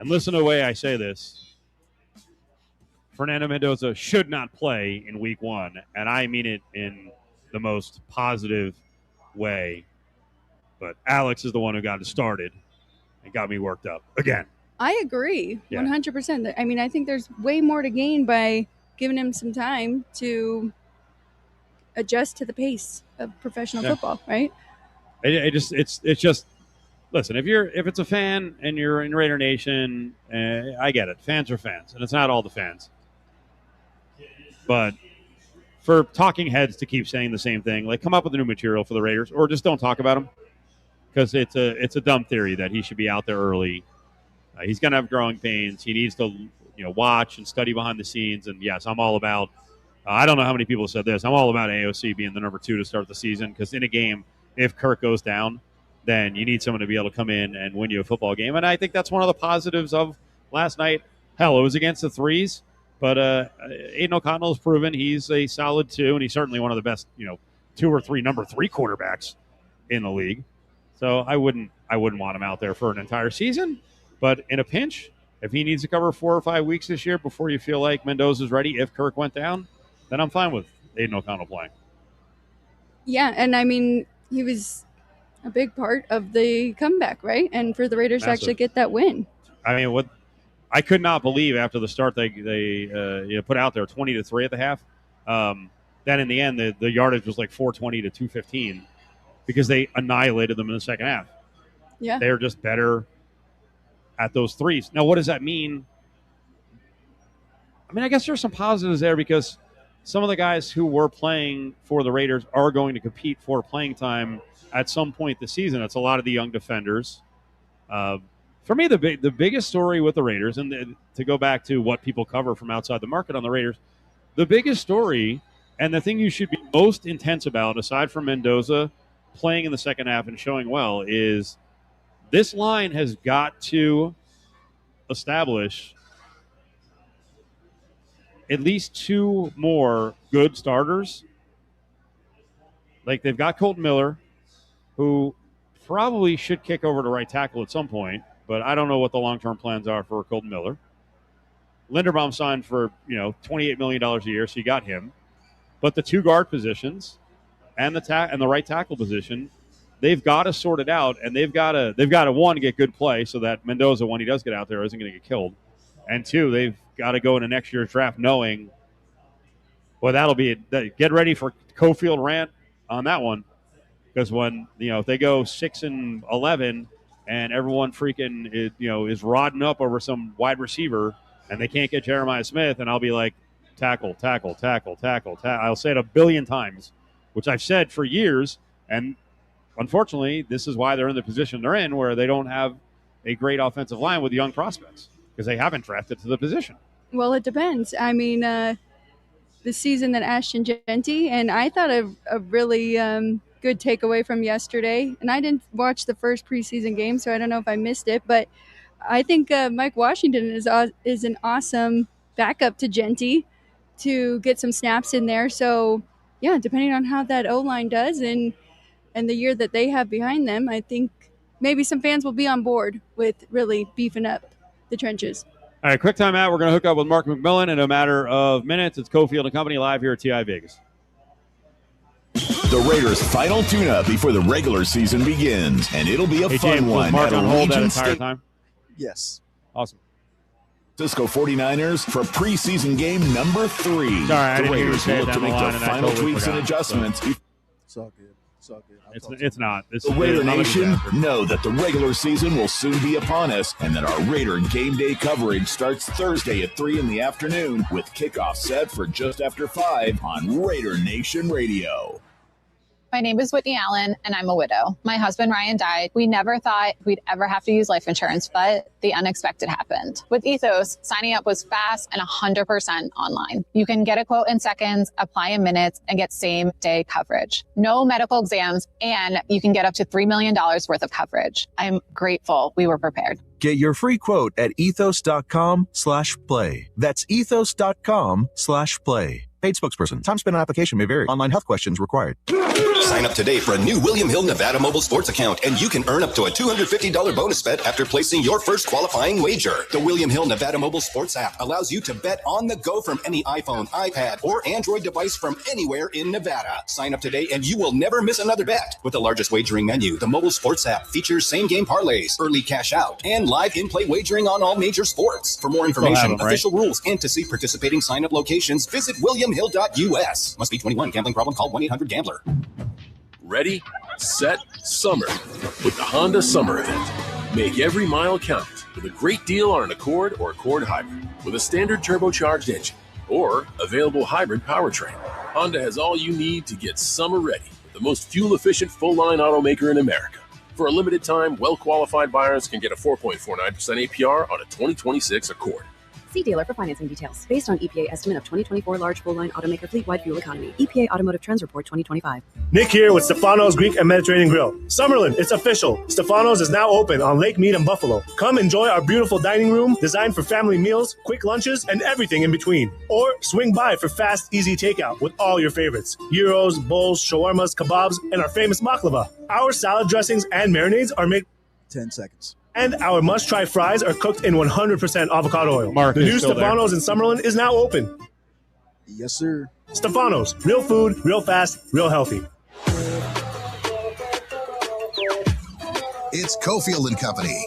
and listen to the way I say this, Fernando Mendoza should not play in week 1, and I mean it in the most positive way. But Alex is the one who got it started and got me worked up again. I agree, 100%. I mean, I think there's way more to gain by giving him some time to adjust to the pace of professional football, right? It's just listen. If it's a fan and you're in Raider Nation, I get it. Fans are fans, and it's not all the fans. But for talking heads to keep saying the same thing, like come up with a new material for the Raiders, or just don't talk about him, because it's a dumb theory that he should be out there early. He's going to have growing pains. He needs to watch and study behind the scenes. And yes, I'm all about. I don't know how many people said this. I'm all about AOC being the number 2 to start the season, because in a game, if Kirk goes down, then you need someone to be able to come in and win you a football game. And I think that's one of the positives of last night. Hell, it was against the threes, but Aiden O'Connell has proven he's a solid 2, and he's certainly one of the best, 2 or 3 number 3 quarterbacks in the league. So I wouldn't want him out there for an entire season. But in a pinch, if he needs to cover 4 or 5 weeks this year before you feel like Mendoza's ready, if Kirk went down, then I'm fine with Aiden O'Connell playing. Yeah, and I mean, he was a big part of the comeback, right? And for the Raiders to actually get that win. I mean, I could not believe after the start they put out there 20-3 at the half. Then in the end, the yardage was like 420 to 215 because they annihilated them in the second half. Yeah, they were just better at those threes. Now, what does that mean? I mean, I guess there's some positives there, because some of the guys who were playing for the Raiders are going to compete for playing time at some point this season. It's a lot of the young defenders. For me, the biggest story with the Raiders, and to go back to what people cover from outside the market on the Raiders, the biggest story and the thing you should be most intense about, aside from Mendoza playing in the second half and showing well, is this line has got to establish at least 2 more good starters. Like, they've got Colton Miller, who probably should kick over to right tackle at some point, but I don't know what the long-term plans are for Colton Miller. Linderbaum signed for, $28 million a year, so you got him. But the 2 guard positions and the right tackle position, they've got to sort it out, and they've got to one, get good play so that Mendoza, when he does get out there, isn't going to get killed. And 2, they've got to go into next year's draft knowing, well, that'll be it. Get ready for Cofield rant on that one, because when if they go 6-11 and everyone freaking is rodding up over some wide receiver and they can't get Jeremiah Smith, and I'll be like, tackle. I'll say it a billion times, which I've said for years, and unfortunately, this is why they're in the position they're in, where they don't have a great offensive line with young prospects, because they haven't drafted to the position. Well, it depends. I mean, the season that Ashton Jeanty, and I thought a really good takeaway from yesterday, and I didn't watch the first preseason game, so I don't know if I missed it, but I think Mike Washington is an awesome backup to Jeanty to get some snaps in there. So, yeah, depending on how that O-line does and the year that they have behind them, I think maybe some fans will be on board with really beefing up the trenches. All right, quick timeout. We're going to hook up with Mark McMillan in a matter of minutes. It's Cofield and Company live here at TI Vegas. The Raiders' final tune-up before the regular season begins, and it'll be a fun James, one. Was Mark at on hold that Allegiant entire time? Yes. Awesome. Cisco 49ers for preseason game number 3. Sorry, I the didn't Raiders hear you will say look it to make down their the line, final and I totally tweaks and forgot, adjustments. It's all good. It's not. The Raider Nation know that the regular season will soon be upon us, and that our Raider game day coverage starts Thursday at 3 in the afternoon, with kickoff set for just after 5 on Raider Nation Radio. My name is Whitney Allen, and I'm a widow. My husband, Ryan, died. We never thought we'd ever have to use life insurance, but the unexpected happened. With Ethos, signing up was fast and 100% online. You can get a quote in seconds, apply in minutes, and get same-day coverage. No medical exams, and you can get up to $3 million worth of coverage. I'm grateful we were prepared. Get your free quote at ethos.com/play. That's ethos.com/play. Paid spokesperson. Time spent on application may vary. Online health questions required. Sign up today for a new William Hill Nevada mobile sports account, and you can earn up to a $250 bonus bet after placing your first qualifying wager. The William Hill Nevada mobile sports app allows you to bet on the go from any iPhone, iPad, or Android device from anywhere in Nevada. Sign up today, and you will never miss another bet. With the largest wagering menu, the mobile sports app features same-game parlays, early cash out, and live in-play wagering on all major sports. For more information, official rules, and to see participating sign-up locations, visit williamhill.us. Must be 21. Gambling problem? Call 1-800-GAMBLER. Ready, set, summer with the Honda Summer Event. Make every mile count with a great deal on an Accord or Accord Hybrid with a standard turbocharged engine or available hybrid powertrain. Honda has all you need to get summer ready with the most fuel-efficient full-line automaker in America. For a limited time, well-qualified buyers can get a 4.49% APR on a 2026 Accord. See dealer for financing details. Based on EPA estimate of 2024 large full-line automaker fleet-wide fuel economy. EPA Automotive Trends Report 2025. Nick here with Stefano's Greek and Mediterranean Grill. Summerlin, it's official. Stefano's is now open on Lake Mead and Buffalo. Come enjoy our beautiful dining room designed for family meals, quick lunches, and everything in between. Or swing by for fast, easy takeout with all your favorites. Gyros, bowls, shawarmas, kebabs, and our famous baklava. Our salad dressings and marinades are made 10 seconds. And our must-try fries are cooked in 100% avocado oil. Mark, the new Stefano's in Summerlin is now open. Yes, sir. Stefano's, real food, real fast, real healthy. It's Cofield and Company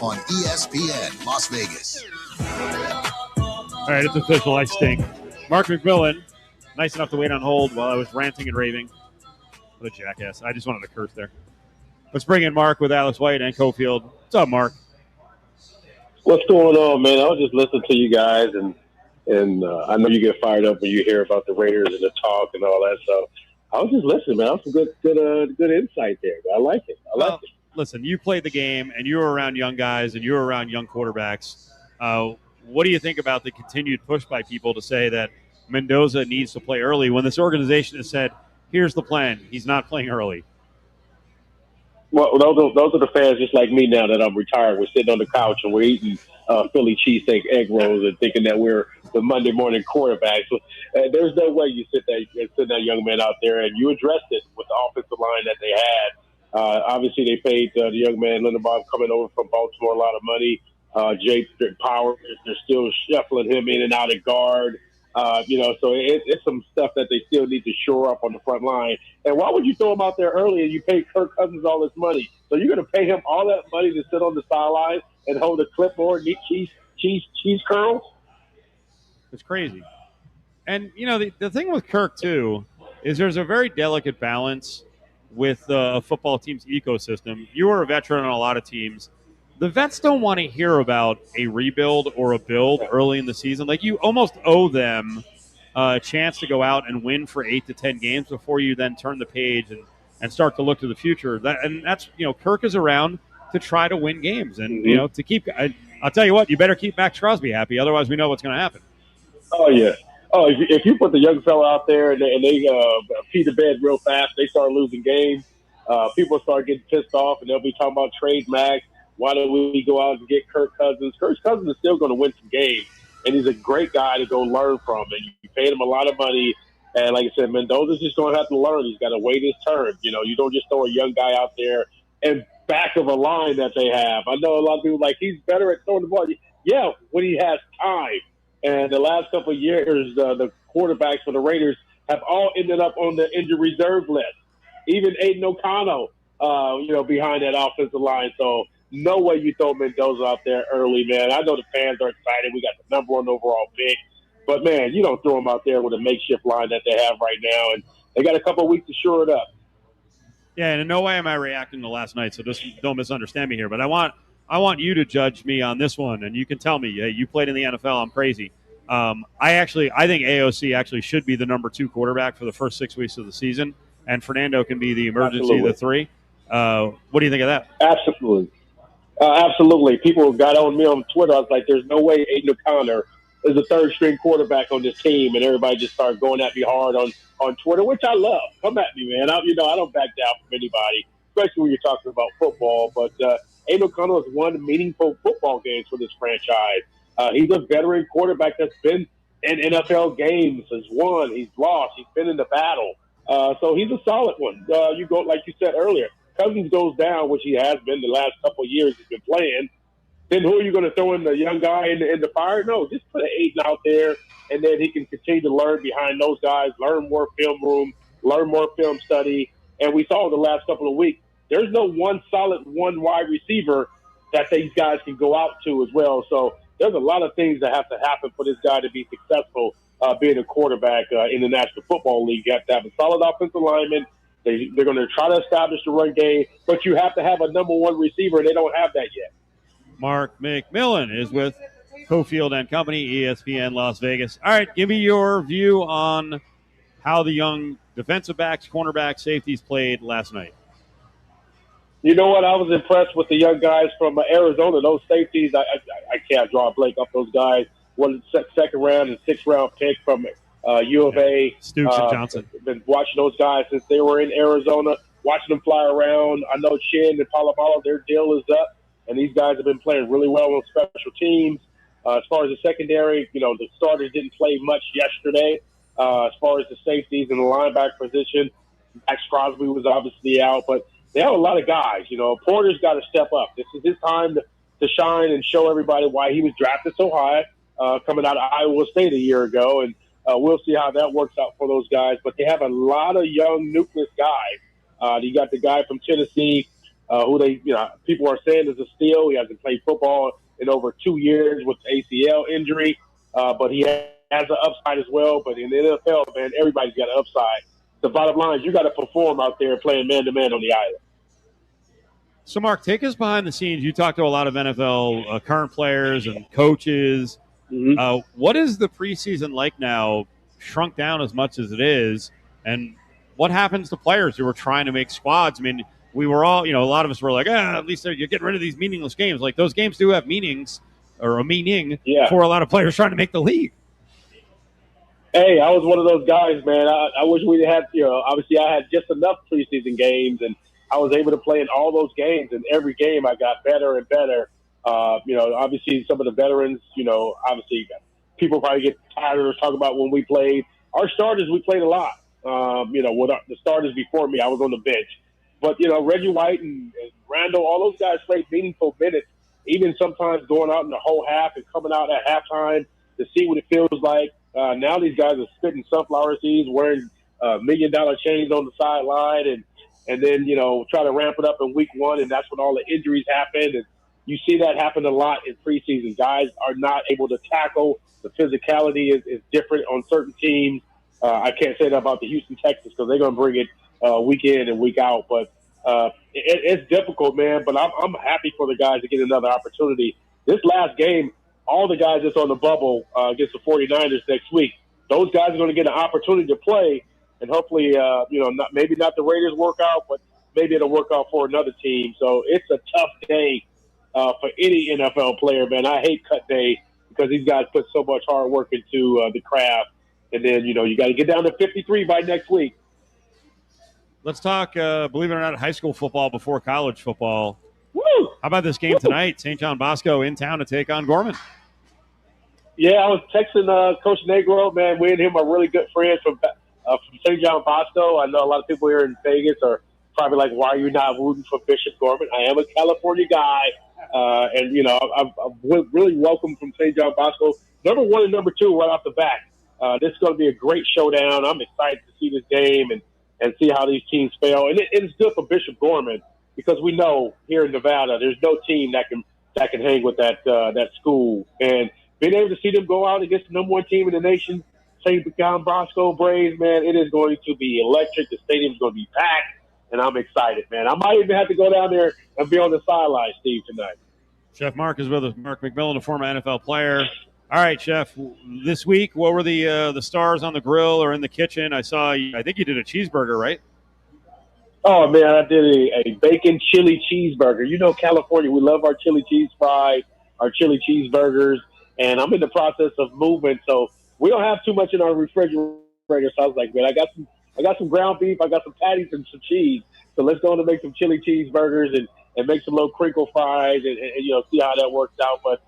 on ESPN Las Vegas. All right, it's official. I stink. Mark McMillan, nice enough to wait on hold while I was ranting and raving. What a jackass. I just wanted to curse there. Let's bring in Mark with Alex White and Cofield. What's up, Mark? What's going on, man? I was just listening to you guys, and I know you get fired up when you hear about the Raiders and the talk and all that. So I was just listening, man. That was some good insight there. I like it. Listen, you played the game, and you were around young guys, and you were around young quarterbacks. What do you think about the continued push by people to say that Mendoza needs to play early when this organization has said, here's the plan, he's not playing early? Well, those are the fans just like me now that I'm retired. We're sitting on the couch and we're eating Philly cheesesteak egg rolls and thinking that we're the Monday morning quarterbacks. There's no way you sit that young man out there, and you addressed it with the offensive line that they had. Obviously, they paid the young man Linderbaum coming over from Baltimore a lot of money. Jake Powers, they're still shuffling him in and out of guard. So it's some stuff that they still need to shore up on the front line. And why would you throw him out there early and you pay Kirk Cousins all this money? So you're going to pay him all that money to sit on the sideline and hold a clipboard and eat cheese curls? It's crazy. And, the thing with Kirk, too, is there's a very delicate balance with a football team's ecosystem. You were a veteran on a lot of teams. The vets don't want to hear about a rebuild or a build early in the season. Like, you almost owe them a chance to go out and win for 8 to 10 games before you then turn the page and start to look to the future. That's Kirk is around to try to win games and, to keep – I'll tell you what, you better keep Max Crosby happy. Otherwise, we know what's going to happen. Oh, yeah. Oh, if you put the young fella out there and they pee the bed real fast, they start losing games. People start getting pissed off, and they'll be talking about trade Max. Why don't we go out and get Kirk Cousins? Kirk Cousins is still going to win some games, and he's a great guy to go learn from. And you paid him a lot of money, and like I said, Mendoza's just going to have to learn. He's got to wait his turn. You don't just throw a young guy out there and back of a line that they have. I know a lot of people like he's better at throwing the ball. Yeah, when he has time. And the last couple of years, the quarterbacks for the Raiders have all ended up on the injured reserve list. Even Aiden O'Connell, behind that offensive line. So no way you throw Mendoza out there early, man. I know the fans are excited. We got the number 1 overall pick. But, man, you don't throw them out there with a makeshift line that they have right now. And they got a couple of weeks to shore it up. Yeah, and in no way am I reacting to last night, so just don't misunderstand me here. But I want you to judge me on this one, and you can tell me, hey, you played in the NFL, I'm crazy. I think AOC actually should be the number 2 quarterback for the first 6 weeks of the season, and Fernando can be the emergency of the 3. What do you think of that? Absolutely. Absolutely. People got on me on Twitter. I was like, there's no way Aiden O'Connor is a third-string quarterback on this team, and everybody just started going at me hard on Twitter, which I love. Come at me, man. I don't back down from anybody, especially when you're talking about football. But Aiden O'Connor has won meaningful football games for this franchise. He's a veteran quarterback that's been in NFL games. He's won, he's lost, he's been in the battle. So he's a solid one. You go, like you said earlier, Cousins goes down, which he has been the last couple of years he's been playing. Then who are you going to throw in the young guy in the fire? No, just put an Aiden out there, and then he can continue to learn behind those guys, learn more film room, learn more film study. And we saw the last couple of weeks, there's no one solid one wide receiver that these guys can go out to as well. So there's a lot of things that have to happen for this guy to be successful being a quarterback in the National Football League. You have to have a solid offensive lineman. They're going to try to establish the run game, but you have to have a number one receiver, and they don't have that yet. Mark McMillan is with Cofield and Company, ESPN Las Vegas. All right, give me your view on how the young defensive backs, cornerbacks, safeties played last night. You know what? I was impressed with the young guys from Arizona. Those safeties, I can't draw a blank off those guys. One second round and sixth round pick from U of A. Stoops and Johnson. Been watching those guys since they were in Arizona, watching them fly around. I know Chin and Palomalo, their deal is up. And these guys have been playing really well on special teams. As far as the secondary, the starters didn't play much yesterday. As far as the safeties and the linebacker position, Max Crosby was obviously out. But they have a lot of guys. Porter's got to step up. This is his time to shine and show everybody why he was drafted so high coming out of Iowa State a year ago. And we'll see how that works out for those guys. But they have a lot of young nucleus guys. You got the guy from Tennessee, who people are saying is a steal. He hasn't played football in over 2 years with ACL injury, but he has an upside as well. But in the NFL, man, everybody's got an upside. The bottom line is you got to perform out there playing man-to-man on the island. So, Mark, take us behind the scenes. You talk to a lot of NFL current players and coaches. Mm-hmm. What is the preseason like now, shrunk down as much as it is, and what happens to players who are trying to make squads? I mean, we were all, a lot of us were like, at least you're getting rid of these meaningless games. Like, those games do have meanings or a meaning for a lot of players trying to make the league. Hey, I was one of those guys, man. I wish we had, obviously I had just enough preseason games, and I was able to play in all those games. And every game I got better and better. Obviously some of the veterans, obviously people probably get tired of talking about when we played. Our starters, we played a lot. With the starters before me, I was on the bench. But, Reggie White and Randall, all those guys played meaningful minutes, even sometimes going out in the whole half and coming out at halftime to see what it feels like. Now these guys are spitting sunflower seeds, wearing $1 million chains on the sideline, and then, try to ramp it up in week one, and that's when all the injuries happen. And you see that happen a lot in preseason. Guys are not able to tackle. The physicality is different on certain teams. I can't say that about the Houston Texans because they're going to bring it week in and week out. But it's difficult, man. But I'm happy for the guys to get another opportunity. This last game, all the guys that's on the bubble against the 49ers next week, those guys are going to get an opportunity to play. And hopefully, maybe not the Raiders work out, but maybe it'll work out for another team. So it's a tough day for any NFL player, man. I hate cut day because these guys put so much hard work into the craft. And then, you got to get down to 53 by next week. Let's talk, believe it or not, high school football before college football. Woo! How about this game tonight? St. John Bosco in town to take on Gorman. Yeah, I was texting Coach Negro, man. We and him are really good friends from St. John Bosco. I know a lot of people here in Vegas are probably like, why are you not rooting for Bishop Gorman? I am a California guy. And, I'm really welcome from St. John Bosco. Number one and number two right off the bat. This is going to be a great showdown. I'm excited to see this game and see how these teams fail. And it's good for Bishop Gorman because we know here in Nevada there's no team that can hang with that school. And being able to see them go out against the number one team in the nation, St. John Bosco Braves, man, it is going to be electric. The stadium's going to be packed, and I'm excited, man. I might even have to go down there and be on the sideline, Steve, tonight. Chef Mark is with us. Mark McMillan, a former NFL player. All right, Chef, this week, what were the stars on the grill or in the kitchen? I think you did a cheeseburger, right? Oh, man, I did a bacon chili cheeseburger. California, we love our chili cheese fries, our chili cheeseburgers, and I'm in the process of moving, so we don't have too much in our refrigerator. So I was like, man, I got some ground beef, I got some patties and some cheese, so let's go on and make some chili cheeseburgers and make some little crinkle fries and see how that works out. But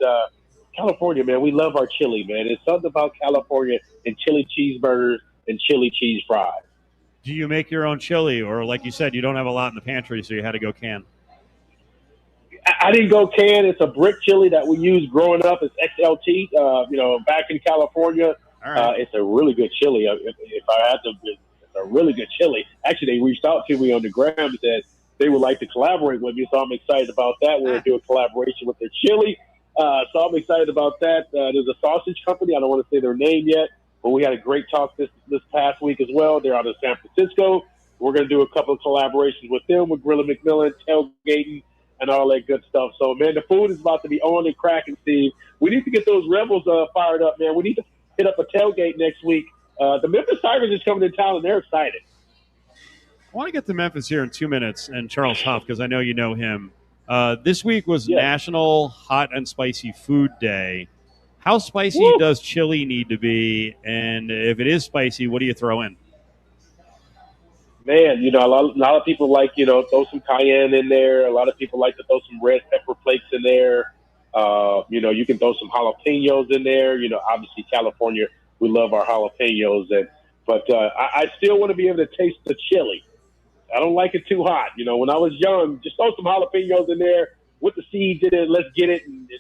California, man, we love our chili, man. It's something about California and chili cheeseburgers and chili cheese fries. Do you make your own chili, or like you said, you don't have a lot in the pantry, so you had to go can? I didn't go can. It's a brick chili that we used growing up. It's XLT. Back in California, All right. it's a really good chili. If I had to, it's a really good chili. Actually, they reached out to me on the gram and said they would like to collaborate with me, so I'm excited about that. We're going to do a collaboration with their chili. So I'm excited about that. There's a sausage company. I don't want to say their name yet, but we had a great talk this past week as well. They're out of San Francisco. We're going to do a couple of collaborations with them, with Grilla McMillan, tailgating, and all that good stuff. So, man, the food is about to be on and cracking, Steve. We need to get those Rebels fired up, man. We need to hit up a tailgate next week. The Memphis Tigers is coming to town, and they're excited. I want to get to Memphis here in 2 minutes and Charles Huff, because I know you know him. This week was National Hot and Spicy Food Day. How spicy does chili need to be? And if it is spicy, what do you throw in? Man, a lot of people like, throw some cayenne in there. A lot of people like to throw some red pepper flakes in there. You can throw some jalapenos in there. Obviously California, we love our jalapenos. But I still want to be able to taste the chili. I don't like it too hot. When I was young, just throw some jalapenos in there with the seeds in it. Let's get it and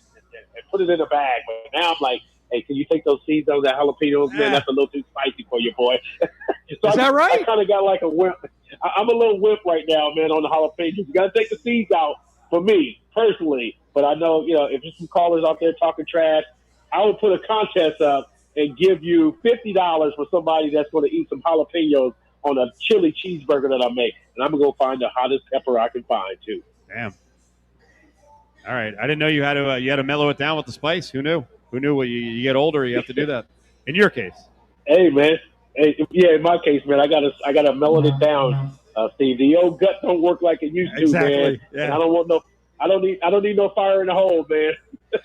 put it in a bag. But now I'm like, hey, can you take those seeds out of that jalapenos? Man, that's a little too spicy for you, boy. So Is that right? I kind of got like a wimp. I'm a little wimp right now, man, on the jalapenos. You got to take the seeds out for me, personally. But I know, if there's some callers out there talking trash, I would put a contest up and give you $50 for somebody that's going to eat some jalapenos on a chili cheeseburger that I make. And I'm going to go find the hottest pepper I can find, too. Damn. All right. I didn't know you had to mellow it down with the spice. Who knew? Who knew? When you get older, you have to do that. In your case. Hey, man. In my case, man, I gotta mellow it down, Steve. The old gut don't work like it used to, man. Yeah. And I don't need no fire in the hole, man.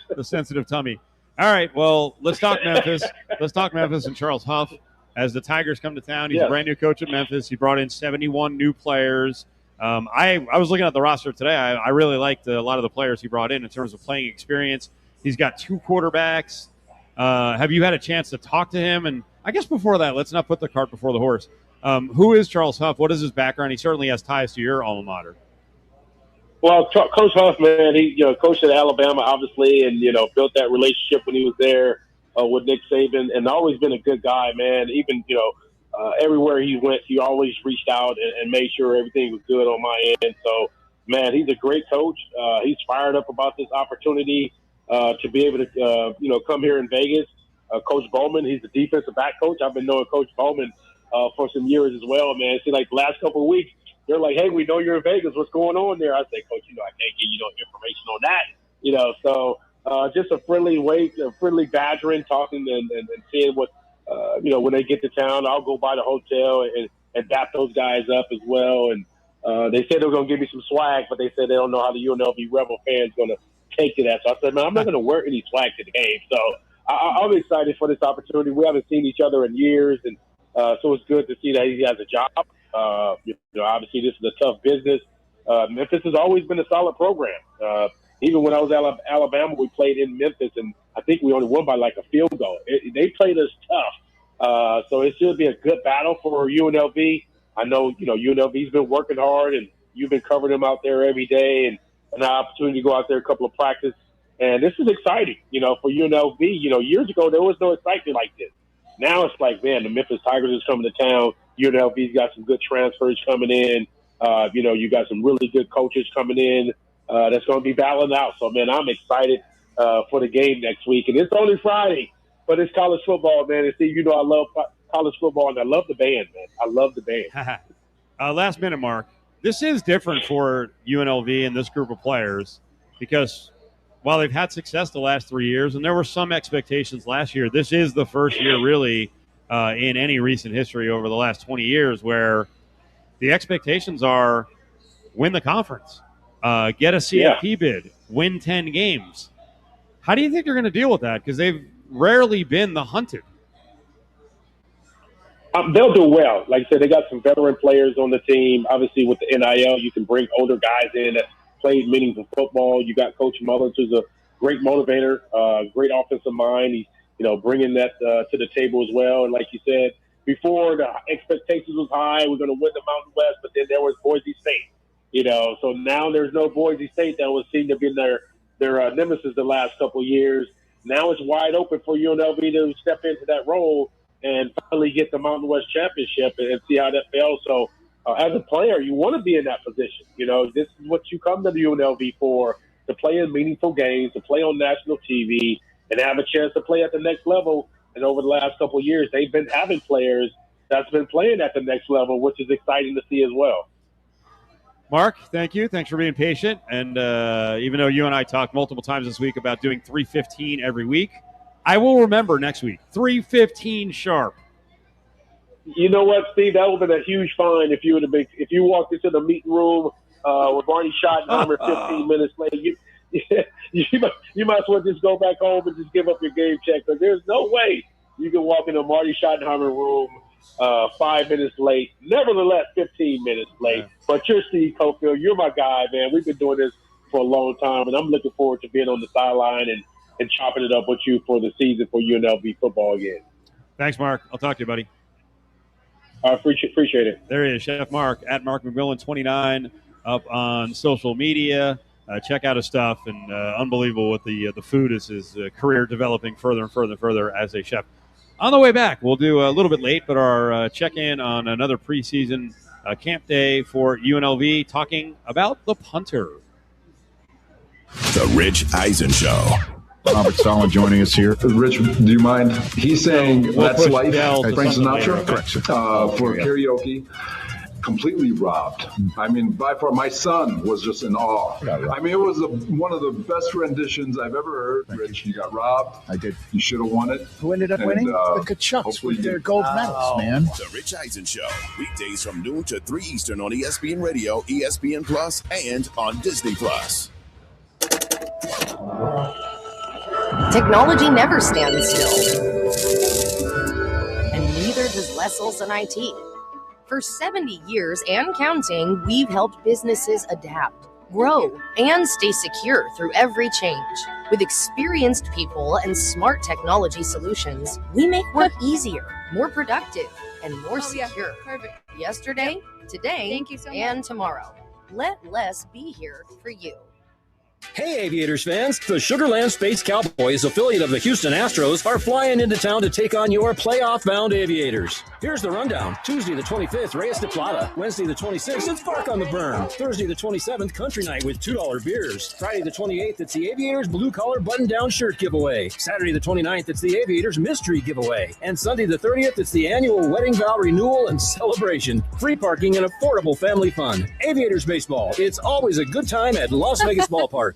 The sensitive tummy. All right. Well, let's talk Memphis. Let's talk Memphis and Charles Huff as the Tigers come to town. He's a brand new coach at Memphis. He brought in 71 new players. I was looking at the roster today. I really liked a lot of the players he brought in terms of playing experience. He's got 2 quarterbacks. Have you had a chance to talk to him? And I guess before that, let's not put the cart before the horse. Who is Charles Huff? What is his background? He certainly has ties to your alma mater. Well, Coach Huff, man, he coached at Alabama, obviously, and built that relationship when he was there with Nick Saban, and always been a good guy, man. Even everywhere he went, he always reached out and made sure everything was good on my end. So, man, he's a great coach. He's fired up about this opportunity to be able to come here in Vegas. Coach Bowman, he's the defensive back coach. I've been knowing Coach Bowman for some years as well, man. It seems like the last couple of weeks, they're like, hey, we know you're in Vegas. What's going on there? I say, Coach, I can't give you no information on that. So just a friendly badgering, talking and seeing what, when they get to town. I'll go by the hotel and dap those guys up as well. And they said they were going to give me some swag, but they said they don't know how the UNLV Rebel fans going to take to that. So I said, man, I'm not going to wear any swag to the game. So I'm excited for this opportunity. We haven't seen each other in years, and so it's good to see that he has a job. Obviously this is a tough business. Memphis has always been a solid program. Even when I was at Alabama, we played in Memphis, and I think we only won by like a field goal. They played us tough. So it should be a good battle for UNLV. I know, UNLV's been working hard, and you've been covering them out there every day, and an opportunity to go out there a couple of practice. And this is exciting, for UNLV. Years ago, there was no excitement like this. Now it's like, man, the Memphis Tigers is coming to town. UNLV's got some good transfers coming in. You got some really good coaches coming in that's going to be battling out. So, man, I'm excited for the game next week. And it's only Friday, but it's college football, man. And Steve, I love college football, and I love the band, man. I love the band. Last minute, Mark. This is different for UNLV and this group of players because while they've had success the last 3 years, and there were some expectations last year, this is the first year really in any recent history over the last 20 years where the expectations are win the conference, get a CFP bid, win 10 games. How do you think they're going to deal with that? Because they've rarely been the hunted. They'll do well. Like I said, they got some veteran players on the team. Obviously, with the NIL, you can bring older guys in that played meaningful football. You got Coach Mullins, who's great motivator, great offensive mind. He's, bringing that to the table as well. And like you said, before the expectations was high, we're going to win the Mountain West, but then there was Boise State, so now there's no Boise State that was seen to be their nemesis the last couple of years. Now it's wide open for UNLV to step into that role and finally get the Mountain West championship and see how that fails. So as a player, you want to be in that position. This is what you come to the UNLV for, to play in meaningful games, to play on national TV, and have a chance to play at the next level. And over the last couple of years, they've been having players that's been playing at the next level, which is exciting to see as well. Mark, thank you. Thanks for being patient. And even though you and I talked multiple times this week about doing 3:15 every week, I will remember next week, 3:15 sharp. You know what, Steve? That would have been a huge find if you walked into the meeting room with Barney Schottenheimer 15 minutes late. You might as well just go back home and just give up your game check, because there's no way you can walk into Marty Schottenheimer room 5 minutes late, nevertheless 15 minutes late. Yeah. But you're Steve Cofield. You're my guy, man. We've been doing this for a long time, and I'm looking forward to being on the sideline and chopping it up with you for the season for UNLV football again. Thanks, Mark. I'll talk to you, buddy. I appreciate it. There he is, Chef Mark, at Mark McMillan 29, up on social media. Check out his stuff, and unbelievable what the food is his career developing further and further and further as a chef. On the way back, we'll do a little bit late, but our check-in on another preseason camp day for UNLV, talking about the punter. The Rich Eisen Show. Robert Sala joining us here. Rich, do you mind? He's saying that's life. Frank Sinatra. Correct. For karaoke. Completely robbed. I mean, by far, my son was just in awe. I mean, it was one of the best renditions I've ever heard. Rich, you got robbed. I did. You should have won it. Who ended up winning? The Kachucks with their gold medals, man. The Rich Eisen Show. Weekdays from noon to 3 Eastern on ESPN Radio, ESPN Plus, and on Disney Plus. Technology never stands still. And neither does Les Olson IT. For 70 years and counting, we've helped businesses adapt, grow, and stay secure through every change. With experienced people and smart technology solutions, we make work easier, more productive, and more secure. Yeah. Perfect. Yesterday, today, Thank you so much. and tomorrow. Let Les be here for you. Hey, Aviators fans! The Sugar Land Space Cowboys, affiliate of the Houston Astros, are flying into town to take on your playoff-bound Aviators. Here's the rundown. Tuesday the 25th, Reyes de Plata. Wednesday the 26th, it's Bark on the Burn. Thursday the 27th, Country Night with $2 beers. Friday the 28th, it's the Aviators blue-collar button-down shirt giveaway. Saturday the 29th, it's the Aviators mystery giveaway. And Sunday the 30th, it's the annual wedding vow renewal and celebration. Free parking and affordable family fun. Aviators baseball, it's always a good time at Las Vegas Ballpark.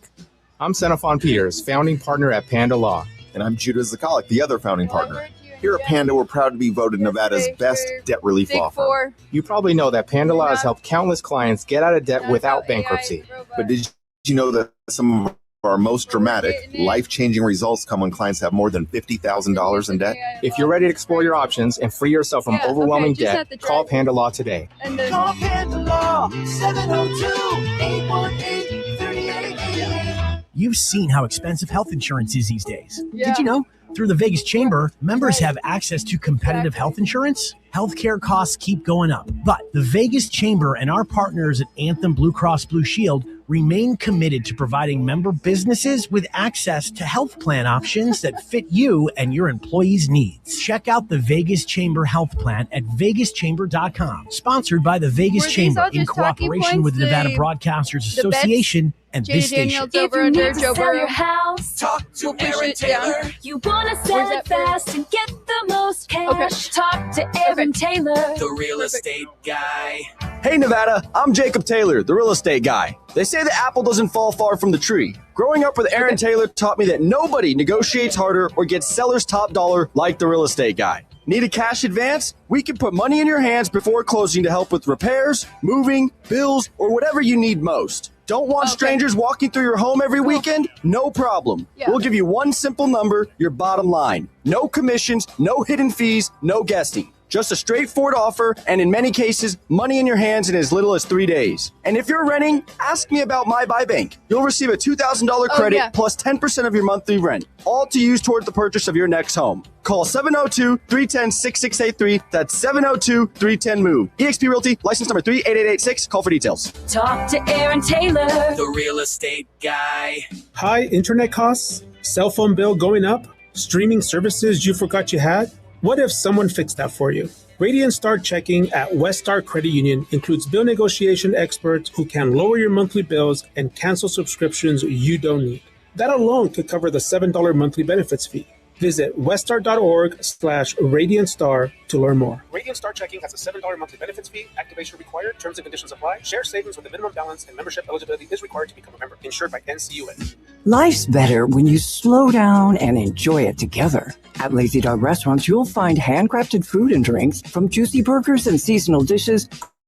I'm Xenophon Peters, founding partner at Panda Law. And I'm Judah Zakalik, the other founding partner. Here at Panda, we're proud to be voted Nevada's best debt relief law firm. You probably know that Panda Law has helped countless clients get out of debt without bankruptcy. But did you know that some of our most dramatic, life-changing results come when clients have more than $50,000 in debt? If you're ready to explore your options and free yourself from overwhelming debt, call Panda Law today. Call Panda Law, 702-818-3888. You've seen how expensive health insurance is these days. Yeah. Did you know? Through the Vegas Chamber, members have access to competitive health insurance. Healthcare costs keep going up, but the Vegas Chamber and our partners at Anthem Blue Cross Blue Shield remain committed to providing member businesses with access to health plan options that fit you and your employees' needs. Check out the Vegas Chamber Health Plan at vegaschamber.com. Sponsored by the Vegas Chamber in cooperation with the Nevada Broadcasters Association and this station. If you need to sell your house, talk to Aaron Taylor. You want to sell it fast and get the most cash. Talk to Aaron Taylor, the real estate guy. Hey Nevada, I'm Jacob Taylor, the real estate guy. They say the apple doesn't fall far from the tree. Growing up with Aaron Taylor taught me that nobody negotiates harder or gets seller's top dollar like the real estate guy. Need a cash advance? We can put money in your hands before closing to help with repairs, moving, bills, or whatever you need most. Don't want strangers walking through your home every weekend? No problem. We'll give you one simple number, your bottom line. No commissions, no hidden fees, no guessing. Just a straightforward offer, and in many cases, money in your hands in as little as 3 days. And if you're renting, ask me about My Buy Bank. You'll receive a $2,000 credit plus 10% of your monthly rent, all to use toward the purchase of your next home. Call 702-310-6683. That's 702-310-MOVE. eXp Realty, license number 38886. Call for details. Talk to Aaron Taylor, the real estate guy. High internet costs, cell phone bill going up, streaming services you forgot you had. What if someone fixed that for you? Radiant Star Checking at Westar Credit Union includes bill negotiation experts who can lower your monthly bills and cancel subscriptions you don't need. That alone could cover the $7 monthly benefits fee. Visit westar.org/RadiantStar to learn more. Radiant Star Checking has a $7 monthly benefits fee. Activation required. Terms and conditions apply. Share savings with a minimum balance and membership eligibility is required to become a member. Insured by NCUA. Life's better when you slow down and enjoy it together. At Lazy Dog Restaurants, you'll find handcrafted food and drinks, from juicy burgers and seasonal dishes,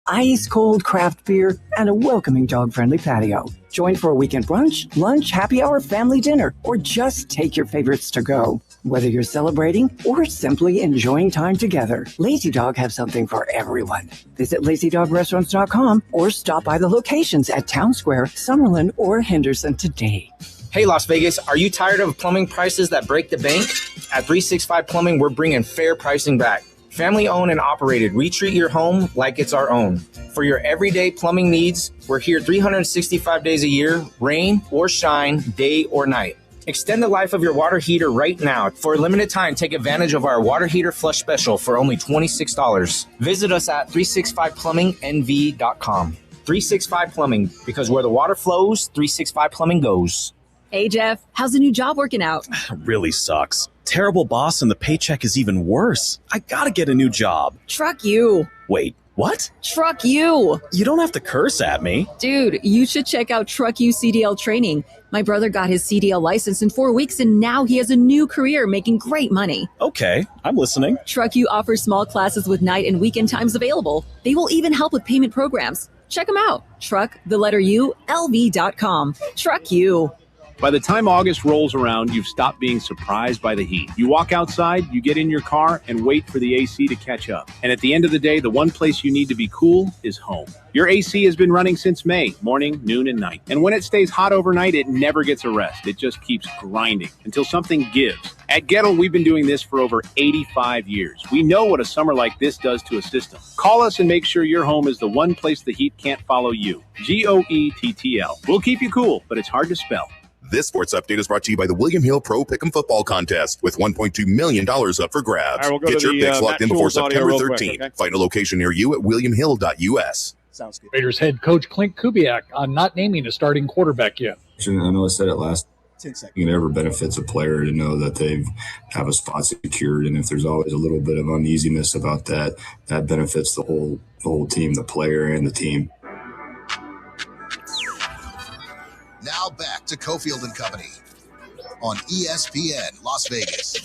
ice-cold craft beer, and a welcoming dog-friendly patio. Join for a weekend brunch, lunch, happy hour, family dinner, or just take your favorites to go. Whether you're celebrating or simply enjoying time together, Lazy Dog have something for everyone. Visit LazyDogRestaurants.com or stop by the locations at Town Square, Summerlin, or Henderson today. Hey, Las Vegas, are you tired of plumbing prices that break the bank? At 365 Plumbing, we're bringing fair pricing back. Family owned and operated, we treat your home like it's our own. For your everyday plumbing needs, we're here 365 days a year, rain or shine, day or night. Extend the life of your water heater right now. For a limited time, take advantage of our water heater flush special for only $26. Visit us at 365plumbingnv.com. 365 Plumbing, because where the water flows, 365 Plumbing goes. Hey, Jeff, how's the new job working out? Really sucks. Terrible boss, and the paycheck is even worse. I gotta get a new job. Truck you. Wait, what? Truck you. You don't have to curse at me. Dude, you should check out Truck You CDL training. My brother got his CDL license in 4 weeks, and now he has a new career making great money. Okay, I'm listening. Truck You offers small classes with night and weekend times available. They will even help with payment programs. Check them out. LV.com. Truck You. By the time August rolls around, you've stopped being surprised by the heat. You walk outside, you get in your car, and wait for the AC to catch up. And at the end of the day, the one place you need to be cool is home. Your AC has been running since May, morning, noon, and night. And when it stays hot overnight, it never gets a rest. It just keeps grinding until something gives. At Gettle, we've been doing this for over 85 years. We know what a summer like this does to a system. Call us and make sure your home is the one place the heat can't follow you. GOETTL. We'll keep you cool, but it's hard to spell. This sports update is brought to you by the William Hill Pro Pick'em Football Contest with $1.2 million up for grabs. Right, we'll Get your picks locked in before September 13th. Quick, okay? Find a location near you at williamhill.us. Sounds good. Raiders head coach Clint Kubiak on not naming a starting quarterback yet. I know I said it last 10 seconds. It never benefits a player to know that they have a spot secured, and if there's always a little bit of uneasiness about that, that benefits the whole team, the player and the team. Now back to Cofield and Company on ESPN Las Vegas.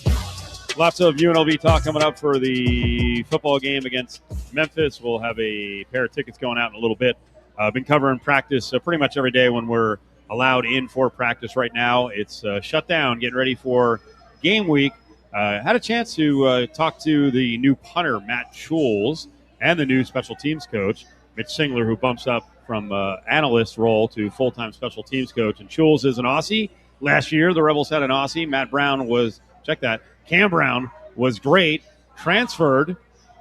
Lots of UNLV talk coming up for the football game against Memphis. We'll have a pair of tickets going out in a little bit. I've been covering practice pretty much every day when we're allowed in for practice. Right now, it's shut down, getting ready for game week. Had a chance to talk to the new punter, Matt Schules, and the new special teams coach, Mitch Singler, who bumps up from analyst role to full-time special teams coach. And Schules is an Aussie. Last year, the Rebels had an Aussie. Matt Brown was, check that, Cam Brown was great, transferred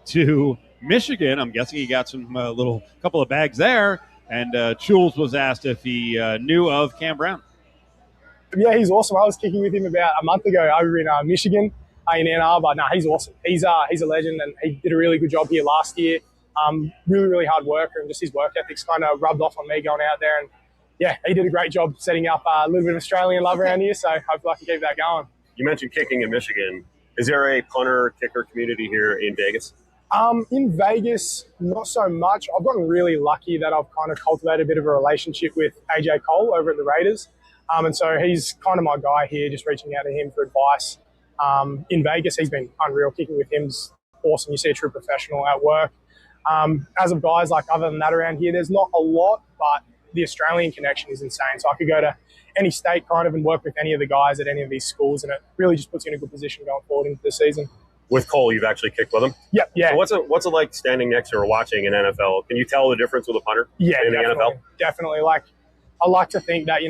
to Michigan. I'm guessing he got some couple of bags there. And Schules was asked if he knew of Cam Brown. Yeah, he's awesome. I was kicking with him about a month ago over in Michigan, in Ann Arbor. No, he's awesome. He's a legend, and he did a really good job here last year. Really, really hard worker, and just his work ethic's kind of rubbed off on me going out there. And yeah, he did a great job setting up a little bit of Australian love around here. So hopefully I can keep that going. You mentioned kicking in Michigan. Is there a punter kicker community here in Vegas? In Vegas, not so much. I've gotten really lucky that I've kind of cultivated a bit of a relationship with AJ Cole over at the Raiders. And so he's kind of my guy here, just reaching out to him for advice. In Vegas, he's been unreal. Kicking with him's awesome. You see a true professional at work. As of guys, like other than that around here, there's not a lot, but the Australian connection is insane. So I could go to any state kind of and work with any of the guys at any of these schools, and it really just puts you in a good position going forward into the season. with Cole, you've actually kicked with him? Yep, yeah. So what's it like standing next to or watching an NFL? Can you tell the difference with a punter in the NFL? Definitely. Like, I like to think that,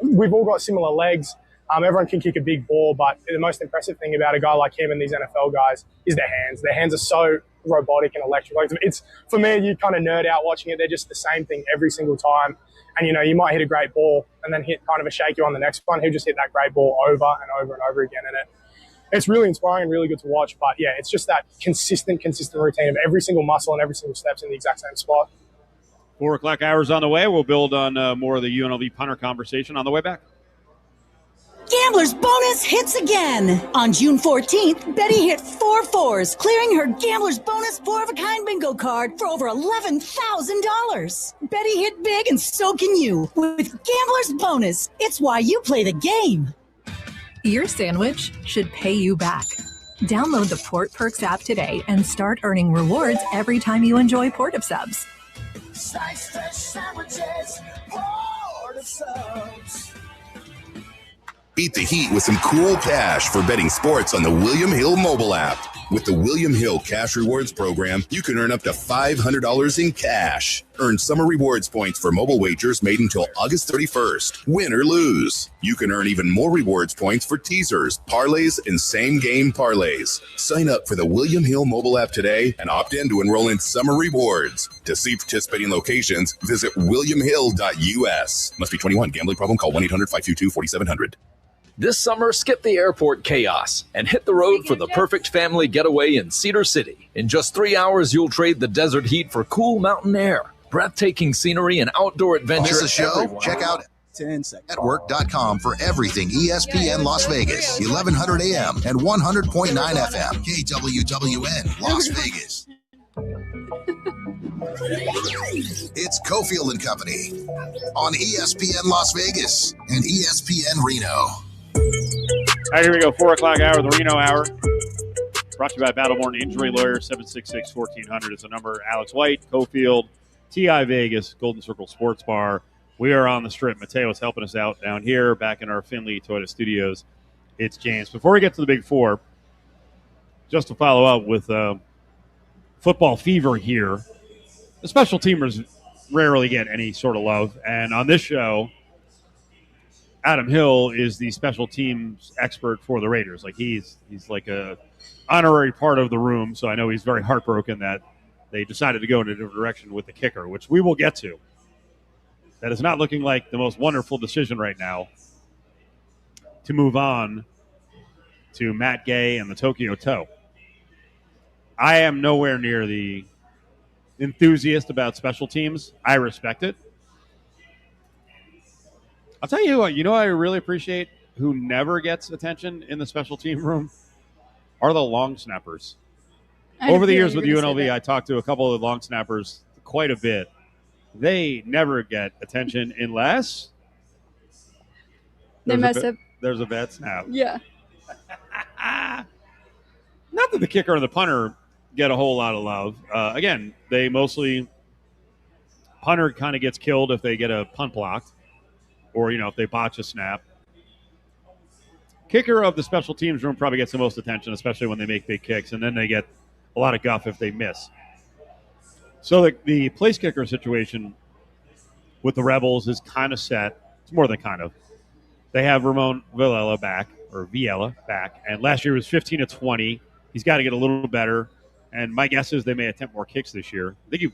we've all got similar legs. Everyone can kick a big ball, but the most impressive thing about a guy like him and these NFL guys is their hands. Their hands are so robotic and electric. Like, it's, for me, you kind of nerd out watching it. They're just the same thing every single time. And, you might hit a great ball and then hit kind of a shaky on the next one. He'll just hit that great ball over and over and over again. And it's really inspiring and really good to watch. But, yeah, it's just that consistent routine of every single muscle and every single step's in the exact same spot. 4 o'clock hours on the way. We'll build on more of the UNLV punter conversation on the way back. Gambler's bonus hits again. On June 14th, Betty hit 4 fours, clearing her Gambler's bonus 4-of-a-kind bingo card for over $11,000. Betty hit big, and so can you. With Gambler's bonus, it's why you play the game. Your sandwich should pay you back. Download the Port Perks app today and start earning rewards every time you enjoy Port of Subs. Slice fresh sandwiches, Port of Subs. Beat the heat with some cool cash for betting sports on the William Hill mobile app. With the William Hill Cash Rewards program, you can earn up to $500 in cash. Earn summer rewards points for mobile wagers made until August 31st. Win or lose. You can earn even more rewards points for teasers, parlays, and same-game parlays. Sign up for the William Hill mobile app today and opt in to enroll in summer rewards. To see participating locations, visit williamhill.us. Must be 21. Gambling problem? Call 1-800-522-4700. This summer, skip the airport chaos and hit the road for the perfect family getaway in Cedar City. In just 3 hours, you'll trade the desert heat for cool mountain air, breathtaking scenery, and outdoor adventure. Miss the show? Check out network.com for everything ESPN Las Vegas, 1100 AM and 100.9 FM, KWWN Las Vegas. It's Cofield and Company on ESPN Las Vegas and ESPN Reno. All right, here we go. 4 o'clock hour, the Reno Hour. Brought to you by Battleborn Injury Lawyer, 766-1400 is the number. Alex White, Cofield, TI Vegas, Golden Circle Sports Bar. We are on the Strip. Mateo is helping us out down here, back in our Findlay Toyota Studios. It's James. Before we get to the Big Four, just to follow up with football fever here, the special teamers rarely get any sort of love. And on this show, Adam Hill is the special teams expert for the Raiders. Like he's like a honorary part of the room. So I know he's very heartbroken that they decided to go in a different direction with the kicker, which we will get to. That is not looking like the most wonderful decision right now to move on to Matt Gay and the Tokyo Toe. I am nowhere near the enthusiast about special teams. I respect it. I'll tell you what, I really appreciate who never gets attention in the special team room are the long snappers. Over the years with UNLV, I talked to a couple of the long snappers quite a bit. They never get attention unless they mess up. There's a bad snap. Yeah. Not that the kicker and the punter get a whole lot of love. Again, they mostly punter kind of gets killed if they get a punt blocked or, if they botch a snap. Kicker of the special teams room probably gets the most attention, especially when they make big kicks, and then they get a lot of guff if they miss. So the place kicker situation with the Rebels is kind of set. It's more than kind of. They have Ramon Villela back, and last year was 15 of 20. He's got to get a little better, and my guess is they may attempt more kicks this year. I think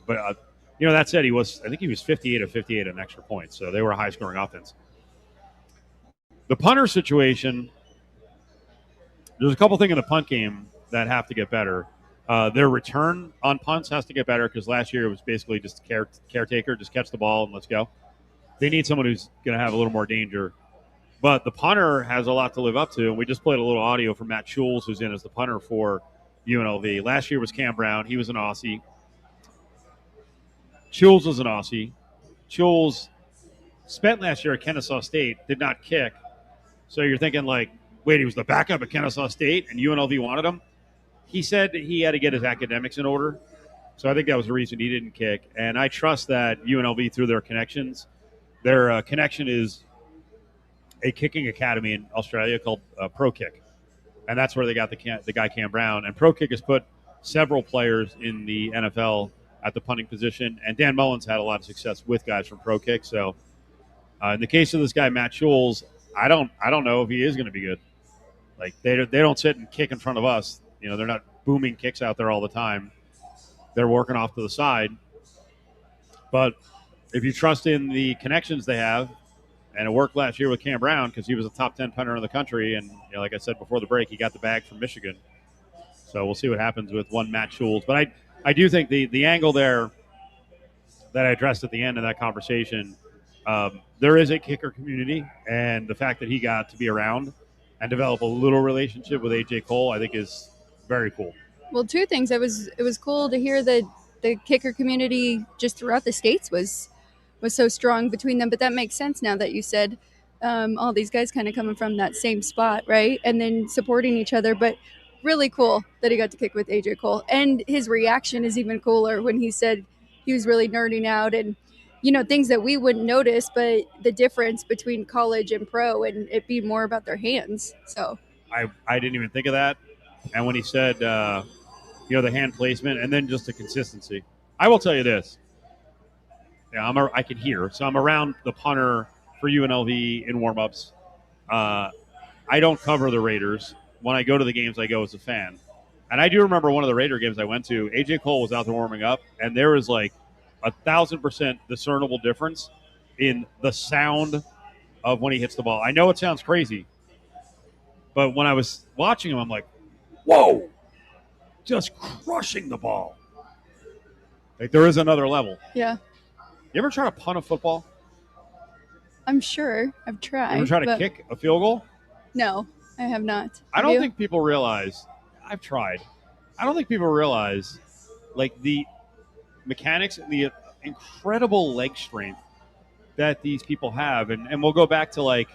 that said, I think he was 58 of 58 on extra points, so they were a high-scoring offense. The punter situation, there's a couple things in the punt game that have to get better. Their return on punts has to get better because last year it was basically just caretaker, just catch the ball and let's go. They need someone who's going to have a little more danger. But the punter has a lot to live up to, and we just played a little audio from Matt Schules, who's in as the punter for UNLV. Last year was Cam Brown. He was an Aussie. Schules was an Aussie. Schules spent last year at Kennesaw State, did not kick. So you're thinking wait, he was the backup at Kennesaw State and UNLV wanted him? He said he had to get his academics in order. So I think that was the reason he didn't kick. And I trust that UNLV, through their connections, their connection is a kicking academy in Australia called Pro Kick. and that's where they got the guy Cam Brown. And Pro Kick has put several players in the NFL at the punting position, and Dan Mullen's had a lot of success with guys from Pro Kick. So in the case of this guy Matt Schules, I don't know if he is going to be good. Like they don't sit and kick in front of us. You know, they're not booming kicks out there all the time. They're working off to the side. But if you trust in the connections they have, and it worked last year with Cam Brown because he was a top 10 punter in the country, and like I said before the break, he got the bag from Michigan. So we'll see what happens with one Matt Schules. But I do think the angle there that I addressed at the end of that conversation, there is a kicker community, and the fact that he got to be around and develop a little relationship with A.J. Cole, I think is very cool. Well, two things. It was cool to hear that the kicker community just throughout the states was so strong between them. But that makes sense now that you said all these guys kind of coming from that same spot, right? And then supporting each other. But really cool that he got to kick with A.J. Cole. And his reaction is even cooler when he said he was really nerding out and, you know, things that we wouldn't notice, but the difference between college and pro and it being more about their hands. So I didn't even think of that. And when he said, the hand placement and then just the consistency, I will tell you this. Yeah, I can hear. So I'm around the punter for UNLV in warmups. I don't cover the Raiders. When I go to the games, I go as a fan. And I do remember one of the Raider games I went to, A.J. Cole was out there warming up, and there was like 1,000% discernible difference in the sound of when he hits the ball. I know it sounds crazy, but when I was watching him, I'm like, whoa, just crushing the ball. Like there is another level. Yeah. You ever try to punt a football? I'm sure. I've tried. You ever try to kick a field goal? No, I have not. I don't think people realize. I've tried. I don't think people realize, like, the mechanics and the incredible leg strength that these people have. And we'll go back to, like,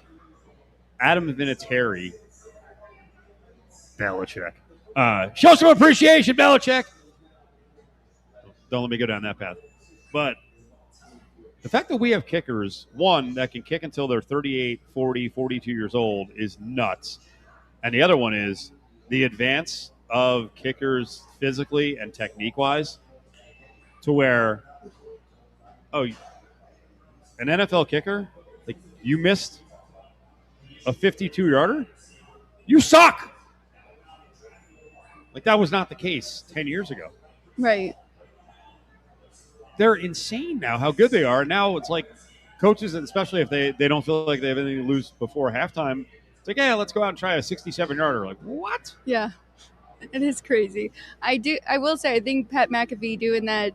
Adam Vinatieri. Belichick. Show some appreciation, Belichick. Don't let me go down that path. But the fact that we have kickers, one, that can kick until they're 38, 40, 42 years old is nuts. And the other one is the advance of kickers physically and technique-wise to where, an NFL kicker, like, you missed a 52-yarder? You suck! Like, that was not the case 10 years ago. Right. They're insane now how good they are. Now it's like coaches, and especially if they don't feel like they have anything to lose before halftime, it's like, yeah, let's go out and try a 67-yarder. Like, what? Yeah, it is crazy. I will say, I think Pat McAfee doing that,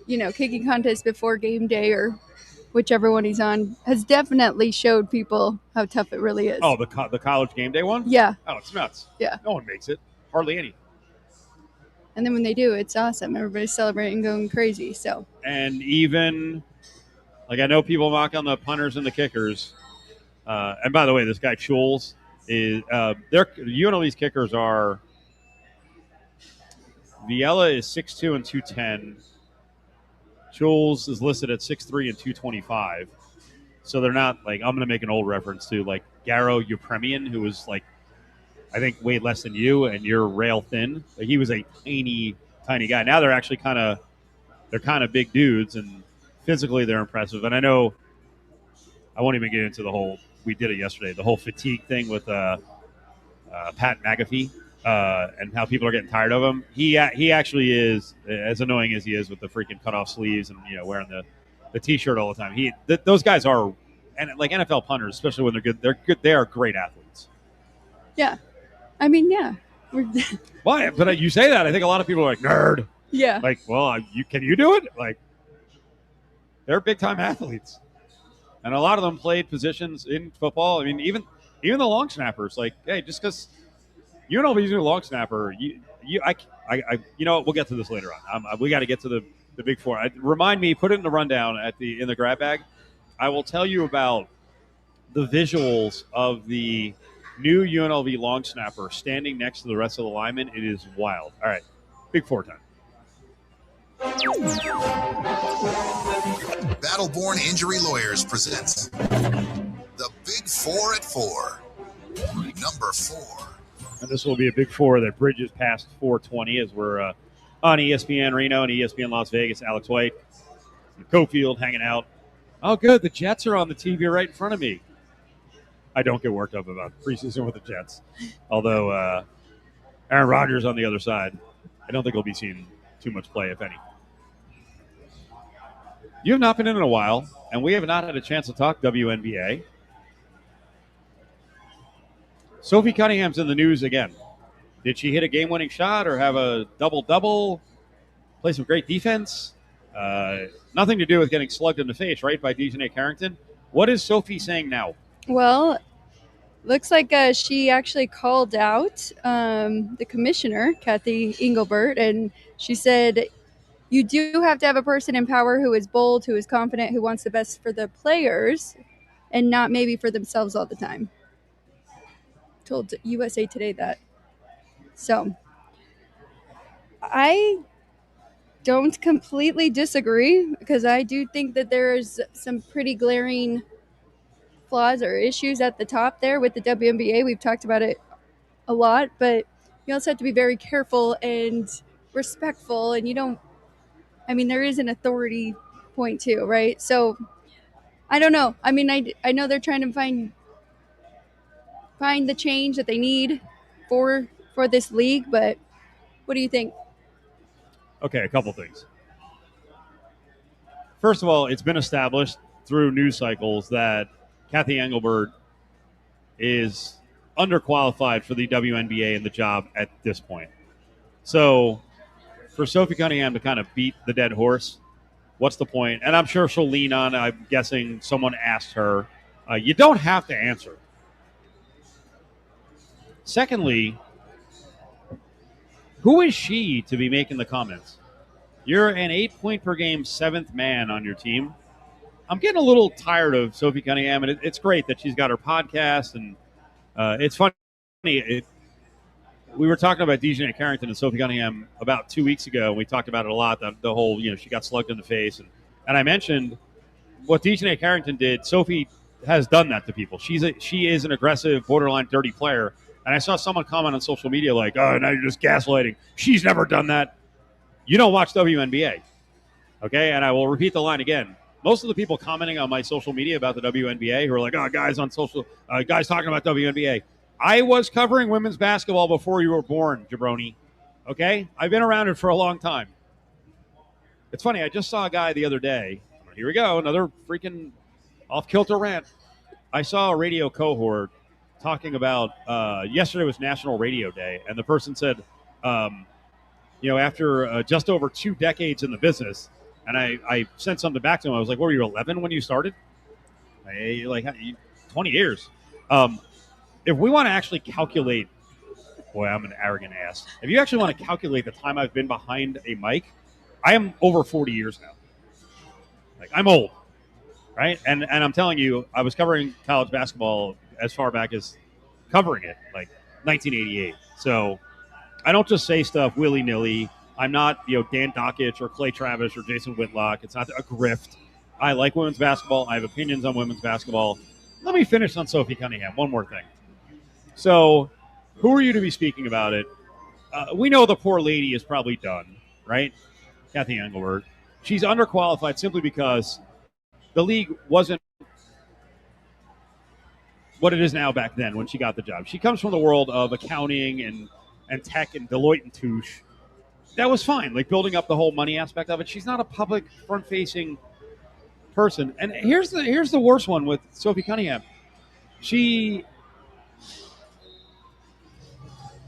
kicking contest before game day or whichever one he's on has definitely showed people how tough it really is. Oh, the college game day one? Yeah. Oh, it's nuts. Yeah. No one makes it. Hardly any. And then when they do, it's awesome. Everybody's celebrating, going crazy. So. And even, like, I know people mock on the punters and the kickers. And by the way, this guy Schules is UNLV's kickers are. Viella is 6'2" and 210. Schules is listed at 6'3" and 225. So they're not like, I'm going to make an old reference to like Garo Upremian, who was like, I think weighed less than you, and you're rail thin. Like, he was a tiny guy. Now they're actually kind of big dudes, and physically they're impressive. And I know I won't even get into the whole. We did it yesterday. The whole fatigue thing with Pat McAfee and how people are getting tired of him. He actually is as annoying as he is with the freaking cutoff sleeves and wearing the t-shirt all the time. Those guys are, and like NFL punters, especially when they're good. They're good. They are great athletes. Yeah. I mean, yeah. Why? But you say that, I think a lot of people are like, nerd. Yeah. Like, well, can you do it? Like, they're big-time athletes. And a lot of them played positions in football. I mean, even the long snappers, like, hey, just because UNLV's a long snapper, we'll get to this later on. We got to get to the Big Four. Remind me, put it in the rundown in the grab bag. I will tell you about the visuals of the new UNLV long snapper standing next to the rest of the linemen. It is wild. All right, Big Four time. Battleborn Injury Lawyers presents the Big Four at 4. Number 4. And this will be a big 4 that bridges past 420 as we're on ESPN Reno and ESPN Las Vegas. Alex White, Cofield hanging out. Oh, good. The Jets are on the TV right in front of me. I don't get worked up about preseason with the Jets. Although Aaron Rodgers on the other side, I don't think he'll be seeing too much play, if any. You have not been in a while, and we have not had a chance to talk WNBA. Sophie Cunningham's in the news again. Did she hit a game-winning shot or have a double-double, play some great defense? Nothing to do with getting slugged in the face, right, by Dejanay Carrington. What is Sophie saying now? Well, looks like she actually called out the commissioner, Kathy Engelbert, and she said, you do have to have a person in power who is bold, who is confident, who wants the best for the players, and not maybe for themselves all the time. Told USA Today that. So, I don't completely disagree because I do think that there's some pretty glaring flaws or issues at the top there with the WNBA. We've talked about it a lot, but you also have to be very careful and respectful, and there is an authority point too, right? So I don't know. I mean, I know they're trying to find the change that they need for this league, but what do you think? Okay, a couple things. First of all, it's been established through news cycles that Kathy Engelbert is underqualified for the WNBA and the job at this point. So for Sophie Cunningham to kind of beat the dead horse, what's the point? And I'm sure she'll lean on, I'm guessing someone asked her. You don't have to answer. Secondly, who is she to be making the comments? You're an 8-point-per-game 7th man on your team. I'm getting a little tired of Sophie Cunningham, and it's great that she's got her podcast, and it's funny. We were talking about Dejanay Carrington and Sophie Cunningham about 2 weeks ago, and we talked about it a lot, the whole, she got slugged in the face. And I mentioned what Dejanay Carrington did. Sophie has done that to people. She is an aggressive, borderline dirty player. And I saw someone comment on social media like, oh, now you're just gaslighting. She's never done that. You don't watch WNBA. Okay? And I will repeat the line again. Most of the people commenting on my social media about the WNBA who are like, oh, guys talking about WNBA. I was covering women's basketball before you were born, jabroni. Okay? I've been around it for a long time. It's funny. I just saw a guy the other day. Here we go. Another freaking off-kilter rant. I saw a radio cohort talking about yesterday was National Radio Day, and the person said, after just over 2 decades in the business, and I sent something back to him. I was like, what were you, 11 when you started? 20 years. If we want to actually calculate, boy, I'm an arrogant ass. If you actually want to calculate the time I've been behind a mic, I am over 40 years now. I'm old, right? And I'm telling you, I was covering college basketball as far back as covering it, 1988. So I don't just say stuff willy-nilly. I'm not, Dan Dockich or Clay Travis or Jason Whitlock. It's not a grift. I like women's basketball. I have opinions on women's basketball. Let me finish on Sophie Cunningham. One more thing. So who are you to be speaking about it? We know the poor lady is probably done, right? Kathy Engelbert. She's underqualified simply because the league wasn't what it is now back then when she got the job. She comes from the world of accounting and tech and Deloitte and Touche. That was fine, building up the whole money aspect of it. She's not a public front-facing person. And here's the worst one with Sophie Cunningham. She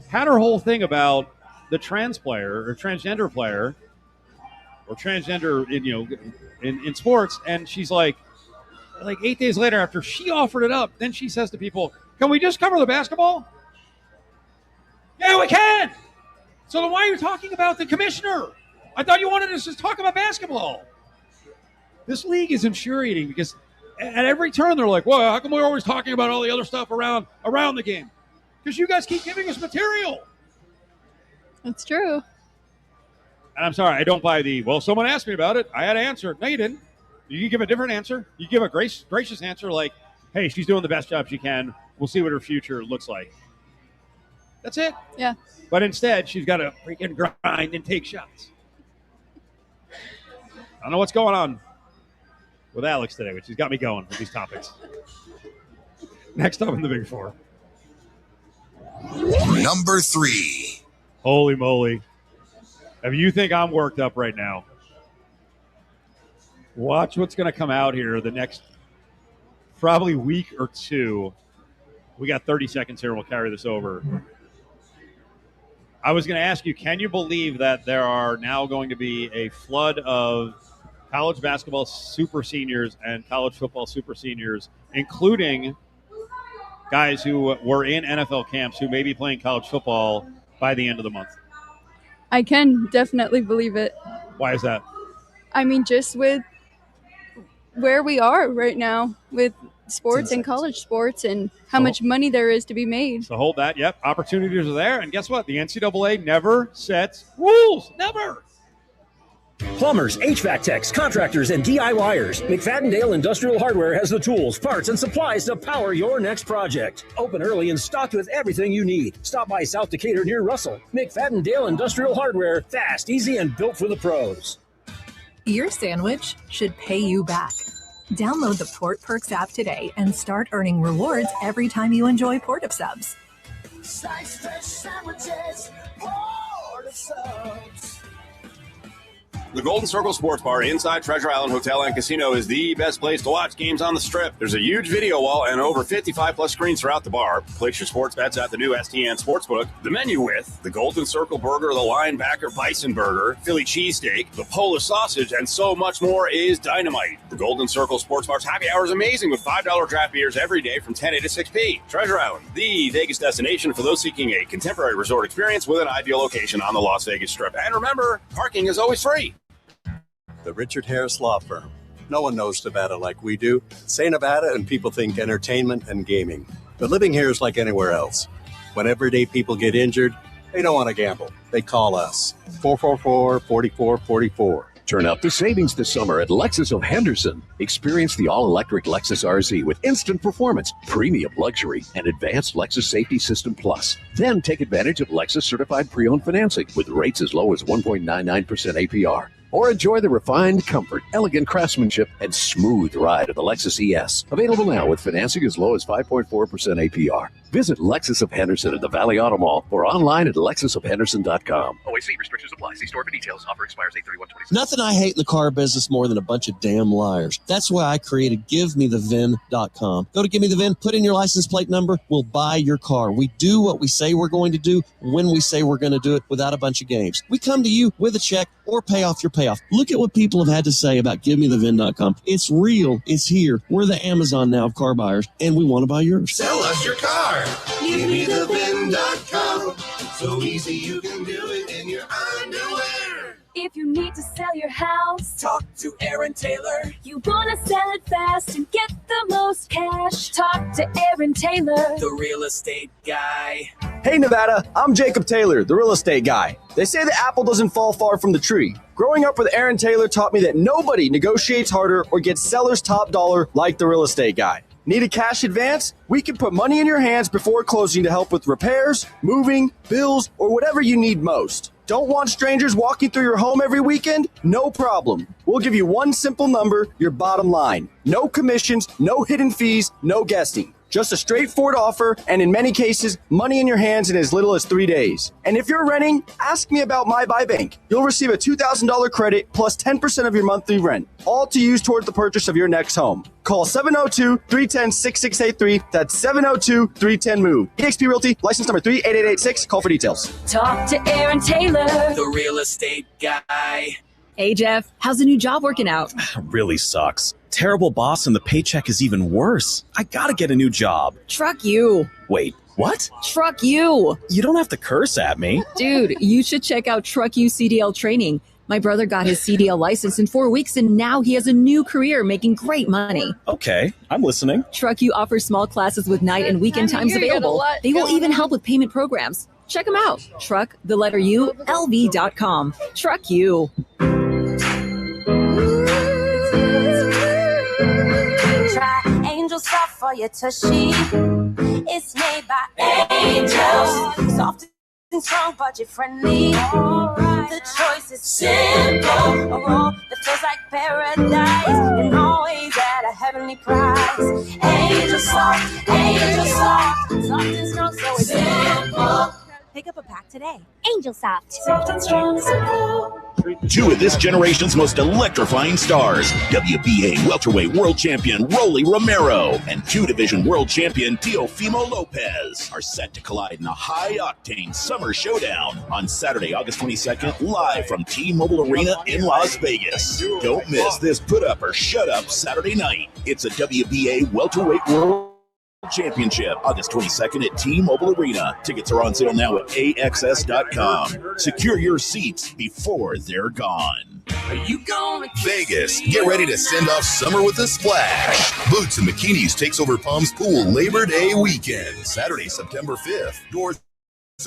had her whole thing about the trans player or transgender player or transgender in sports, and she's like 8 days later after she offered it up, then she says to people, can we just cover the basketball? Yeah, we can. So then why are you talking about the commissioner? I thought you wanted us to just talk about basketball. This league is infuriating because at every turn they're like, well, how come we're always talking about all the other stuff around the game? Because you guys keep giving us material. That's true. And I'm sorry, I don't buy someone asked me about it. I had an answer. No, you didn't. You give a different answer. You give a gracious answer like, hey, she's doing the best job she can. We'll see what her future looks like. That's it. Yeah. But instead, she's got to freaking grind and take shots. I don't know what's going on with Alex today, but she's got me going with these topics. Next up in the Big Four. Number 3. Holy moly. If you think I'm worked up right now, watch what's going to come out here the next probably week or two. We got 30 seconds here. We'll carry this over. I was going to ask you, can you believe that there are now going to be a flood of college basketball super seniors and college football super seniors, including guys who were in NFL camps who may be playing college football by the end of the month? I can definitely believe it. Why is that? I mean, just with where we are right now with sports and college sports and how much money there is to be made. So hold that. Yep. Opportunities are there. And guess what? The NCAA never sets rules. Never. Plumbers, HVAC techs, contractors, and DIYers. McFadden-Dale Industrial Hardware has the tools, parts, and supplies to power your next project. Open early and stocked with everything you need. Stop by South Decatur near Russell. McFadden-Dale Industrial Hardware. Fast, easy, and built for the pros. Your sandwich should pay you back. Download the Port Perks app today and start earning rewards every time you enjoy Port of Subs. Slice fresh sandwiches, Port of Subs. The Golden Circle Sports Bar inside Treasure Island Hotel and Casino is the best place to watch games on the Strip. There's a huge video wall and over 55-plus screens throughout the bar. Place your sports bets at the new STN Sportsbook. The menu with the Golden Circle Burger, the Linebacker Bison Burger, Philly Cheesesteak, the Polish Sausage, and so much more is dynamite. The Golden Circle Sports Bar's happy hour is amazing with $5 draft beers every day from 10 a to 6 p. Treasure Island, the Vegas destination for those seeking a contemporary resort experience with an ideal location on the Las Vegas Strip. And remember, parking is always free. The Richard Harris Law Firm. No one knows Nevada like we do. Say Nevada and people think entertainment and gaming. But living here is like anywhere else. When everyday people get injured, they don't want to gamble. They call us. 444-4444. Turn up the savings this summer at Lexus of Henderson. Experience the all-electric Lexus RZ with instant performance, premium luxury, and advanced Lexus Safety System Plus. Then take advantage of Lexus certified pre-owned financing with rates as low as 1.99% APR. Or enjoy the refined comfort, elegant craftsmanship, and smooth ride of the Lexus ES. Available now with financing as low as 5.4% APR. Visit Lexus of Henderson at the Valley Auto Mall or online at lexusofhenderson.com. OAC restrictions apply. See store for details. Offer expires 8/31/26. Nothing I hate in the car business more than a bunch of damn liars. That's why I created GiveMeTheVIN.com. Go to Give Me the VIN, put in your license plate number, we'll buy your car. We do what we say we're going to do when we say we're going to do it without a bunch of games. We come to you with a check or pay off your payoff. Look at what people have had to say about GiveMeTheVIN.com. It's real. It's here. We're the Amazon now of car buyers, and we want to buy yours. Sell us your car. GiveMeTheVIN.com. So easy you can do it in your underwear. If you need to sell your house, talk to Aaron Taylor. You want to sell it fast and get the most cash, talk to Aaron Taylor, the real estate guy. Hey Nevada, I'm Jacob Taylor, the real estate guy. They say the apple doesn't fall far from the tree. Growing up with Aaron Taylor taught me that nobody negotiates harder or gets seller's top dollar like the real estate guy. Need a cash advance? We can put money in your hands before closing to help with repairs, moving, bills, or whatever you need most. Don't want strangers walking through your home every weekend? No problem. We'll give you one simple number, your bottom line. No commissions, no hidden fees, no guessing. Just a straightforward offer, and in many cases, money in your hands in as little as 3 days. And if you're renting, ask me about My Buy Bank. You'll receive a $2,000 credit plus 10% of your monthly rent, all to use toward the purchase of your next home. Call 702-310-6683. That's 702-310-MOVE. eXp Realty, license number 38886. Call for details. talk to Aaron Taylor, the real estate guy. Hey, Jeff, how's the new job working out? Really sucks. Terrible boss and the paycheck is even worse. I gotta get a new job. Truck you. Wait, what? Truck you. You don't have to curse at me. Dude, you should check out Truck You CDL training. My brother got his CDL license in 4 weeks, and now he has a new career making great money. Okay, I'm listening. Truck You offers small classes with night and weekend times available. They will even help with payment programs. Check them out. Truck, the letter U, LV.com. Truck You. Try Angel Soft for your tushy. It's made by Angel. Soft strong, budget friendly. Alright. The choice is simple. A roll that feels like paradise and always at a heavenly price. Angel soft, soft and strong, so it's simple. Pick up a pack today. Angel Soft. Soft and strong, simple. Two of this generation's most electrifying stars, WBA welterweight world champion Rolly Romero and Q-Division world champion Teofimo Lopez, are set to collide in a high-octane summer showdown on Saturday, August 22nd, live from T-Mobile Arena in Las Vegas. Don't miss this put up or shut up Saturday night. It's a WBA welterweight world championship, August 22nd at T-Mobile Arena. Tickets are on sale now at AXS.com. Secure your seats before they're gone. Are you going to Vegas, get ready to send off summer with a splash. Boots and Bikinis takes over Palms Pool Labor Day weekend, Saturday, September 5th. Doors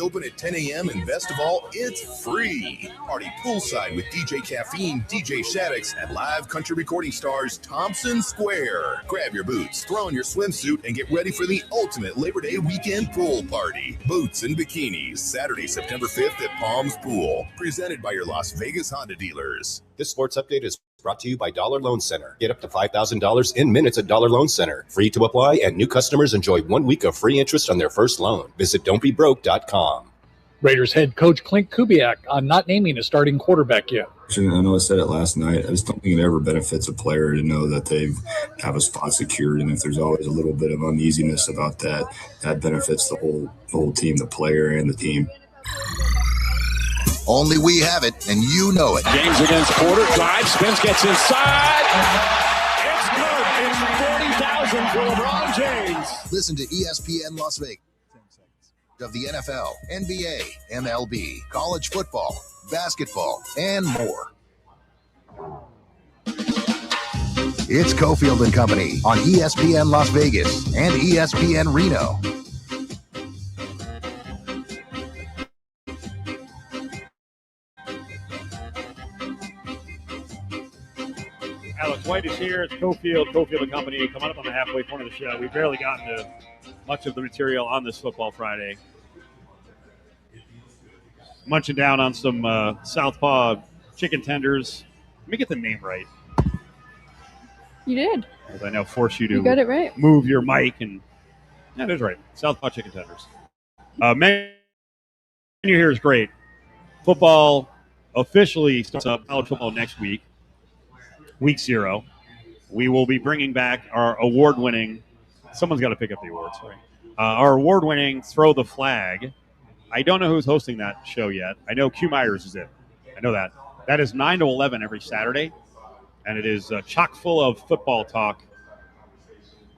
open at 10 a.m. and best of all, it's free. Party poolside with DJ Caffeine, DJ Shaddix, and live country recording stars Thompson Square. Grab your boots, throw on your swimsuit, and get ready for the ultimate Labor Day weekend pool party. Boots and Bikinis, Saturday, September 5th at Palms Pool. Presented by your Las Vegas Honda dealers. This sports update is brought to you by Dollar Loan Center. Get up to $5,000 in minutes at Dollar Loan Center. Free to apply, and new customers enjoy 1 week of free interest on their first loan. Visit don'tbebroke.com. Raiders head coach Clint Kubiak on not naming a starting quarterback yet. I know I said it last night. I just don't think it ever benefits a player to know that they have a spot secured. And if there's always a little bit of uneasiness about that, that benefits the whole team, the player and the team. Only we have it, and you know it. James against Porter, drives, spins, gets inside. It's good. It's 40,000 for LeBron James. Listen to ESPN Las Vegas of the NFL, NBA, MLB, college football, basketball, and more. It's Cofield and Company on ESPN Las Vegas and ESPN Reno. Alex White is here. It's Cofield and Company. Coming up on the halfway point of the show. We've barely gotten to much of the material on this Football Friday. Munching down on some Southpaw chicken tenders. Let me get the name right. You did. As I now force you to got it right. Move your mic. And that is right. Southpaw chicken tenders. Menu here is great. Football officially starts up, college football next week. Week 0. We will be bringing back our award-winning – someone's got to pick up the awards, right? Our award-winning Throw the Flag. I don't know who's hosting that show yet. I know Q Myers is it. I know that. That is 9 to 11 every Saturday, and it is chock full of football talk.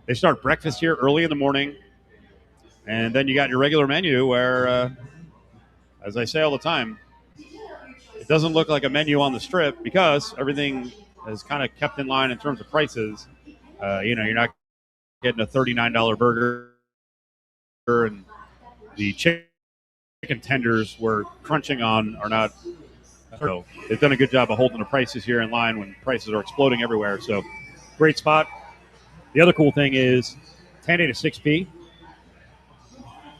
They start breakfast here early in the morning, and then you got your regular menu where, as I say all the time, it doesn't look like a menu on the Strip because everything – is kind of kept in line in terms of prices. You're not getting a $39 burger, and the chicken tenders we're crunching on are not. So they've done a good job of holding the prices here in line when prices are exploding everywhere. So great spot. The other cool thing is 10A to 6P,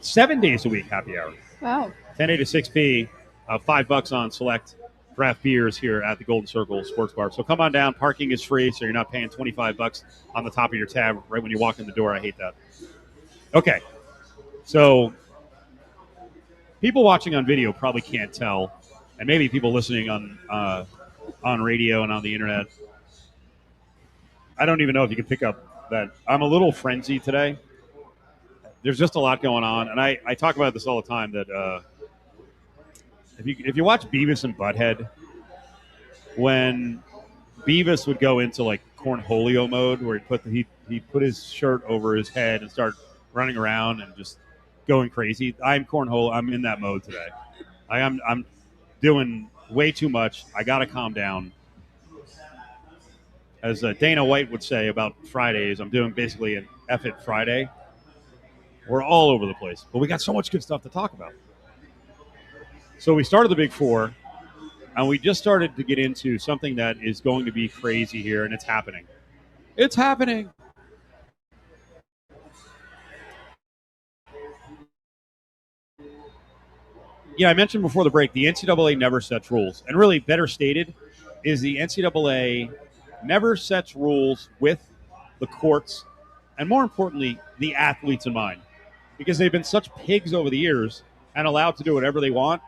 7 days a week happy hour. Wow. 10A to 6P, $5 on select draft beers here at the Golden Circle Sports Bar. So come on down. Parking is free, so you're not paying $25 on the top of your tab right when you walk in the door. I hate that. Okay. So people watching on video probably can't tell, and maybe people listening on radio and on the internet. I don't even know if you can pick up that I'm a little frenzied today. There's just a lot going on, and I talk about this all the time that if you watch Beavis and Butthead, when Beavis would go into like cornholio mode, where he put his shirt over his head and start running around and just going crazy. I'm in that mode today. I'm doing way too much. I got to calm down. As Dana White would say about Fridays, I'm doing basically an F it Friday. We're all over the place, but we got so much good stuff to talk about. So we started the Big Four, and we just started to get into something that is going to be crazy here, and it's happening. It's happening. I mentioned before the break, the NCAA never sets rules. And really, better stated, is the NCAA never sets rules with the courts and, more importantly, the athletes in mind. Because they've been such pigs over the years and allowed to do whatever they want,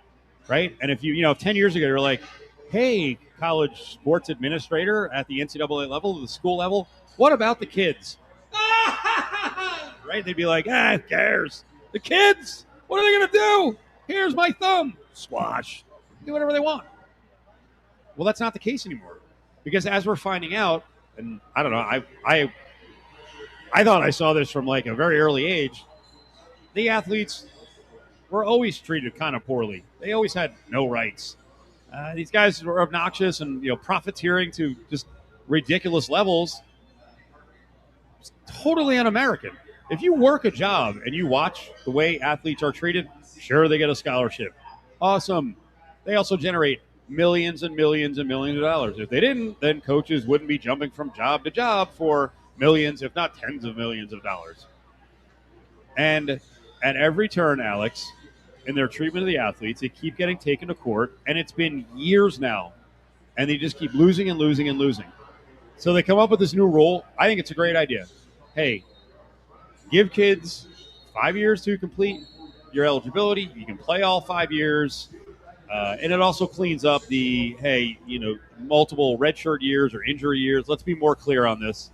right? And if if 10 years ago you're like, hey, college sports administrator at the NCAA level, the school level, what about the kids? Right? They'd be like, who cares? The kids, what are they going to do? Here's my thumb. Squash. Do whatever they want. Well, that's not the case anymore. Because as we're finding out, and I don't know, I thought I saw this from like a very early age, the athletes were always treated kind of poorly. They always had no rights. These guys were obnoxious and profiteering to just ridiculous levels. It's totally un-American. If you work a job and you watch the way athletes are treated, sure, they get a scholarship. Awesome. They also generate millions and millions and millions of dollars. If they didn't, then coaches wouldn't be jumping from job to job for millions, if not tens of millions of dollars. And at every turn, Alex, in their treatment of the athletes, they keep getting taken to court, and it's been years now, and they just keep losing and losing and losing. So they come up with this new rule. I think it's a great idea. Hey, give kids 5 years to complete your eligibility. You can play all 5 years. And it also cleans up the, multiple redshirt years or injury years. Let's be more clear on this.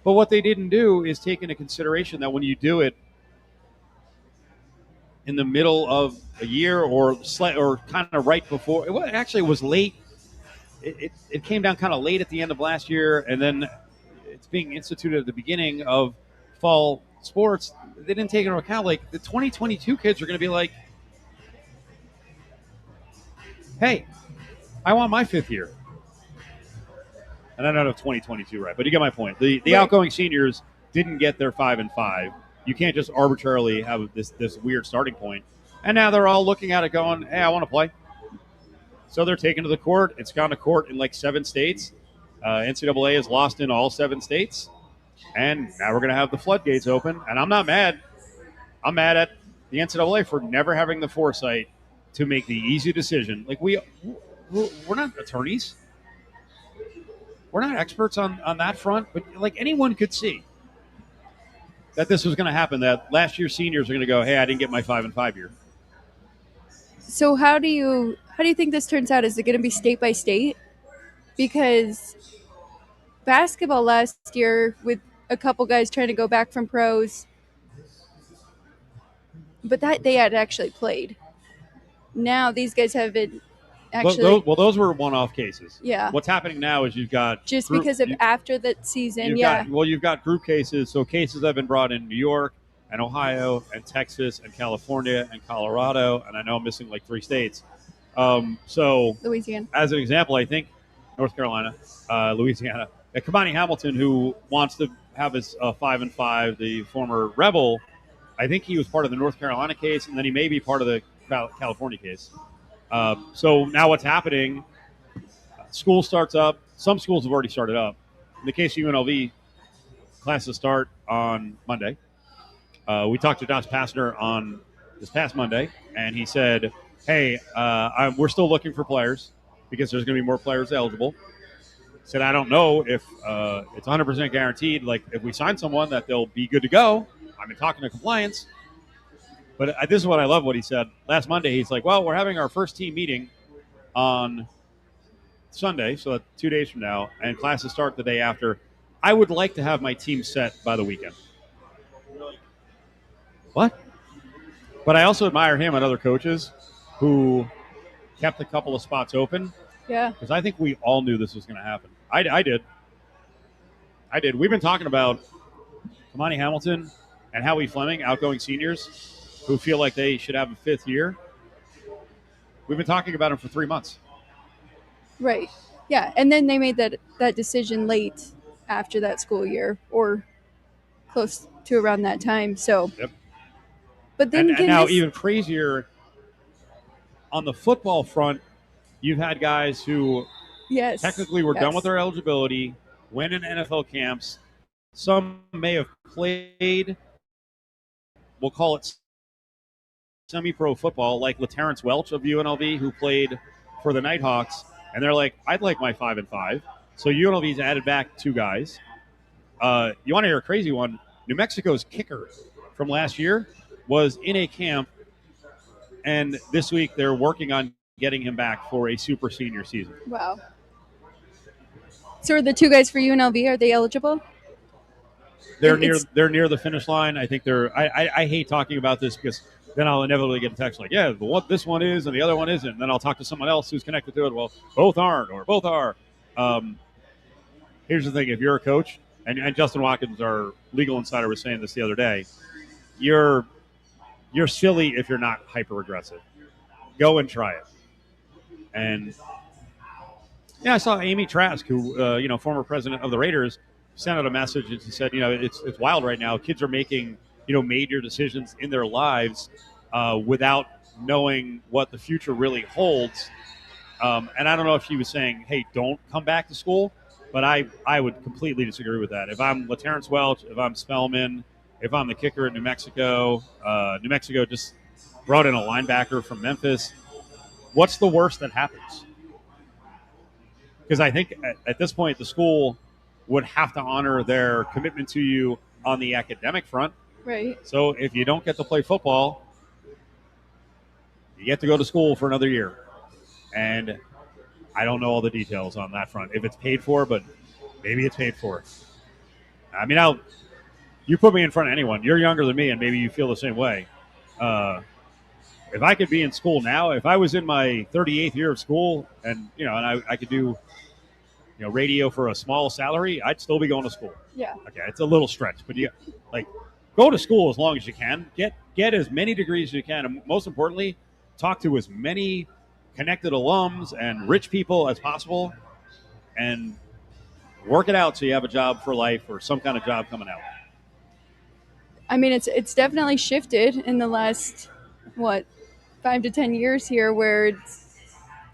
But what they didn't do is take into consideration that when you do it in the middle of a year or kind of right before, it was late. It came down kind of late at the end of last year, and then it's being instituted at the beginning of fall sports. They didn't take into account, like, the 2022 kids are going to be like, hey, I want my 5th year. And I don't know if 2022 right, but you get my point. The Right. outgoing seniors didn't get their 5 and 5. You can't just arbitrarily have this weird starting point. And now they're all looking at it going, hey, I want to play. So they're taken to the court. It's gone to court in like 7 states. NCAA has lost in all 7 states. And now we're going to have the floodgates open. And I'm not mad. I'm mad at the NCAA for never having the foresight to make the easy decision. Like, we're not attorneys. We're not experts on that front. But, like, anyone could see that this was going to happen, that last year's seniors are going to go, hey, I didn't get my 5 and 5 year. So how do you think this turns out? Is it going to be state by state? Because basketball last year, with a couple guys trying to go back from pros, but that they had actually played. Now these guys haven't actually. Well, those were one-off cases. Yeah. What's happening now is you've got Just because of after the season, you've got group cases. So cases that have been brought in New York and Ohio and Texas and California and Colorado, and I know I'm missing like 3 states. So Louisiana. As an example, I think North Carolina, Louisiana. Kamani Hamilton, who wants to have his 5 and 5, the former Rebel, I think he was part of the North Carolina case, and then he may be part of the California case. So now what's happening, school starts up. Some schools have already started up. In the case of UNLV, classes start on Monday. We talked to Josh Pastner on this past Monday, and he said, hey, we're still looking for players because there's going to be more players eligible. Said, I don't know if it's 100% guaranteed. Like, if we sign someone that they'll be good to go. I've been talking to compliance. But this is what I love what he said. Last Monday, he's like, well, we're having our first team meeting on Sunday, so that's 2 days from now, and classes start the day after. I would like to have my team set by the weekend. What? But I also admire him and other coaches who kept a couple of spots open. Yeah. Because I think we all knew this was going to happen. I did. We've been talking about Kamani Hamilton and Howie Fleming, outgoing seniors, who feel like they should have a 5th year. We've been talking about them for 3 months. Right. Yeah. And then they made that decision late after that school year or close to around that time. So. Yep. But then and now even crazier on the football front, you've had guys who technically were done with their eligibility, went in NFL camps. Some may have played, we'll call it semi-pro football, like LaTerrence Welch of UNLV, who played for the Nighthawks, and they're like, I'd like my 5-5. So UNLV's added back 2 guys. You want to hear a crazy one? New Mexico's kicker from last year was in a camp, and this week they're working on getting him back for a super senior season. Wow. So are the 2 guys for UNLV, are they eligible? They're near the finish line. I think they're. I hate talking about this because then I'll inevitably get a text like, yeah, what this one is and the other one isn't. And then I'll talk to someone else who's connected to it. Well, both aren't or both are. Here's the thing: if you're a coach, and Justin Watkins, our legal insider, was saying this the other day, you're silly if you're not hyper aggressive. Go and try it. And yeah, I saw Amy Trask, who former president of the Raiders, sent out a message and she said, it's wild right now. Kids are making major decisions in their lives without knowing what the future really holds. And I don't know if she was saying, hey, don't come back to school, but I would completely disagree with that. If I'm LaTerrence Welch, if I'm Spellman, if I'm the kicker at New Mexico just brought in a linebacker from Memphis, what's the worst that happens? Because I think at this point the school would have to honor their commitment to you on the academic front. Right. So if you don't get to play football, you get to go to school for another year. And I don't know all the details on that front. If it's paid for, but maybe it's paid for. I mean, you put me in front of anyone. You're younger than me, and maybe you feel the same way. If I could be in school now, if I was in my 38th year of school, and I could do radio for a small salary, I'd still be going to school. Yeah. Okay, it's a little stretch, but go to school as long as you can. Get as many degrees as you can, and most importantly, talk to as many connected alums and rich people as possible, and work it out so you have a job for life or some kind of job coming out. I mean, it's definitely shifted in the last 5 to 10 years here, where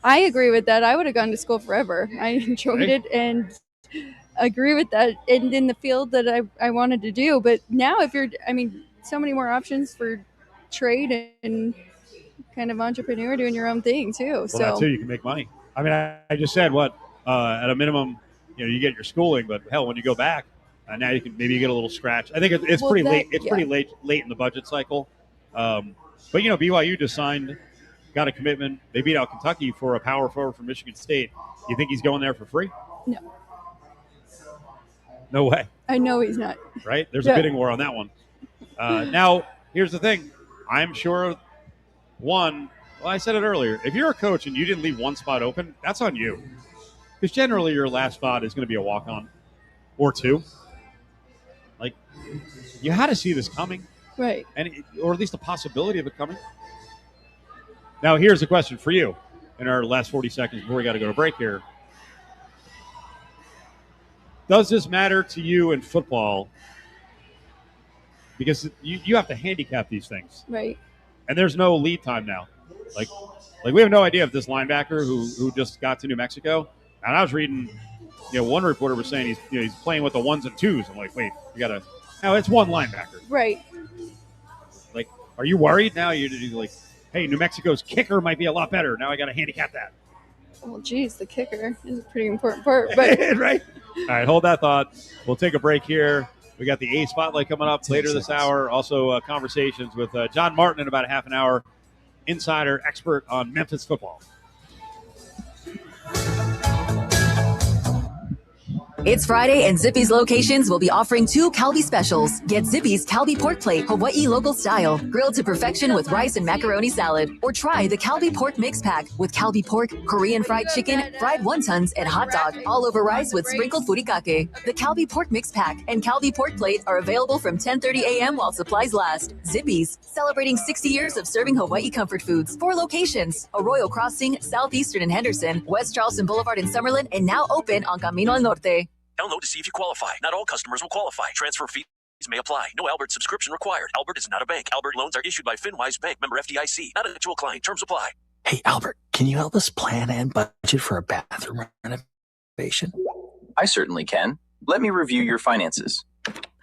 I agree with that. I would have gone to school forever. I enjoyed it and agree with that, and in the field that I wanted to do. But now so many more options for trade and kind of entrepreneur doing your own thing too. Well, that's too. You can make money. I mean, I just said at a minimum, you get your schooling, but hell, when you go back, now you can maybe get a little scratch. I think it's pretty late. It's pretty late in the budget cycle. But BYU just got a commitment. They beat out Kentucky for a power forward from Michigan State. You think he's going there for free? No. No way. I know he's not. Right? There's a bidding war on that one. Now, here's the thing. I'm sure I said it earlier. If you're a coach and you didn't leave one spot open, that's on you. Because generally your last spot is going to be a walk-on or 2. You had to see this coming. Right. Or at least the possibility of it coming. Now, here's a question for you in our last 40 seconds before we got to go to break here. Does this matter to you in football? Because you have to handicap these things. Right. And there's no lead time now. Like we have no idea if this linebacker who just got to New Mexico, and I was reading, one reporter was saying he's playing with the 1s and 2s. I'm like, wait, it's one linebacker. Right. Are you worried now? You're like, hey, New Mexico's kicker might be a lot better. Now I got to handicap that. Well, geez, the kicker is a pretty important part. But right. All right, hold that thought. We'll take a break here. We got the A Spotlight coming up later this hour. Also, conversations with John Martin in about a half an hour. Insider expert on Memphis football. It's Friday, and Zippy's locations will be offering 2 Calbee specials. Get Zippy's Calbee Pork Plate, Hawaii local style, grilled to perfection with rice and macaroni salad. Or try the Calbee Pork Mix Pack with Calbee pork, Korean fried chicken, fried wontons, and hot dog, all over rice with sprinkled furikake. The Calbee Pork Mix Pack and Calbee Pork Plate are available from 10:30 a.m. while supplies last. Zippy's, celebrating 60 years of serving Hawaii comfort foods. 4 locations: Arroyo Crossing, Southeastern in Henderson, West Charleston Boulevard in Summerlin, and now open on Camino al Norte. Download to see if you qualify. Not all customers will qualify. Transfer fees may apply. No Albert subscription required. Albert is not a bank. Albert loans are issued by FinWise Bank, member FDIC. Not an actual client. Terms apply. Hey, Albert, can you help us plan and budget for a bathroom renovation? I certainly can. Let me review your finances.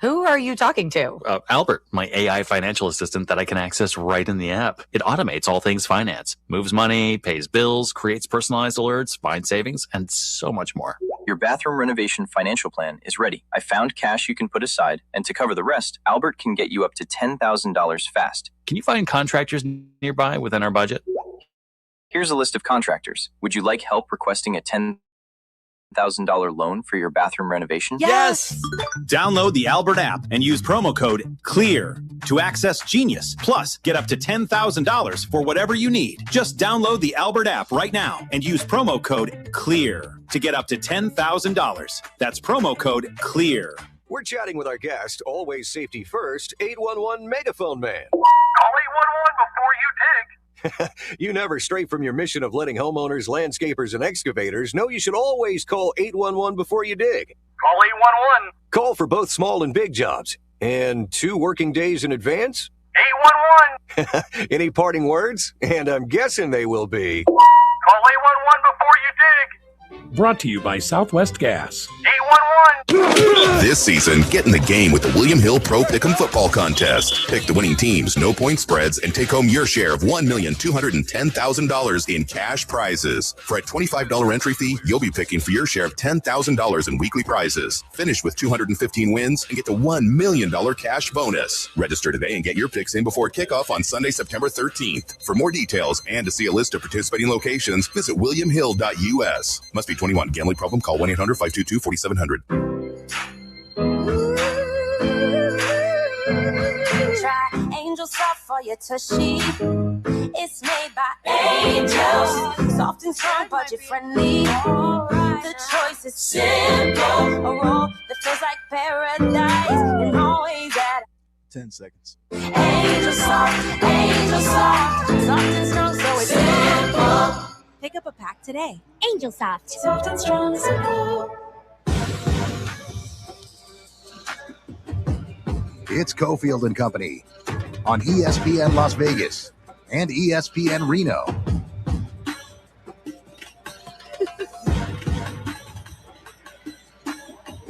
Who are you talking to? Albert, my AI financial assistant that I can access right in the app. It automates all things finance, moves money, pays bills, creates personalized alerts, finds savings, and so much more. Your bathroom renovation financial plan is ready. I found cash you can put aside, and to cover the rest, Albert can get you up to $10,000 fast. Can you find contractors nearby within our budget? Here's a list of contractors. Would you like help requesting a $10,000 loan for your bathroom renovation? Yes! Download the Albert app and use promo code CLEAR to access Genius. Plus, get up to $10,000 for whatever you need. Just download the Albert app right now and use promo code CLEAR to get up to $10,000. That's promo code CLEAR. We're chatting with our guest, always safety first, 811 Megaphone Man. Call 811 before you dig. You never stray from your mission of letting homeowners, landscapers, and excavators know you should always call 811 before you dig. Call 811. Call for both small and big jobs. And 2 working days in advance? 811. Any parting words? And I'm guessing they will be... Call 811 before you dig. Brought to you by Southwest Gas. 811. This season, get in the game with the William Hill Pro Pick'em Football Contest. Pick the winning teams, no point spreads, and take home your share of $1,210,000 in cash prizes. For a $25 entry fee, you'll be picking for your share of $10,000 in weekly prizes. Finish with 215 wins and get the $1 million cash bonus. Register today and get your picks in before kickoff on Sunday, September 13th. For more details and to see a list of participating locations, visit williamhill.us. Must be 21. Gambling problem? Call 1-800-522-4700. Try Angel Soft for your tushy. It's made by angels. Soft and strong, budget friendly. The choice is simple. A roll that feels like paradise and always at 10 seconds. Angel Soft, soft and strong, so it's simple. Pick up a pack today. Angel Soft. Soft and strong, simple. It's Cofield and Company on ESPN Las Vegas and ESPN Reno.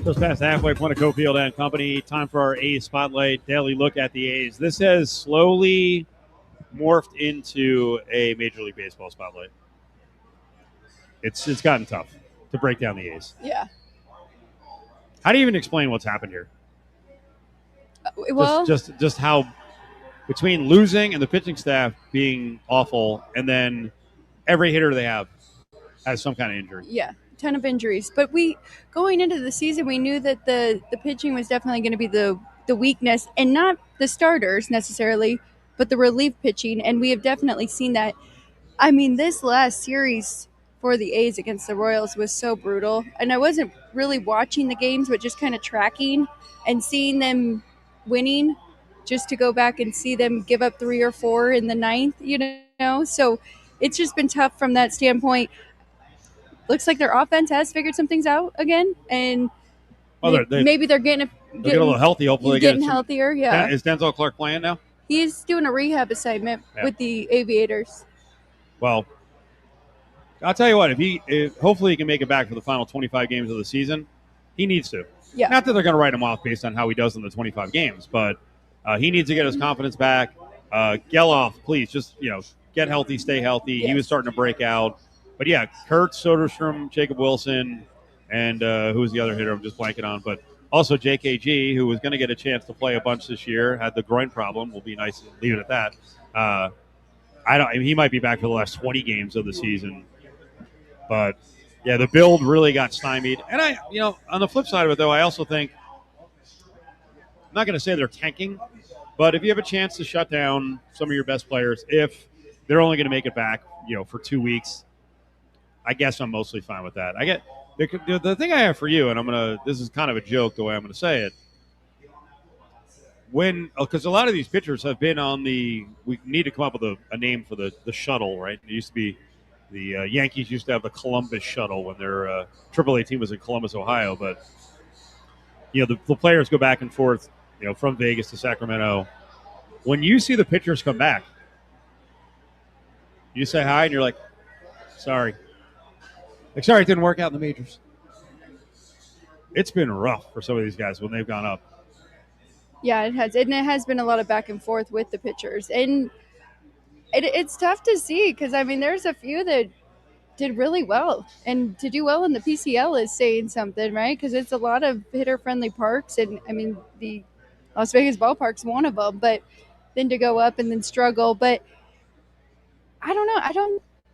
Just past the halfway point of Cofield and Company. Time for our A's Spotlight daily look at the A's. This has slowly morphed into a Major League Baseball spotlight. It's gotten tough to break down the A's. Yeah. How do you even explain what's happened here? Well, just how between losing and the pitching staff being awful, and then every hitter they have has some kind of injury. yeah, ton of injuries. But going into the season, we knew that the pitching was definitely going to be the weakness, and not the starters necessarily, but the relief pitching. And we have definitely seen that. I mean, this last series for the A's against the Royals was so brutal. And I wasn't really watching the games, but just kind of tracking and seeing them winning, just to go back and see them give up 3 or 4 in the 9th, So it's just been tough from that standpoint. Looks like their offense has figured some things out again, and maybe they're getting a little healthy. Hopefully, getting healthier. Yeah, is Denzel Clark playing now? He's doing a rehab assignment with the Aviators. Well, I'll tell you what. If hopefully he can make it back for the final 25 games of the season, he needs to. Yeah. Not that they're going to write him off based on how he does in the 25 games, but he needs to get his confidence back. Geloff, please, just get healthy, stay healthy. Yes. He was starting to break out. But, yeah, Kurt, Soderstrom, Jacob Wilson, and who was the other hitter I'm just blanking on. But also JKG, who was going to get a chance to play a bunch this year, had the groin problem. Will be nice to leave it at that. He might be back for the last 20 games of the season. But, yeah, the build really got stymied. And on the flip side of it, though, I also think I'm not going to say they're tanking, but if you have a chance to shut down some of your best players, if they're only going to make it back, for 2 weeks, I guess I'm mostly fine with that. I get the thing I have for you, and this is kind of a joke the way I'm going to say it. Because a lot of these pitchers have been we need to come up with a name for the shuttle, right? It used to be the Yankees used to have the Columbus shuttle when their AAA team was in Columbus, Ohio. But, the players go back and forth, from Vegas to Sacramento. When you see the pitchers come back, you say hi and you're like, sorry. Sorry it didn't work out in the majors. It's been rough for some of these guys when they've gone up. Yeah, it has. And it has been a lot of back and forth with the pitchers. And it's tough to see because, I mean, there's a few that did really well. And to do well in the PCL is saying something, right? Because it's a lot of hitter-friendly parks. And, I mean, the Las Vegas ballpark's one of them. But then to go up and then struggle. But I don't know. I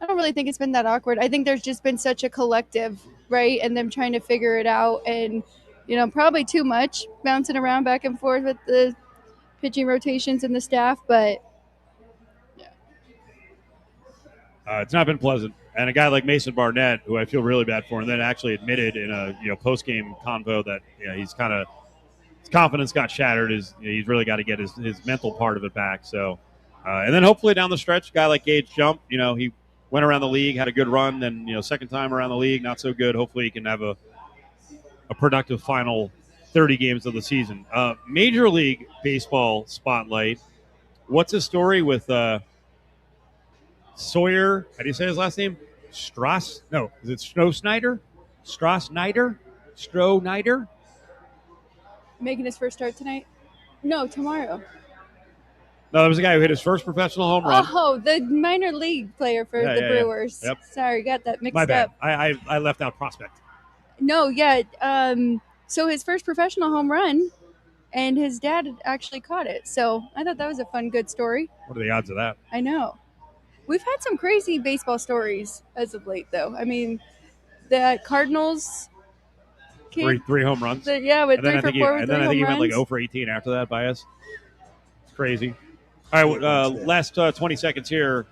don't really think it's been that awkward. I think there's just been such a collective, right? And them trying to figure it out. And, you know, probably too much bouncing around back and forth with the pitching rotations and the staff. But it's not been pleasant. And a guy like Mason Barnett, who I feel really bad for, and then actually admitted in a post-game convo that he's kind of his confidence got shattered. He's really got to get his mental part of it back. So, and then hopefully down the stretch, a guy like Gage Jump, he went around the league, had a good run. Then second time around the league, not so good. Hopefully he can have a productive final 30 games of the season. Major League Baseball spotlight. What's his story with Sawyer? How do you say his last name? Strauss? No, is it Stroh-Snyder? Stroh-Snyder? Making his first start tonight? No, tomorrow. No, there was a guy who hit his first professional home run. Oh, the minor league player for the Brewers. Yep. Sorry, got that mixed My bad. up. I left out prospect. No, yeah. So his first professional home run, and his dad actually caught it. So I thought that was a fun, good story. What are the odds of that? I know. We've had some crazy baseball stories as of late, though. I mean, the Cardinals kid, three home runs. with And then 3 for 4 with 3 home runs. And then I think he went like 0 for 18 after that by us. It's crazy. All right, last 20 seconds here.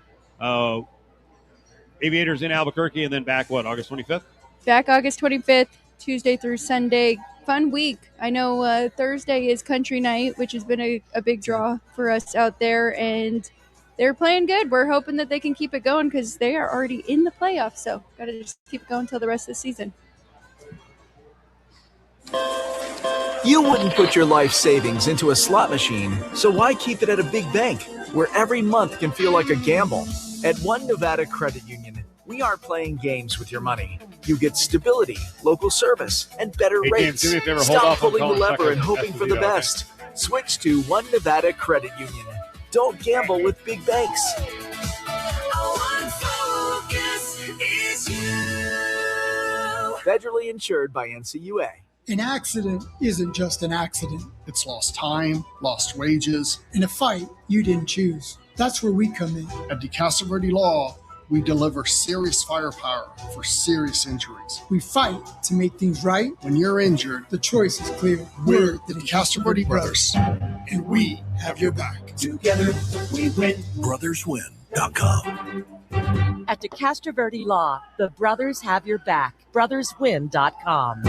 Aviators in Albuquerque, and then back, August 25th? Back August 25th, Tuesday through Sunday. Fun week. I know Thursday is country night, which has been a big draw for us out there, and they're playing good. We're hoping that they can keep it going because they are already in the playoffs, so got to just keep it going until the rest of the season. You wouldn't put your life savings into a slot machine, so why keep it at a big bank where every month can feel like a gamble? At One Nevada Credit Union, we aren't playing games with your money. You get stability, local service, and better rates. James, do me a favor, hold Stop off on pulling the calling lever second. and hoping That's for the the deal, okay. best. Switch to One Nevada Credit Union. Don't gamble with big banks. Federally insured by NCUA. An accident isn't just an accident. It's lost time, lost wages, and a fight you didn't choose. That's where we come in. At DeCastro Verde Law, we deliver serious firepower for serious injuries. We fight to make things right. When you're injured, the choice is clear. We're the DeCastro Verde Brothers, and we have your back. Together, we win. BrothersWin.com. At DeCastro Verde Law, the brothers have your back. BrothersWin.com.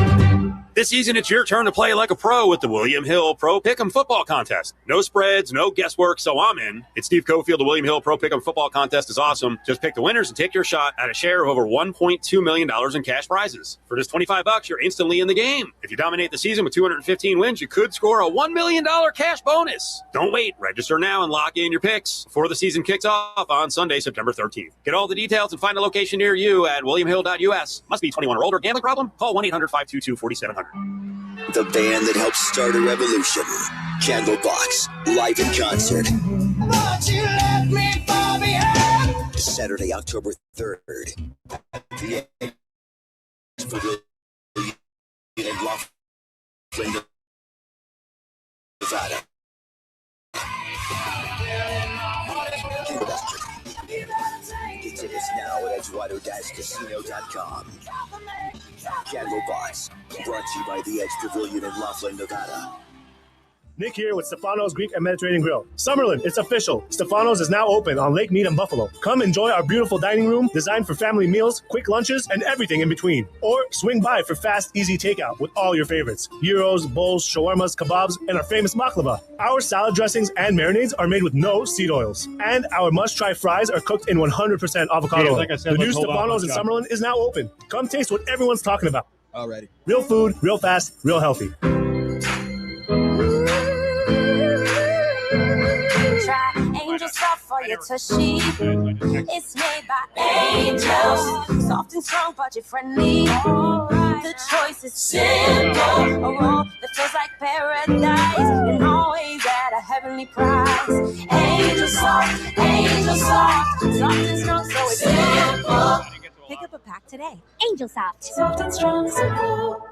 This season, it's your turn to play like a pro with the William Hill Pro Pick'em Football Contest. No spreads, no guesswork, so I'm in. It's Steve Cofield. The William Hill Pro Pick'em Football Contest is awesome. Just pick the winners and take your shot at a share of over $1.2 million in cash prizes. For just $25, you're instantly in the game. If you dominate the season with 215 wins, you could score a $1 million cash bonus. Don't wait. Register now and lock in your picks before the season kicks off on Sunday, September 13th. Get all the details and find a location near you at williamhill.us. Must be 21 or older. Gambling problem? Call 1-800-522-4700. The band that helped start a revolution. Candlebox, live in concert. But you left me far behind. Saturday, October 3rd. At the Pavilion in Laughlin, Nevada. Get tickets now at edgewater-casino.com. Candlebox, brought to you by the Edge Pavilion in Laughlin, Nevada. Nick here with Stefano's Greek and Mediterranean Grill. Summerlin, it's official. Stefano's is now open on Lake Mead and Buffalo. Come enjoy our beautiful dining room designed for family meals, quick lunches, and everything in between. Or swing by for fast, easy takeout with all your favorites. Gyros, bowls, shawarmas, kebabs, and our famous baklava. Our salad dressings and marinades are made with no seed oils. And our must-try fries are cooked in 100% avocado Yeah, oil. like I said, the new let's hold off Stefano's on in John. Summerlin is now open. Come taste what everyone's talking about. Alrighty. Real food, real fast, real healthy. Try angel stuff for your tushy. It's made by angels. Soft and strong, budget friendly. The choice is simple. A roll that feels like paradise and always at a heavenly price. Angel soft, soft and strong, so it's simple. Pick up a pack today. Angel Soft. Soft and strong, simple.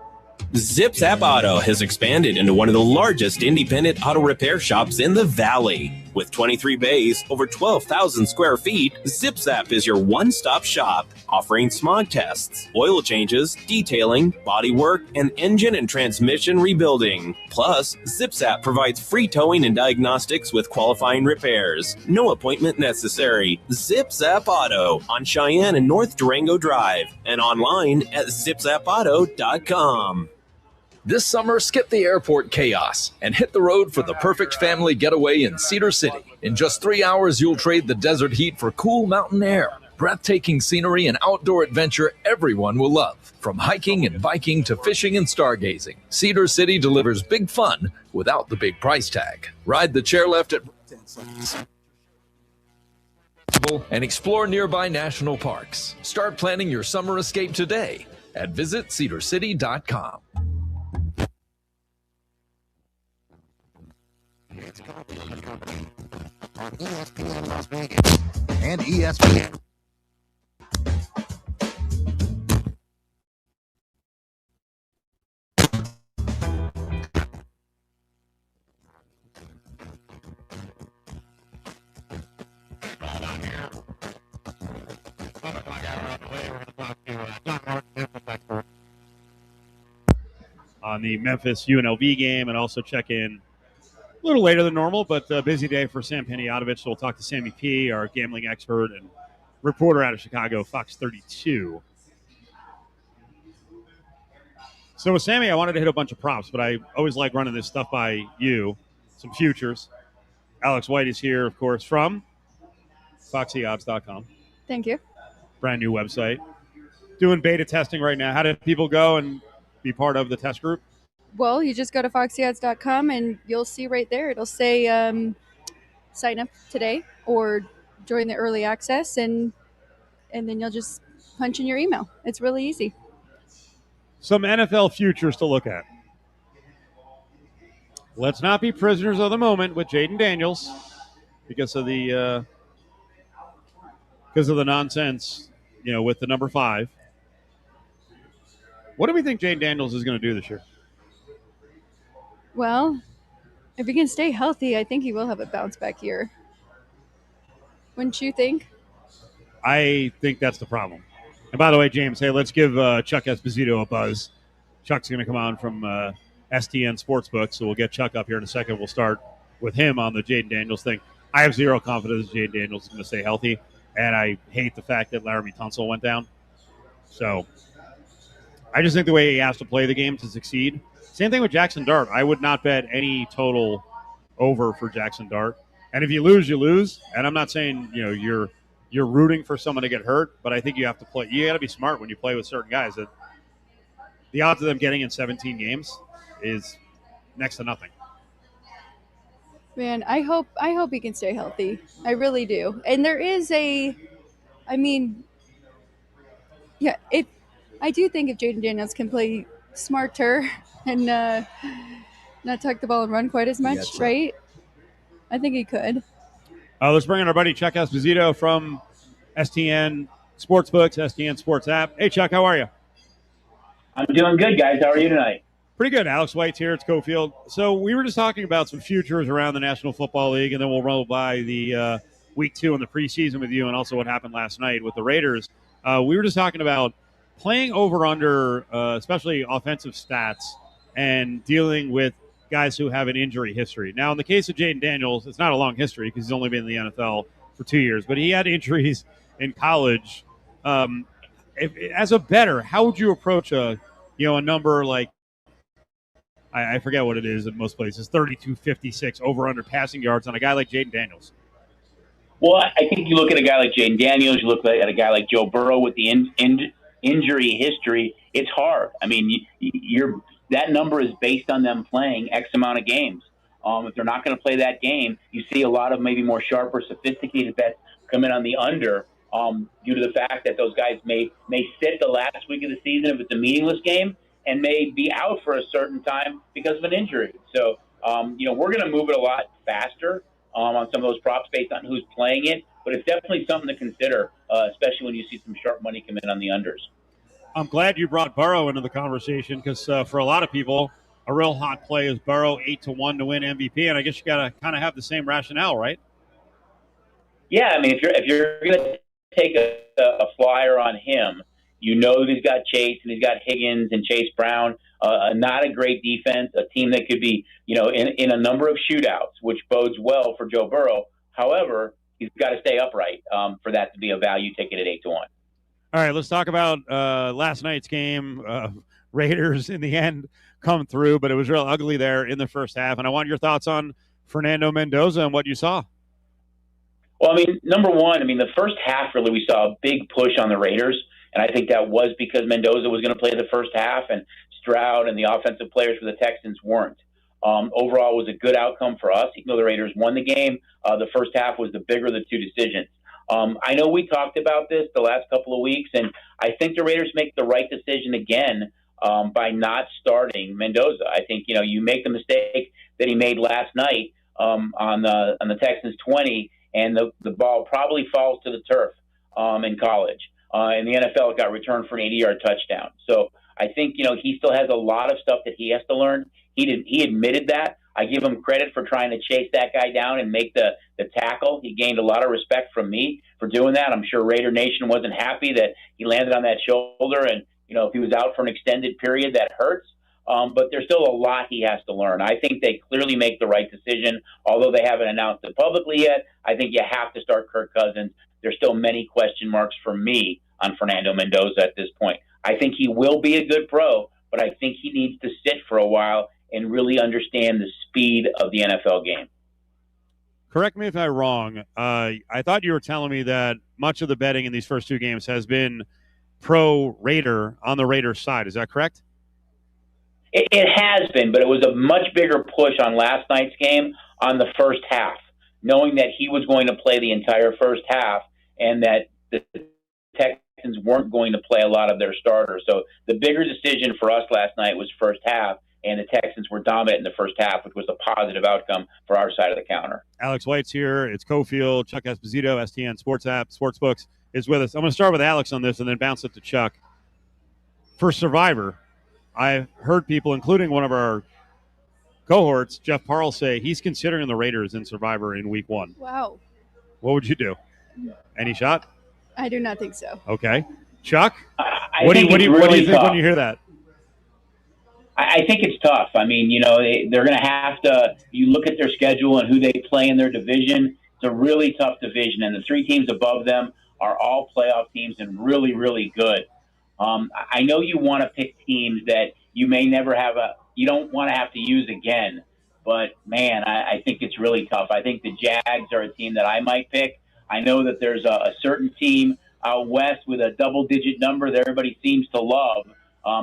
ZipZap Auto has expanded into one of the largest independent auto repair shops in the Valley. With 23 bays, over 12,000 square feet, ZipZap is your one-stop shop, offering smog tests, oil changes, detailing, bodywork, and engine and transmission rebuilding. Plus, ZipZap provides free towing and diagnostics with qualifying repairs. No appointment necessary. ZipZap Auto on Cheyenne and North Durango Drive and online at zipzapauto.com. This summer, skip the airport chaos and hit the road for the perfect family getaway in Cedar City. In just 3 hours, you'll trade the desert heat for cool mountain air, breathtaking scenery, and outdoor adventure everyone will love. From hiking and biking to fishing and stargazing, Cedar City delivers big fun without the big price tag. Ride the chairlift at and explore nearby national parks. Start planning your summer escape today at visitcedarcity.com. On ESPN Las Vegas and ESPN. On the Memphis UNLV game, and also check in a little later than normal, but a busy day for Sam Panayotovich. So we'll talk to Sammy P., our gambling expert and reporter out of Chicago, Fox 32. So with Sammy, I wanted to hit a bunch of props, but I always like running this stuff by you. Some futures. Alex White is here, of course, from FoxyOdds.com. Thank you. Brand new website. Doing beta testing right now. How did people go and be part of the test group? Well, you just go to FoxyOdds.com and you'll see right there. It'll say sign up today or join the early access, and then you'll just punch in your email. It's really easy. Some NFL futures to look at. Let's not be prisoners of the moment with Jaden Daniels because of the nonsense, with the number 5. What do we think Jaden Daniels is going to do this year? Well, if he can stay healthy, I think he will have a bounce back year. Wouldn't you think? I think that's the problem. And by the way, James, hey, let's give Chuck Esposito a buzz. Chuck's going to come on from STN Sportsbook, so we'll get Chuck up here in a second. We'll start with him on the Jaden Daniels thing. I have zero confidence Jaden Daniels is going to stay healthy, and I hate the fact that Laramie Tunsil went down. So I just think the way he has to play the game to succeed. Same thing with Jackson Dart. I would not bet any total over for Jackson Dart. And if you lose, you lose. And I'm not saying, you're rooting for someone to get hurt, but I think you have to play. You got to be smart when you play with certain guys. That the odds of them getting in 17 games is next to nothing. Man, I hope he can stay healthy. I really do. And there is I do think if Jaden Daniels can play smarter and not tuck the ball and run quite as much, right? I think he could. Let's bring in our buddy Chuck Esposito from STN Sportsbooks, STN Sports app. Hey, Chuck, how are you? I'm doing good, guys. How are you tonight? Pretty good. Alex White's here. It's Cofield. So we were just talking about some futures around the National Football League, and then we'll roll by the week 2 in the preseason with you and also what happened last night with the Raiders. We were just talking about playing over-under, especially offensive stats, and dealing with guys who have an injury history. Now, in the case of Jaden Daniels, it's not a long history because he's only been in the NFL for 2 years, but he had injuries in college. As a bettor, how would you approach a number like, I forget what it is in most places, 32-56 over-under passing yards on a guy like Jaden Daniels? Well, I think you look at a guy like Jaden Daniels, you look at a guy like Joe Burrow with the injury history. It's hard. I mean, that number is based on them playing X amount of games. If they're not going to play that game, you see a lot of maybe more sharper, sophisticated bets come in on the under due to the fact that those guys may sit the last week of the season if it's a meaningless game, and may be out for a certain time because of an injury. So, we're going to move it a lot faster on some of those props based on who's playing it, but it's definitely something to consider, especially when you see some sharp money come in on the unders. I'm glad you brought Burrow into the conversation because for a lot of people, a real hot play is Burrow 8-1 to win MVP, and I guess you got to kind of have the same rationale, right? Yeah, I mean, if you're going to take a flyer on him, you know that he's got Chase and he's got Higgins and Chase Brown, not a great defense, a team that could be, in a number of shootouts, which bodes well for Joe Burrow. However, he's got to stay upright for that to be a value ticket at 8-1. All right, let's talk about last night's game. Raiders, in the end, come through, but it was real ugly there in the first half. And I want your thoughts on Fernando Mendoza and what you saw. Well, I mean, number one, the first half, really, we saw a big push on the Raiders. And I think that was because Mendoza was going to play the first half and Stroud and the offensive players for the Texans weren't. Overall, it was a good outcome for us. Even though the Raiders won the game, the first half was the bigger of the two decisions. I know we talked about this the last couple of weeks, and I think the Raiders make the right decision again by not starting Mendoza. I think, you make the mistake that he made last night on the Texans 20, and the ball probably falls to the turf in college. In the NFL, it got returned for an 80-yard touchdown. So I think, he still has a lot of stuff that he has to learn. He admitted that. I give him credit for trying to chase that guy down and make the tackle. He gained a lot of respect from me for doing that. I'm sure Raider Nation wasn't happy that he landed on that shoulder. And, if he was out for an extended period, that hurts. But there's still a lot he has to learn. I think they clearly make the right decision. Although they haven't announced it publicly yet, I think you have to start Kirk Cousins. There's still many question marks for me on Fernando Mendoza at this point. I think he will be a good pro, but I think he needs to sit for a while and really understand the speed of the NFL game. Correct me if I'm wrong. I thought you were telling me that much of the betting in these first two games has been pro-Raider on the Raiders side. Is that correct? It has been, but it was a much bigger push on last night's game on the first half, knowing that he was going to play the entire first half and that the Texans weren't going to play a lot of their starters. So the bigger decision for us last night was first half, and the Texans were dominant in the first half, which was a positive outcome for our side of the counter. Alex White's here. It's Cofield. Chuck Esposito, STN Sports App, Sportsbooks, is with us. I'm going to start with Alex on this and then bounce it to Chuck. For Survivor, I've heard people, including one of our cohorts, Jeff Parle, say he's considering the Raiders in Survivor in week 1. Wow. What would you do? Any shot? I do not think so. Okay. Chuck? What do you think when you hear that? I think it's tough. I mean, they're going to have to – you look at their schedule and who they play in their division. It's a really tough division, and the three teams above them are all playoff teams and really, really good. I know you want to pick teams that you may never have you don't want to have to use again, but, man, I think it's really tough. I think the Jags are a team that I might pick. I know that there's a certain team out west with a double-digit number that everybody seems to love.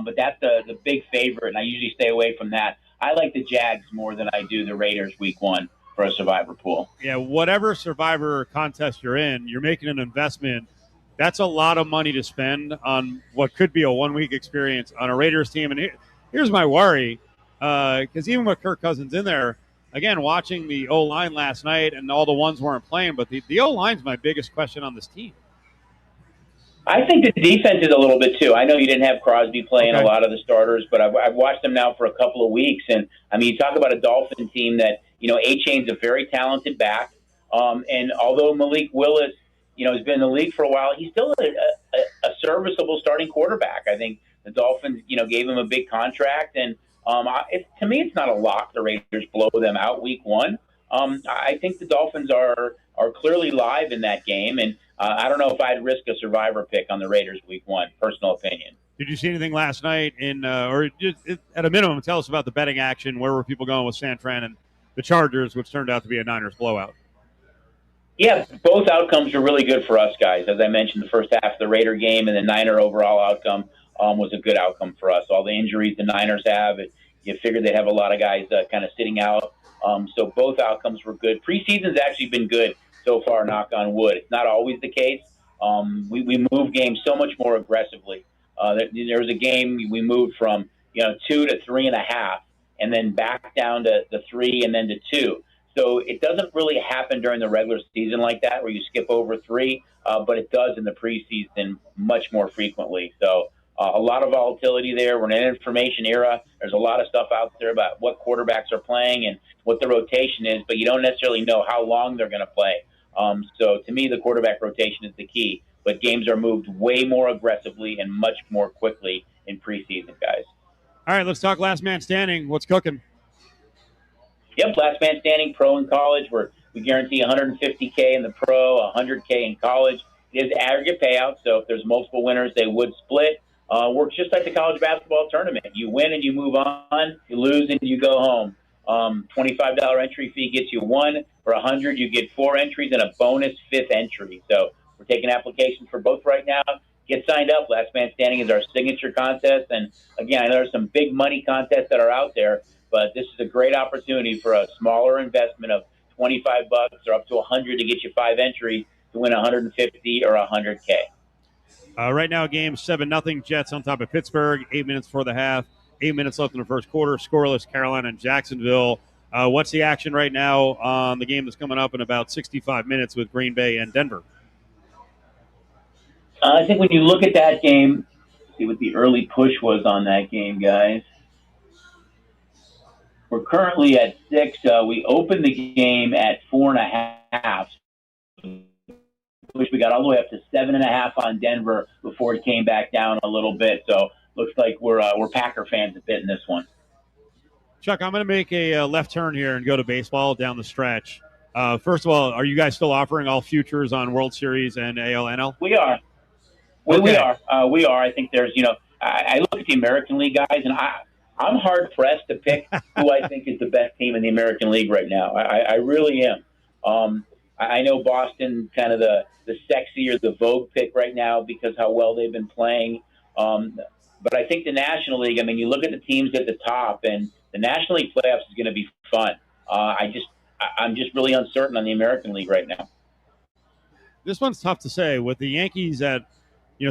But that's the big favorite, and I usually stay away from that. I like the Jags more than I do the Raiders week 1 for a Survivor pool. Yeah, whatever Survivor contest you're in, you're making an investment. That's a lot of money to spend on what could be a one-week experience on a Raiders team. And here's my worry, because even with Kirk Cousins in there, again, watching the O-line last night, and all the ones weren't playing, but the O-line's my biggest question on this team. I think the defense is a little bit too. I know you didn't have Crosby playing a lot of the starters, but I've watched them now for a couple of weeks. And, you talk about a Dolphin team that, A-Chain's a very talented back. And although Malik Willis, has been in the league for a while, he's still a serviceable starting quarterback. I think the Dolphins, gave him a big contract. And to me, it's not a lock the Raiders blow them out week 1. I think the Dolphins are clearly live in that game, and I don't know if I'd risk a Survivor pick on the Raiders week 1, personal opinion. Did you see anything last night or just, at a minimum, tell us about the betting action? Where were people going with San Fran and the Chargers, which turned out to be a Niners blowout? Yeah, both outcomes are really good for us guys. As I mentioned, the first half of the Raider game and the Niner overall outcome was a good outcome for us. All the injuries the Niners have, you figured they'd have a lot of guys kind of sitting out. So both outcomes were good. Preseason's actually been good so far, knock on wood. It's not always the case, We move games so much more aggressively. There was a game we moved from 2 to 3.5, and then back down to 3 and then to 2. So it doesn't really happen during the regular season like that, where you skip over 3, but it does in the preseason much more frequently. So a lot of volatility there. We're in an information era. There's a lot of stuff out there about what quarterbacks are playing and what the rotation is, but you don't necessarily know how long they're going to play. So to me, the quarterback rotation is the key. But games are moved way more aggressively and much more quickly in preseason, guys. All right, let's talk last man standing. What's cooking? Yep, last man standing, pro and college. We guarantee $150K in the pro, $100K in college. It is aggregate payout, so if there's multiple winners, they would split. Works just like the college basketball tournament. You win and you move on. You lose and you go home. $25 entry fee gets you 1. For $100, you get 4 entries and a bonus 5th entry. So we're taking applications for both right now. Get signed up. Last Man Standing is our signature contest. And, again, I know there's some big money contests that are out there, but this is a great opportunity for a smaller investment of $25 or up to $100 to get you 5 entries to win $150 or $100K. Right now, game 7-0. Jets on top of Pittsburgh. 8 minutes before the half. 8 minutes left in the first quarter. Scoreless, Carolina and Jacksonville. What's the action right now on the game that's coming up in about 65 minutes with Green Bay and Denver? I think when you look at that game, see what the early push was on that game, guys. We're currently at 6. We opened the game at 4.5. We got all the way up to 7.5 on Denver before it came back down a little bit. So looks like we're Packer fans a bit in this one. Chuck, I'm going to make a left turn here and go to baseball down the stretch. First of all, are you guys still offering all futures on World Series and AL/NL? We are. We are. I think there's, I look at the American League guys, and I'm hard pressed to pick who I think is the best team in the American League right now. I really am. I know Boston, kind of the sexy or the vogue pick right now because how well they've been playing. But I think the National League, you look at the teams at the top, and the National League playoffs is going to be fun. I'm just really uncertain on the American League right now. This one's tough to say. With the Yankees at,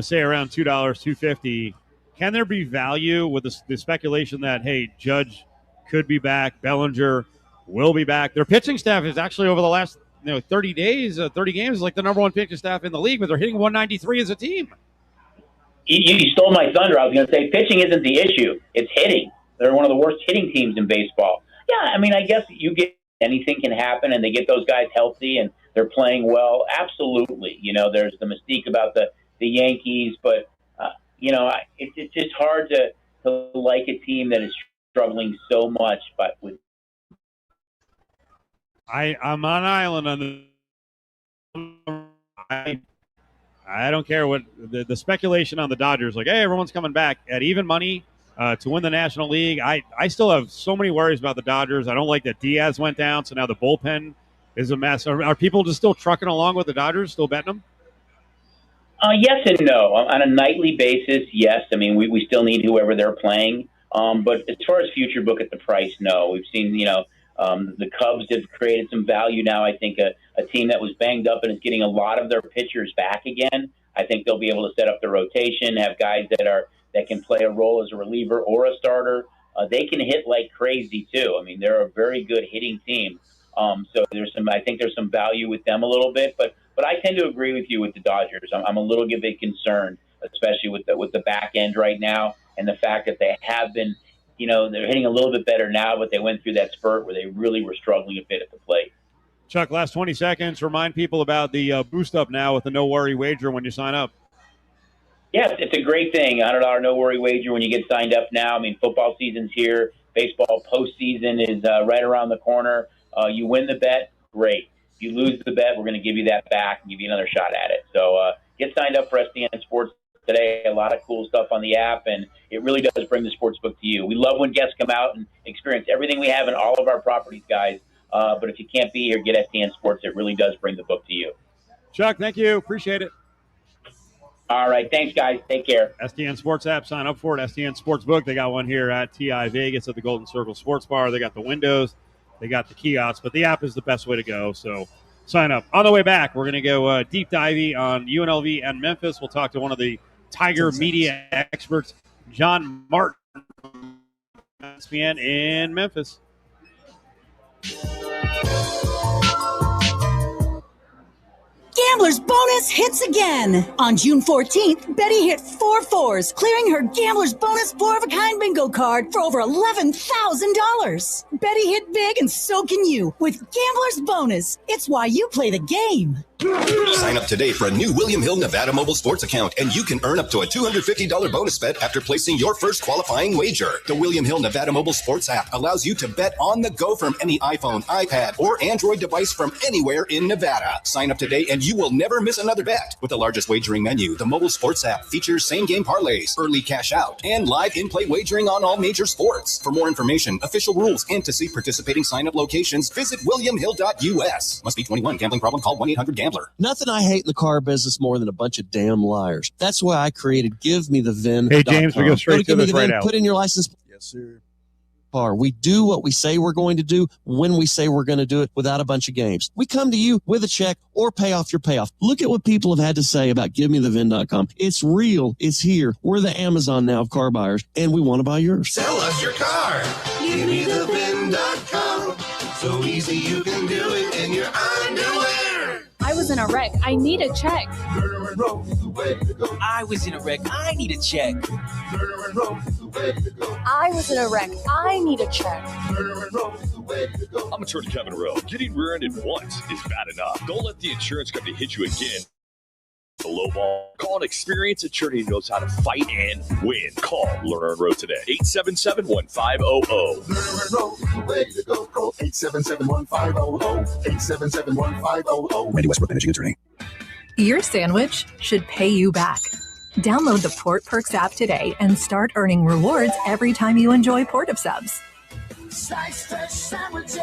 say around $2, $2.50, can there be value with the speculation that, hey, Judge could be back, Bellinger will be back? Their pitching staff is actually over the last 30 days, 30 games, like the number one pitching staff in the league, but they're hitting 193 as a team. You stole my thunder. I was going to say pitching isn't the issue. It's hitting. They're one of the worst hitting teams in baseball. Yeah, I guess anything can happen, and they get those guys healthy, and they're playing well. Absolutely. There's the mystique about the Yankees, but, it's just hard to like a team that is struggling so much. But with I'm on island on the. I don't care what the speculation on the Dodgers. Like, hey, everyone's coming back at even money to win the National League. I still have so many worries about the Dodgers. I don't like that Diaz went down, so now the bullpen is a mess. Are people just still trucking along with the Dodgers, still betting them? Yes and no. On a nightly basis, yes. We still need whoever they're playing. But as far as future book at the price, no. We've seen, the Cubs have created some value now. I think a team that was banged up and is getting a lot of their pitchers back again. I think they'll be able to set up the rotation, have guys that can play a role as a reliever or a starter. They can hit like crazy too. They're a very good hitting team. So I think there's some value with them a little bit, but I tend to agree with you with the Dodgers. I'm a little bit concerned, especially with the back end right now, and the fact that they have been, they're hitting a little bit better now, but they went through that spurt where they really were struggling a bit at the plate. Chuck, last 20 seconds. Remind people about the boost up now with the no worry wager when you sign up. Yeah, it's a great thing. $100 no worry wager when you get signed up now. Football season's here. Baseball postseason is right around the corner. You win the bet, great. If you lose the bet, we're going to give you that back and give you another shot at it. So get signed up for SDN Sports today. A lot of cool stuff on the app, and it really does bring the sports book to you. We love when guests come out and experience everything we have in all of our properties, guys. But if you can't be here, get SDN Sports. It really does bring the book to you. Chuck, thank you. Appreciate it. All right. Thanks, guys. Take care. SDN Sports app. Sign up for it. SDN Sportsbook. They got one here at TI Vegas at the Golden Circle Sports Bar. They got the windows. They got the kiosks. But the app is the best way to go. So sign up. On the way back, we're going to go deep divey on UNLV and Memphis. We'll talk to one of the Tiger media experts, John Martin, ESPN in Memphis. Gambler's Bonus hits again. On June 14th, Betty hit 4 fours, clearing her Gambler's Bonus 4-of-a-kind bingo card for over $11,000. Betty hit big, and so can you with Gambler's Bonus. It's why you play the game. Sign up today for a new William Hill Nevada mobile sports account, and you can earn up to a $250 bonus bet after placing your first qualifying wager. The William Hill Nevada mobile sports app allows you to bet on the go from any iPhone, iPad, or Android device from anywhere in Nevada. Sign up today and you will never miss another bet. With the largest wagering menu, the mobile sports app features same-game parlays, early cash out, and live in-play wagering on all major sports. For more information, official rules, and to see participating sign-up locations, visit williamhill.us. Must be 21. Gambling problem? Call 1-800-GAMBLER. Nothing I hate in the car business more than a bunch of damn liars. That's why I created GiveMeTheVin.com. Hey, James, we go straight to this right now. Put in your license. Yes, sir. We do what we say we're going to do when we say we're going to do it without a bunch of games. We come to you with a check or pay off your payoff. Look at what people have had to say about GiveMeTheVin.com. It's real. It's here. We're the Amazon now of car buyers, and we want to buy yours. Sell us your car. GiveMeTheVin.com. So easy you can do it in your underwear. I was in a wreck. I need a check. I was in a wreck. I need a check. I was in a wreck. I need a check. I'm attorney Kevin Rowe. Getting rear-ended once is bad enough. Don't let the insurance company hit you again. The low ball. Call an experienced attorney who knows how to fight and win. Call Lerner & Rowe today. 877-1500. Lerner & Rowe is the way to go. Call 877-1500. 877-1500. Randy Westbrook, managing attorney. Your sandwich should pay you back. Download the Port Perks app today and start earning rewards every time you enjoy Port of Subs. Slice fresh sandwiches.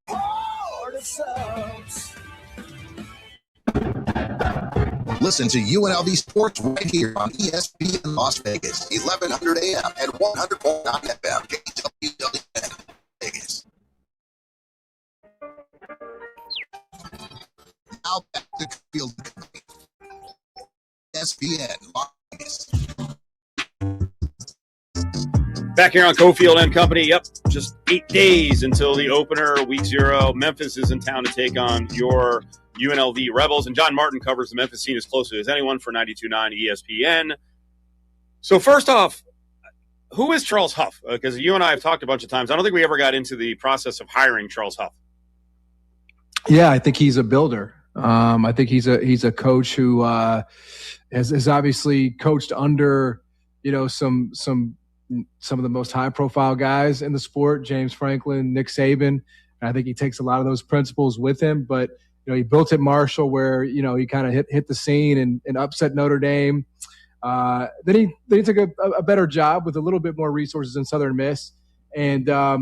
Port of Subs. Listen to UNLV Sports right here on ESPN Las Vegas, 1100 AM and 100.9 FM, KWWN, Vegas. Now back to Field Company. ESPN Las Vegas. Back here on Cofield and Company. Yep, just 8 days until the opener, week 0. Memphis is in town to take on your UNLV Rebels, and John Martin covers the Memphis scene as closely as anyone for 92.9 ESPN. So first off, who is Charles Huff? Because you and I have talked a bunch of times. I don't think we ever got into the process of hiring Charles Huff. Yeah, I think he's a builder. I think he's a coach who has obviously coached under some of the most high profile guys in the sport, James Franklin, Nick Saban. And I think he takes a lot of those principles with him. But he built at Marshall where he kind of hit the scene and upset Notre Dame. Then he took a better job with a little bit more resources in Southern Miss. And I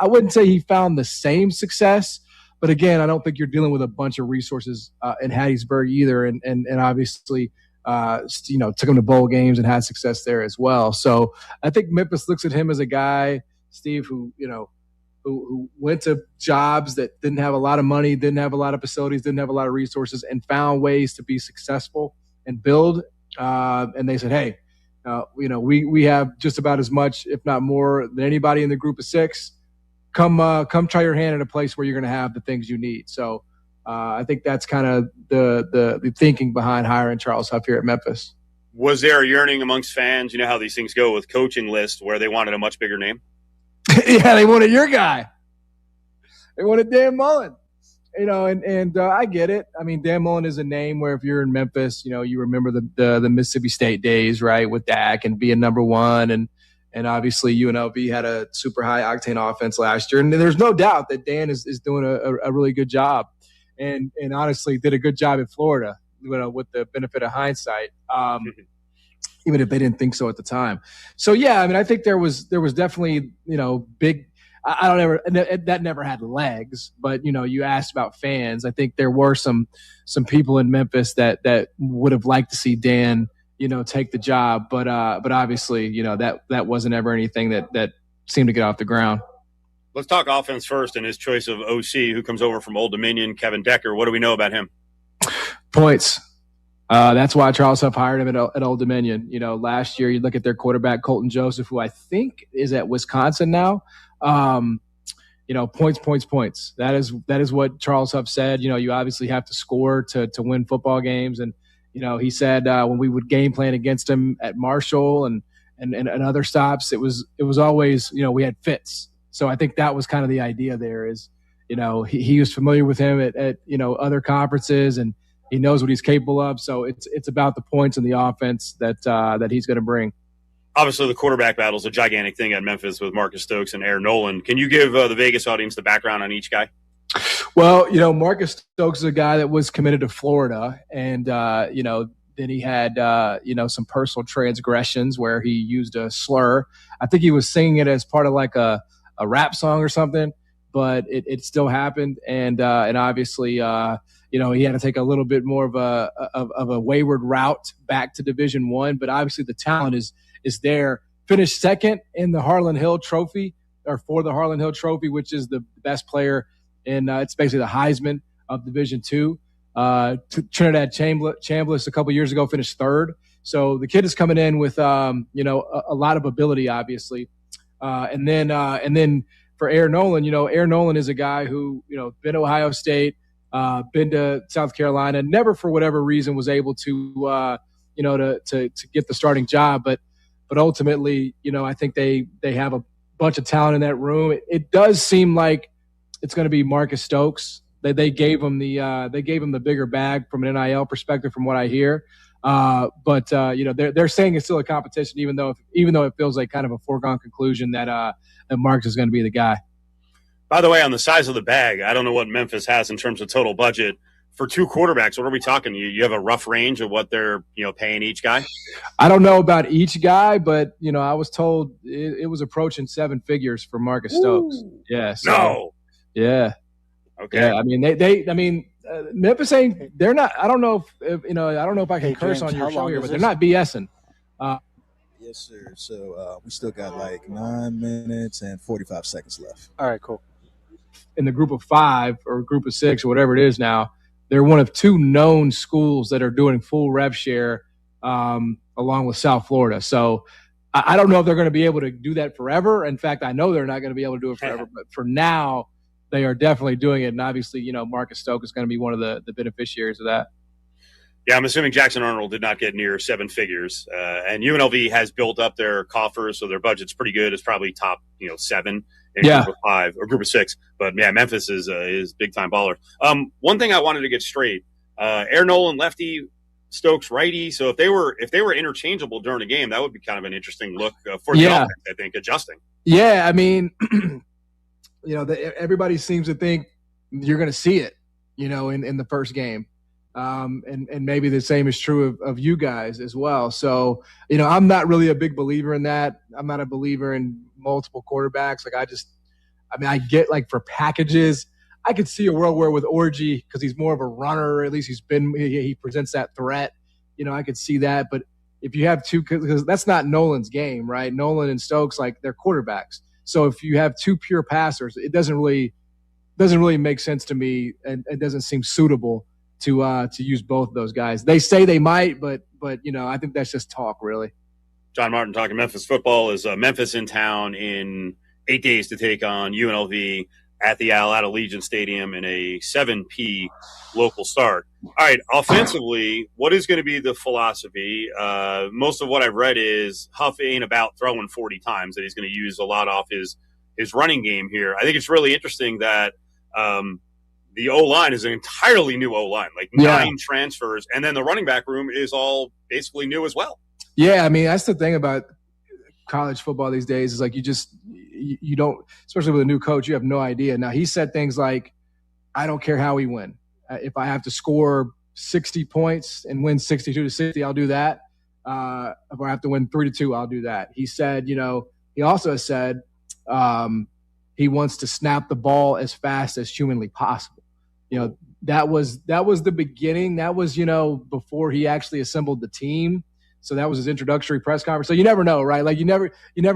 wouldn't say he found the same success. But again, I don't think you're dealing with a bunch of resources in Hattiesburg either, and obviously, took him to bowl games and had success there as well. So I think Memphis looks at him as a guy, Steve, who went to jobs that didn't have a lot of money, didn't have a lot of facilities, didn't have a lot of resources, and found ways to be successful and build. And they said, hey, we have just about as much, if not more, than anybody in the group of 6. Come try your hand in a place where you're going to have the things you need. So I think that's kind of the thinking behind hiring Charles Huff here at Memphis. Was there a yearning amongst fans? You know how these things go with coaching lists where they wanted a much bigger name? Yeah, they wanted your guy. They wanted Dan Mullen. And I get it. I mean, Dan Mullen is a name where if you're in Memphis, you remember the Mississippi State days, right, with Dak and being number 1 and obviously UNLV had a super high octane offense last year. And there's no doubt that Dan is doing a really good job and honestly did a good job in Florida, with the benefit of hindsight, even if they didn't think so at the time. So, yeah, I mean, I think there was definitely, big – that never had legs. But, you asked about fans. I think there were some people in Memphis that would have liked to see Dan – take the job, but obviously, that wasn't ever anything that seemed to get off the ground. Let's talk offense first and his choice of OC, who comes over from Old Dominion, Kevin Decker. What do we know about him? Points. That's why Charles Huff hired him at Old Dominion. You know, last year you look at their quarterback, Colton Joseph, who I think is at Wisconsin now. You know, points. That is what Charles Huff said. You know, you obviously have to score to win football games. And, you know, he said when we would game plan against him at Marshall and other stops, it was always, you know, we had fits. So I think that was kind of the idea there is, you know, he was familiar with him at you know, other conferences, and he knows what he's capable of. So it's about the points and the offense that he's going to bring. Obviously, the quarterback battle is a gigantic thing at Memphis with Marcus Stokes and Aaron Nolan. Can you give the Vegas audience the background on each guy? Well, you know, Marcus Stokes is a guy that was committed to Florida, and you know, then he had you know, some personal transgressions where he used a slur. I think he was singing it as part of like a rap song or something, but it still happened, and obviously you know, he had to take a little bit more of a wayward route back to Division I, but obviously the talent is there. Finished second in the Harlan Hill Trophy, or for the Harlan Hill Trophy, which is the best player in it's basically the Heisman of Division II. Trinidad Chambliss a couple years ago finished third. So the kid is coming in with you know, a lot of ability, obviously. And then for Aaron Nolan, you know, Aaron Nolan is a guy who, you know, been to Ohio State, been to South Carolina, never for whatever reason was able to you know, to get the starting job, but ultimately, you know, I think they have a bunch of talent in that room. It does seem like it's going to be Marcus Stokes. They gave him the bigger bag from an NIL perspective, from what I hear. But you know, they're saying it's still a competition, even though it feels like kind of a foregone conclusion that Marcus is going to be the guy. By the way, on the size of the bag, I don't know what Memphis has in terms of total budget for two quarterbacks. What are we talking? You have a rough range of what they're, you know, paying each guy? I don't know about each guy, but you know, I was told it was approaching seven figures for Marcus Stokes. Yeah. So, no. Yeah. Okay. Yeah. I mean, Memphis ain't. They're not. I don't know if you know. I don't know if I can curse James, on your how show long here, is but this? they're not BSing. Yes, sir. So we still got like 9 minutes and 45 seconds left. All right, cool. In the group of 5 or group of 6 or whatever it is now, they're one of 2 known schools that are doing full rev share along with South Florida. So I don't know if they're going to be able to do that forever. In fact, I know they're not going to be able to do it forever. But for now, they are definitely doing it. And obviously, you know, Marcus Stokes is going to be one of the beneficiaries of that. Yeah, I'm assuming Jackson Arnold did not get near 7 figures. And UNLV has built up their coffers, so their budget's pretty good. It's probably top, you know, 7 in group of 5 or group of 6. But yeah, Memphis is big time baller. One thing I wanted to get straight: Aaron Nolan lefty, Stokes righty. So if they were interchangeable during a game, that would be kind of an interesting look for the offense, I think, adjusting. Yeah, I mean, you know, everybody seems to think you're going to see it, you know, in the first game. And maybe the same is true of you guys as well. So, you know, I'm not really a big believer in that. I'm not a believer in multiple quarterbacks. Like I get like for packages, I could see a world where with Orji, because he's more of a runner, or at least he presents that threat. You know, I could see that. But if you have 2, because that's not Nolan's game, right? Nolan and Stokes, like, they're quarterbacks. So if you have 2 pure passers, it doesn't really make sense to me, and it doesn't seem suitable to use both of those guys. They say they might, but you know, I think that's just talk, really. John Martin talking Memphis football. Is Memphis in town in 8 days to take on UNLV at the Al Allegiant Stadium in a 7 p.m. local start. All right, offensively, what is going to be the philosophy? Most of what I've read is Huff ain't about throwing 40 times, that he's going to use a lot off his running game here. I think it's really interesting that the O-line is an entirely new O-line, like 9 transfers, and then the running back room is all basically new as well. Yeah, I mean, that's the thing about college football these days is like you don't, especially with a new coach, you have no idea. Now, he said things like, I don't care how we win. If I have to score 60 points and win 62-60, I'll do that. If I have to win 3-2, I'll do that. He said, you know, he also said he wants to snap the ball as fast as humanly possible. You know, that was the beginning. That was, you know, before he actually assembled the team. So that was his introductory press conference. So you never know, right? Like you never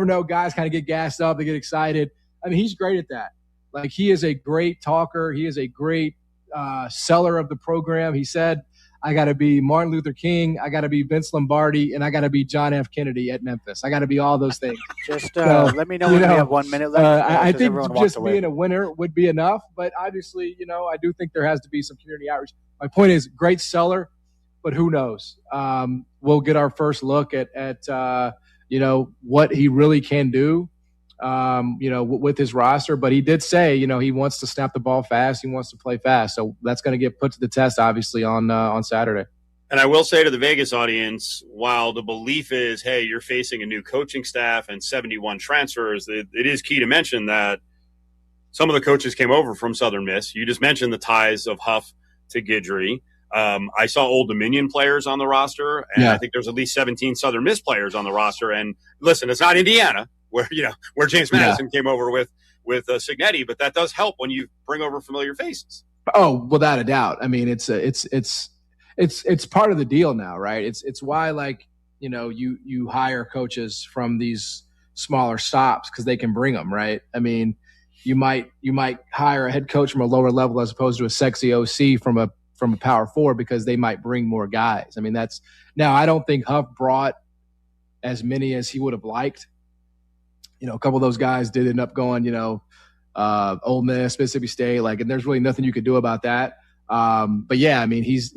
know. Guys kind of get gassed up, they get excited. I mean, he's great at that. Like, he is a great talker. He is a great seller of the program. He said, I got to be Martin Luther King, I got to be Vince Lombardi, and I got to be John F. Kennedy at Memphis. I got to be all those things. Just let me know when we have 1 minute left. I think just being a winner would be enough, but obviously, I do think there has to be some community outreach. My point is, great seller, but who knows? We'll get our first look at what he really can do, with his roster. But he did say, he wants to snap the ball fast. He wants to play fast. So that's going to get put to the test, obviously, on Saturday. And I will say to the Vegas audience, while the belief is, hey, you're facing a new coaching staff and 71 transfers, it is key to mention that some of the coaches came over from Southern Miss. You just mentioned the ties of Huff to Guidry. I saw Old Dominion players on the roster, and I think there's at least 17 Southern Miss players on the roster. And listen, it's not Indiana, where James Madison came over with Cignetti, but that does help when you bring over familiar faces. Oh, without a doubt. I mean, it's part of the deal now, right? It's why, you hire coaches from these smaller stops because they can bring them, right? I mean, you might hire a head coach from a lower level as opposed to a sexy OC from a power four because they might bring more guys. I mean, now I don't think Huff brought as many as he would have liked. A couple of those guys did end up going, Ole Miss, Mississippi State, and there's really nothing you could do about that. But yeah, I mean, he's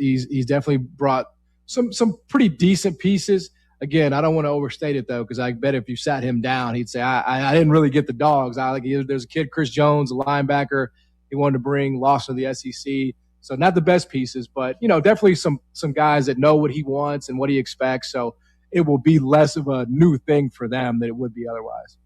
definitely brought some pretty decent pieces. Again, I don't want to overstate it though, because I bet if you sat him down, he'd say, I didn't really get the dogs. There's a kid, Chris Jones, a linebacker, he wanted to bring, lost to the SEC. So not the best pieces, but definitely some guys that know what he wants and what he expects. So it will be less of a new thing for them than it would be otherwise.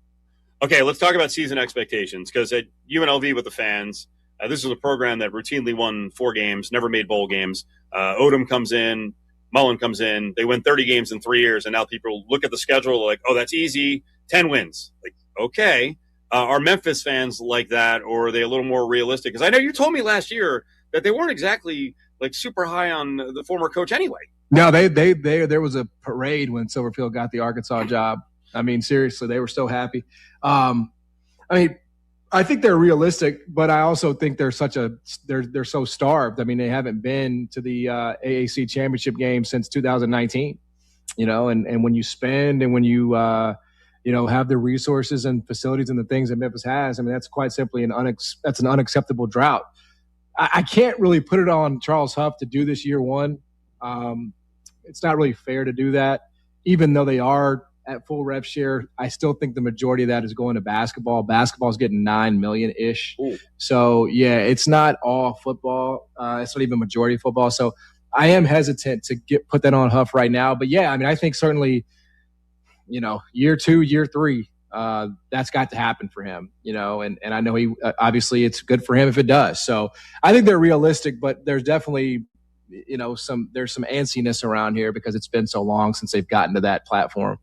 Okay, let's talk about season expectations, because at UNLV with the fans, this is a program that routinely won 4 games, never made bowl games. Odom comes in, Mullen comes in. They win 30 games in 3 years, and now people look at the schedule like, oh, that's easy, 10 wins. Like, okay. Are Memphis fans like that, or are they a little more realistic? Because I know you told me last year that they weren't exactly super high on the former coach anyway. No, there was a parade when Silverfield got the Arkansas job. I mean, seriously, they were so happy. I think they're realistic, but I also think they're they're so starved. I mean, they haven't been to the AAC championship game since 2019. And when you spend and when you have the resources and facilities and the things that Memphis has, I mean, that's quite simply that's an unacceptable drought. I can't really put it on Charles Huff to do this year one. It's not really fair to do that, even though they are at full rev share. I still think the majority of that is going to basketball. Basketball's getting $9 million-ish. Ooh. So yeah, it's not all football. It's not even majority football. So I am hesitant to put that on Huff right now. But yeah, I mean, I think certainly, year 2, year 3, that's got to happen for him, and I know he obviously it's good for him if it does. So I think they're realistic, but there's definitely, there's some antsiness around here because it's been so long since they've gotten to that platform.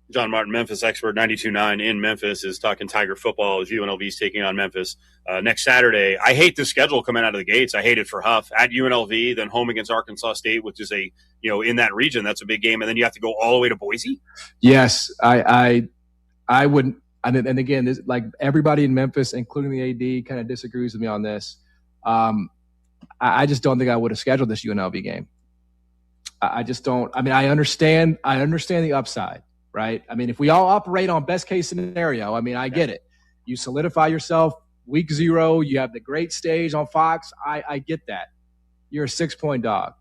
John Martin, Memphis expert, 92.9 in Memphis, is talking Tiger football as UNLV is taking on Memphis next Saturday. I hate the schedule coming out of the gates. I hate it for Huff. At UNLV, then home against Arkansas State, which is in that region, that's a big game. And then you have to go all the way to Boise? Yes, I wouldn't. And again, this, everybody in Memphis, including the AD, kind of disagrees with me on this. I just don't think I would have scheduled this UNLV game. I just don't. I mean, I understand the upside. Right. I mean, if we all operate on best case scenario, I mean, I get it. You solidify yourself week 0. You have the great stage on Fox. I get that. You're a 6-point dog,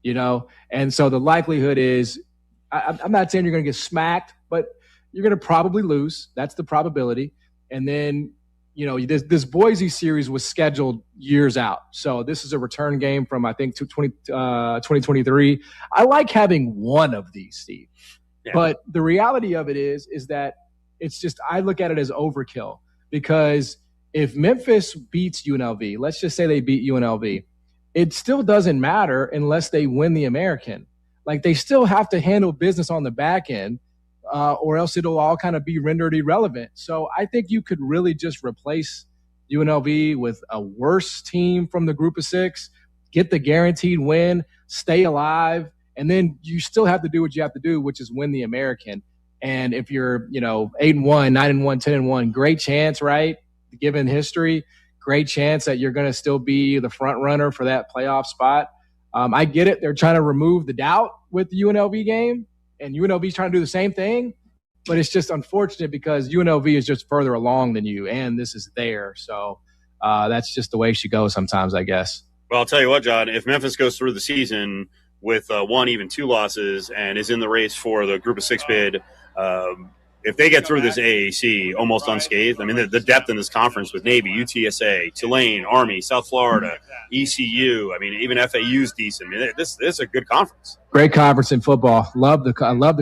and so the likelihood is I'm not saying you're going to get smacked, but you're going to probably lose. That's the probability. And then, this Boise series was scheduled years out. So this is a return game from, I think, 2023. I like having one of these, Steve. Yeah. But the reality of it is that it's just, I look at it as overkill, because if Memphis beats UNLV, let's just say they beat UNLV, it still doesn't matter unless they win the American. They still have to handle business on the back end, or else it'll all kind of be rendered irrelevant. So I think you could really just replace UNLV with a worse team from the group of 6, get the guaranteed win, stay alive, and then you still have to do what you have to do, which is win the American. And if you're, 8-1, 9-1, 10-1, great chance, right? Given history, great chance that you're going to still be the front runner for that playoff spot. I get it. They're trying to remove the doubt with the UNLV game, and UNLV is trying to do the same thing. But it's just unfortunate because UNLV is just further along than you, and this is there. So that's just the way she goes sometimes, I guess. Well, I'll tell you what, John, if Memphis goes through the season with 1, even 2 losses and is in the race for the Group of 6 bid, if they get through this AAC almost unscathed, I mean, the depth in this conference with Navy, UTSA, Tulane, Army, South Florida, ECU, I mean, even FAU's decent. I mean, this is a good conference. Great conference in football. I love the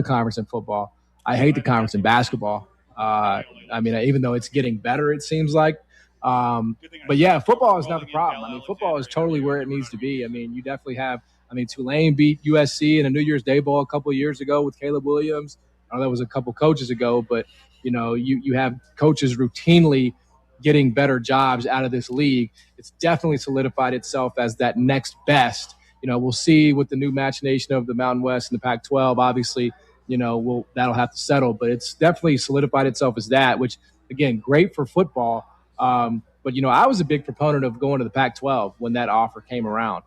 conference in football. I hate the conference in basketball. I mean, even though it's getting better, it seems like. But, yeah, football is not the problem. I mean, football is totally where it needs to be. I mean, you definitely have – Tulane beat USC in a New Year's Day Bowl a couple of years ago with Caleb Williams. I know that was a couple coaches ago, but, you have coaches routinely getting better jobs out of this league. It's definitely solidified itself as that next best. We'll see with the new machination of the Mountain West and the Pac-12, obviously – that'll have to settle, but it's definitely solidified itself as that, which again, great for football. But I was a big proponent of going to the Pac-12 when that offer came around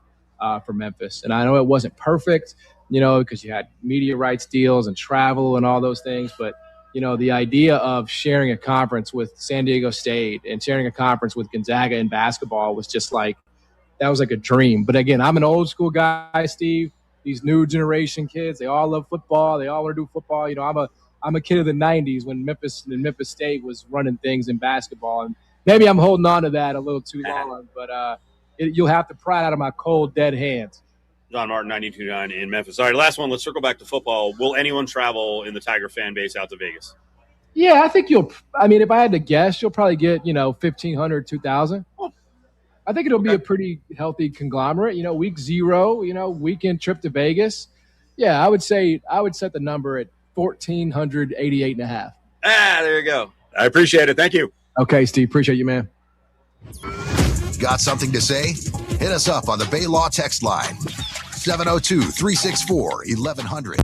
for Memphis. And I know it wasn't perfect, because you had media rights deals and travel and all those things. But, the idea of sharing a conference with San Diego State and sharing a conference with Gonzaga in basketball was just that was like a dream. But again, I'm an old school guy, Steve. These new generation kids, they all love football. They all want to do football. I'm a kid of the 90s when Memphis State was running things in basketball. And maybe I'm holding on to that a little too long, but you'll have to pry it out of my cold, dead hands. John Martin, 92.9 in Memphis. All right, last one. Let's circle back to football. Will anyone travel in the Tiger fan base out to Vegas? Yeah, I think if I had to guess, you'll probably get, 1,500, 2,000. I think it'll be a pretty healthy conglomerate. Week 0, weekend trip to Vegas. Yeah, I would set the number at 1,488.5. There you go. I appreciate it. Thank you. Okay, Steve. Appreciate you, man. Got something to say? Hit us up on the Bay Law text line, 702-364-1100.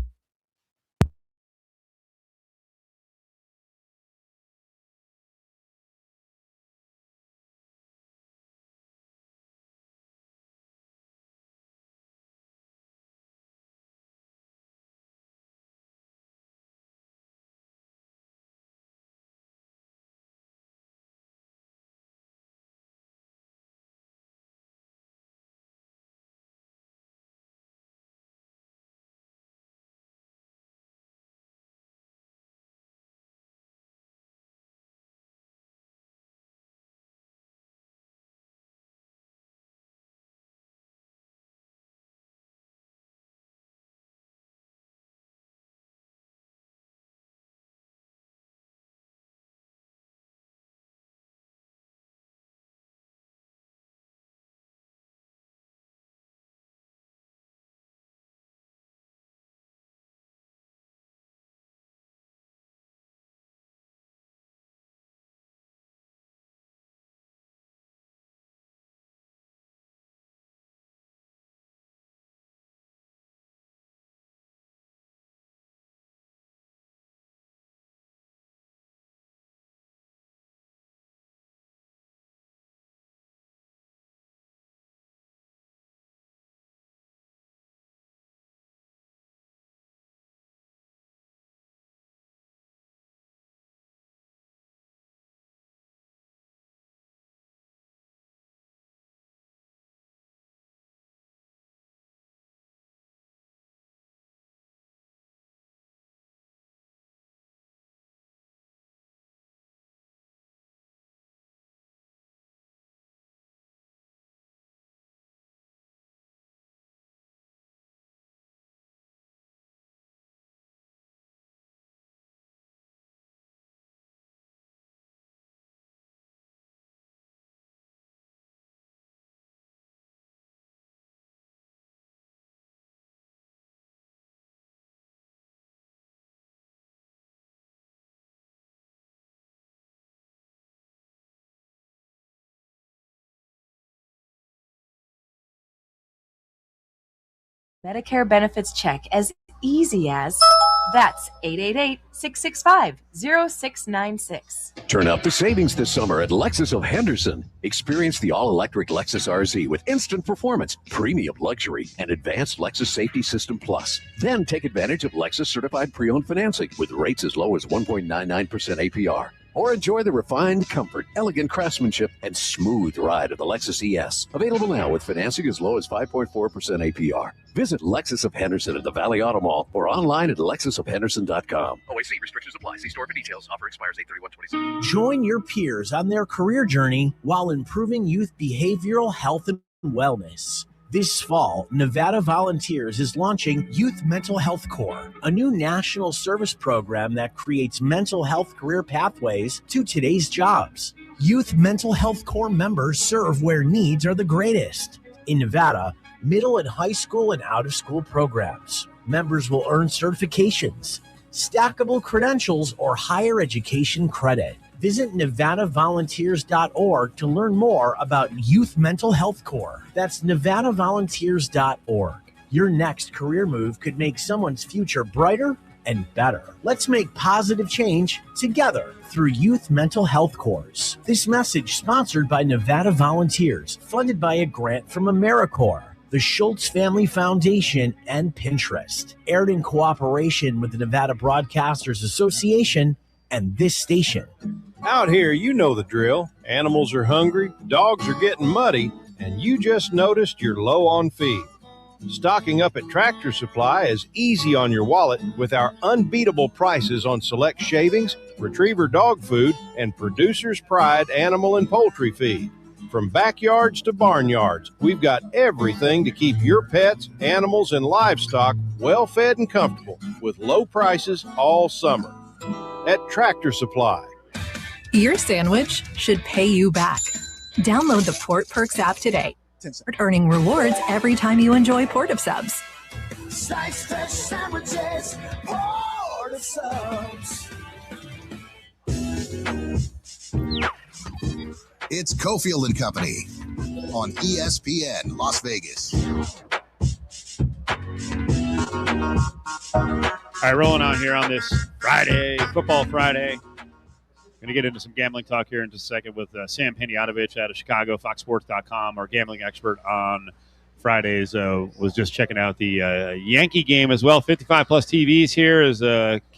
Medicare benefits check as easy as That's 888-665-0696. Turn up the savings this summer at Lexus of Henderson. Experience the all-electric Lexus RZ with instant performance, premium luxury, and advanced Lexus Safety System Plus. Then take advantage of Lexus certified pre-owned financing with rates as low as 1.99% APR. Or enjoy the refined comfort, elegant craftsmanship, and smooth ride of the Lexus ES. Available now with financing as low as 5.4% APR. Visit Lexus of Henderson at the Valley Auto Mall or online at lexusofhenderson.com. OAC restrictions apply. See store for details. Offer expires 8/31/27. Join your peers on their career journey while improving youth behavioral health and wellness. This fall, Nevada Volunteers is launching Youth Mental Health Corps, a new national service program that creates mental health career pathways to today's jobs. Youth Mental Health Corps members serve where needs are the greatest. In Nevada, middle and high school and out-of-school programs. Members will earn certifications, stackable credentials, or higher education credit. Visit NevadaVolunteers.org to learn more about Youth Mental Health Corps. That's NevadaVolunteers.org. Your next career move could make someone's future brighter and better. Let's make positive change together through Youth Mental Health Corps. This message sponsored by Nevada Volunteers, funded by a grant from AmeriCorps, the Schultz Family Foundation, and Pinterest. Aired in cooperation with the Nevada Broadcasters Association and this station. Out here, you know the drill. Animals are hungry, dogs are getting muddy, and you just noticed you're low on feed. Stocking up at Tractor Supply is easy on your wallet with our unbeatable prices on select shavings, retriever dog food, and Producer's Pride animal and poultry feed. From backyards to barnyards, we've got everything to keep your pets, animals, and livestock well fed and comfortable with low prices all summer. At Tractor Supply. Your sandwich should pay you back. Download the Port Perks app today. Start earning rewards every time you enjoy Port of Subs. Slice fresh sandwiches, Port of Subs. It's Cofield and Company on ESPN Las Vegas. All right, rolling on here on this Friday, Football Friday. Going to get into some gambling talk here in just a second with Sam Panayotovich out of Chicago, FoxSports.com, our gambling expert on Fridays. Was just checking out the Yankee game as well. 55-plus TVs here is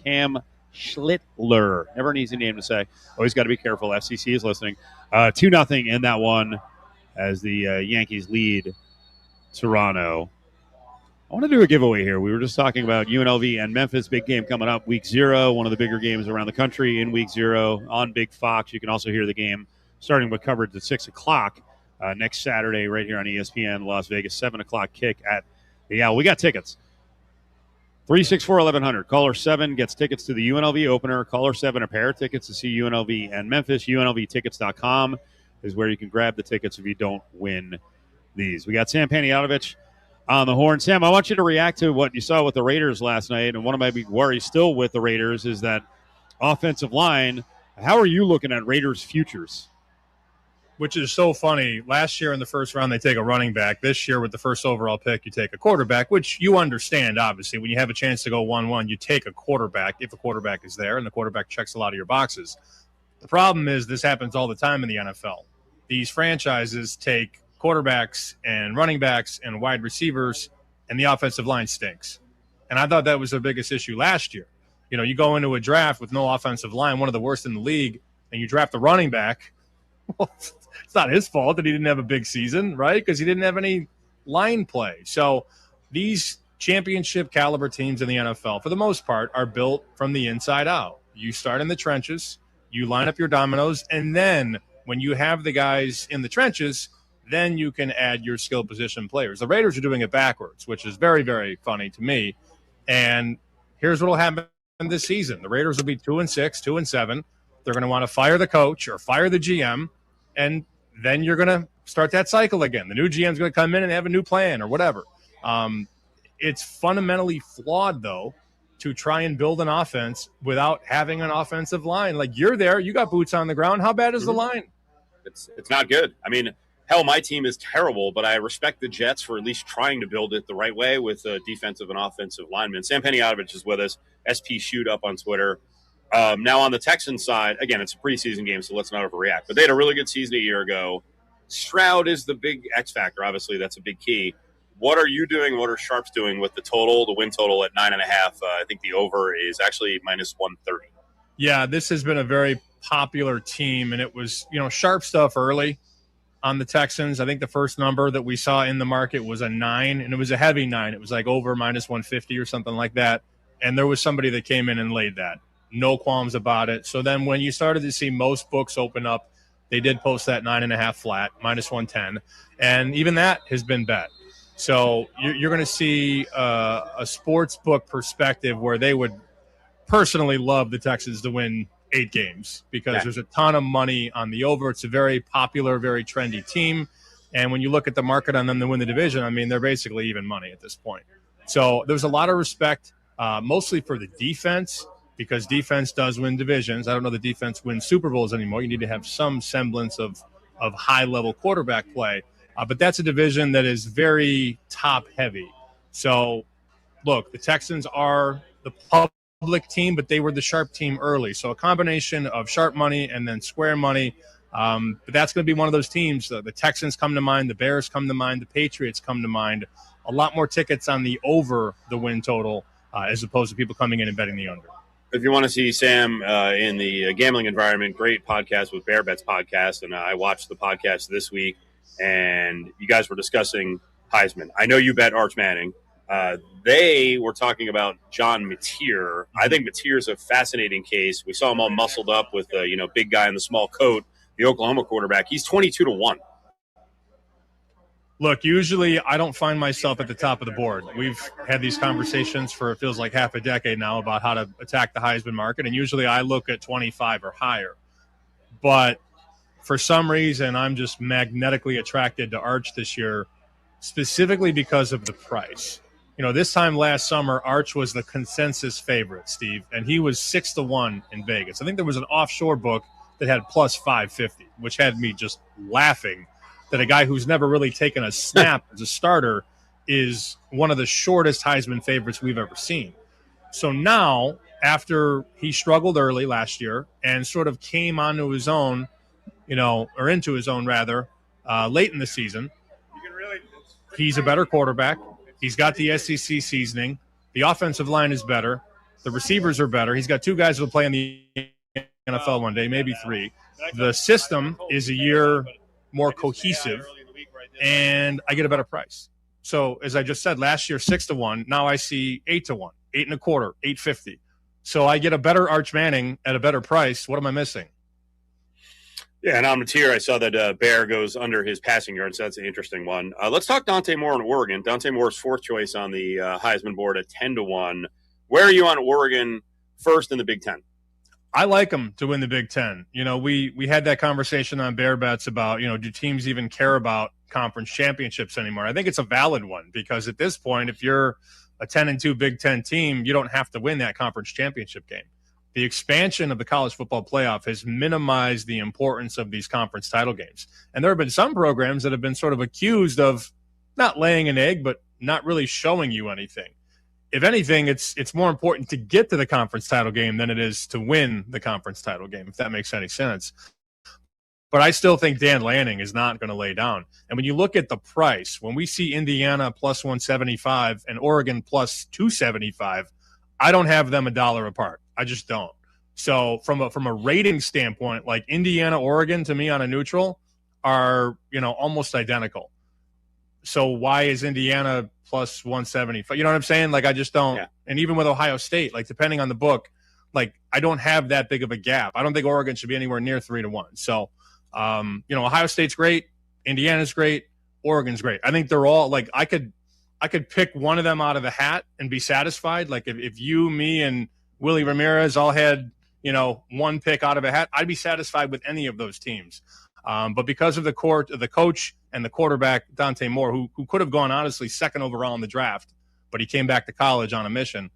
Cam Schlittler. Never an easy name to say. Always got to be careful. FCC is listening. 2-0 in that one as the Yankees lead Toronto. I want to do a giveaway here. We were just talking about UNLV and Memphis. Big game coming up, Week 0, one of the bigger games around the country in Week 0 on Big Fox. You can also hear the game starting with coverage at 6 o'clock next Saturday right here on ESPN Las Vegas, 7 o'clock kick at the Owl. We got tickets. 364-1100. Caller 7 gets tickets to the UNLV opener. Caller 7 a pair of tickets to see UNLV and Memphis. UNLVtickets.com is where you can grab the tickets if you don't win these. We got Sam Panayotovich on the horn. Sam, I want you to react to what you saw with the Raiders last night. And one of my big worries still with the Raiders is that offensive line. How are you looking at Raiders' futures? Which is so funny. Last year in the first round, they take a running back. This year with the first overall pick, you take a quarterback, which you understand, obviously. When you have a chance to go 1-1, you take a quarterback if a quarterback is there, and the quarterback checks a lot of your boxes. The problem is this happens all the time in the NFL. These franchises take quarterbacks and running backs and wide receivers, and the offensive line stinks. And I thought that was the biggest issue last year. You know, you go into a draft with no offensive line, one of the worst in the league, and you draft the running back. Well, it's not his fault that he didn't have a big season, right? Because he didn't have any line play. So these championship caliber teams in the NFL, for the most part, are built from the inside out. You start in the trenches, you line up your dominoes, and then when you have the guys in the trenches, then you can add your skill position players. The Raiders are doing it backwards, which is very, very funny to me. And here's what will happen this season. The Raiders will be 2-6, 2-7. They're going to want to fire the coach or fire the GM, and then you're going to start that cycle again. The new GM is going to come in and have a new plan or whatever. It's fundamentally flawed, though, to try and build an offense without having an offensive line. Like, you're there. You got boots on the ground. How bad is the line? It's not good. I mean, hell, my team is terrible, but I respect the Jets for at least trying to build it the right way with defensive and offensive linemen. Sam Panayotovich is with us, SP Shoot up on Twitter. Now on the Texans side, again, it's a preseason game, so let's not overreact. But they had a really good season a year ago. Stroud is the big X factor. Obviously, that's a big key. What are you doing? What are Sharps doing with the win total at 9.5? I think the over is actually minus 130. Yeah, this has been a very popular team, and it was, sharp stuff early on the Texans. I think the first number that we saw in the market was a 9, and it was a heavy 9. It was like over minus 150 or something like that. And there was somebody that came in and laid that. No qualms about it. So then when you started to see most books open up, they did post that 9.5 flat, minus 110. And even that has been bet. So you're going to see a sports book perspective where they would personally love the Texans to win 8 games because there's a ton of money on the over. It's a very popular, very trendy team. And when you look at the market on them to win the division, I mean, they're basically even money at this point. So there's a lot of respect, mostly for the defense, because defense does win divisions. I don't know the defense wins Super Bowls anymore. You need to have some semblance of high-level quarterback play. But that's a division that is very top-heavy. So, look, the Texans are the public team, but they were the sharp team early. So a combination of sharp money and then square money. But that's going to be one of those teams. The Texans come to mind. The Bears come to mind. The Patriots come to mind. A lot more tickets on the over the win total as opposed to people coming in and betting the under. If you want to see Sam in the gambling environment, great podcast with Bear Bets Podcast. And I watched the podcast this week, and you guys were discussing Heisman. I know you bet Arch Manning. They were talking about John Mateer. I think Mateer's a fascinating case. We saw him all muscled up with the big guy in the small coat, the Oklahoma quarterback. He's 22-1. Look, usually I don't find myself at the top of the board. We've had these conversations for it feels like half a decade now about how to attack the Heisman market, and usually I look at 25 or higher. But for some reason, I'm just magnetically attracted to Arch this year, specifically because of the price. This time last summer, Arch was the consensus favorite, Steve, and he was 6-1 in Vegas. I think there was an offshore book that had plus 550, which had me just laughing that a guy who's never really taken a snap as a starter is one of the shortest Heisman favorites we've ever seen. So now, after he struggled early last year and sort of came onto his own, or into his own rather, late in the season, he's a better quarterback. He's got the SEC seasoning. The offensive line is better. The receivers are better. He's got 2 guys who will play in the NFL one day, maybe 3. The system is a year more cohesive, and I get a better price. So, as I just said, last year 6-1. Now I see 8-1, 8.25, 850. So I get a better Arch Manning at a better price. What am I missing? Yeah, and on Mateer, I saw that Bear goes under his passing yards. So that's an interesting one. Let's talk Dante Moore in Oregon. Dante Moore's 4th choice on the Heisman board at 10-1. Where are you on Oregon first in the Big Ten? I like them to win the Big Ten. We had that conversation on Bear Bets about, do teams even care about conference championships anymore? I think it's a valid one because at this point, if you're a 10-2 Big Ten team, you don't have to win that conference championship game. The expansion of the college football playoff has minimized the importance of these conference title games. And there have been some programs that have been sort of accused of not laying an egg, but not really showing you anything. If anything, it's more important to get to the conference title game than it is to win the conference title game, if that makes any sense. But I still think Dan Lanning is not going to lay down. And when you look at the price, when we see Indiana plus 175 and Oregon plus 275, I don't have them $1 apart. I just don't. So from a rating standpoint, like Indiana, Oregon, to me on a neutral are, almost identical. So why is Indiana plus 175? You know what I'm saying? Like, I just don't. Yeah. And even with Ohio State, like, depending on the book, like, I don't have that big of a gap. I don't think Oregon should be anywhere near 3-1. So, Ohio State's great. Indiana's great. Oregon's great. I think they're all, like, I could pick one of them out of the hat and be satisfied. Like, if you, me, and Willie Ramirez all had, one pick out of a hat, I'd be satisfied with any of those teams. But because of the coach and the quarterback, Dante Moore, who could have gone, honestly, 2nd overall in the draft, but he came back to college on a mission,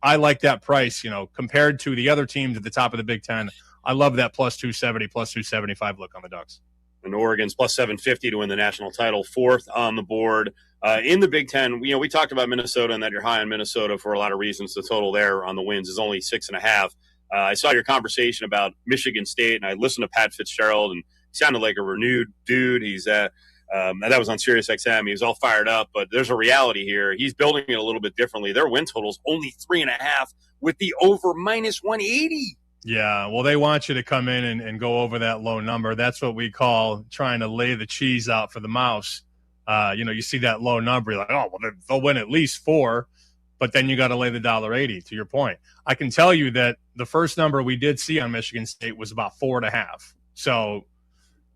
I like that price, compared to the other teams at the top of the Big Ten. I love that plus 270, plus 275 look on the Ducks. And Oregon's plus 750 to win the national title, 4th on the board. In the Big Ten, we talked about Minnesota and that you're high on Minnesota for a lot of reasons. The total there on the wins is only 6.5. I saw your conversation about Michigan State, and I listened to Pat Fitzgerald, and he sounded like a renewed dude. He's that was on Sirius XM. He was all fired up, but there's a reality here. He's building it a little bit differently. Their win total's only 3.5 with the over minus 180. Yeah, well, they want you to come in and go over that low number. That's what we call trying to lay the cheese out for the mouse. You see that low number, you're like, oh, well, they'll win at least 4, but then you got to lay the $1.80, to your point. I can tell you that the first number we did see on Michigan State was about 4.5. So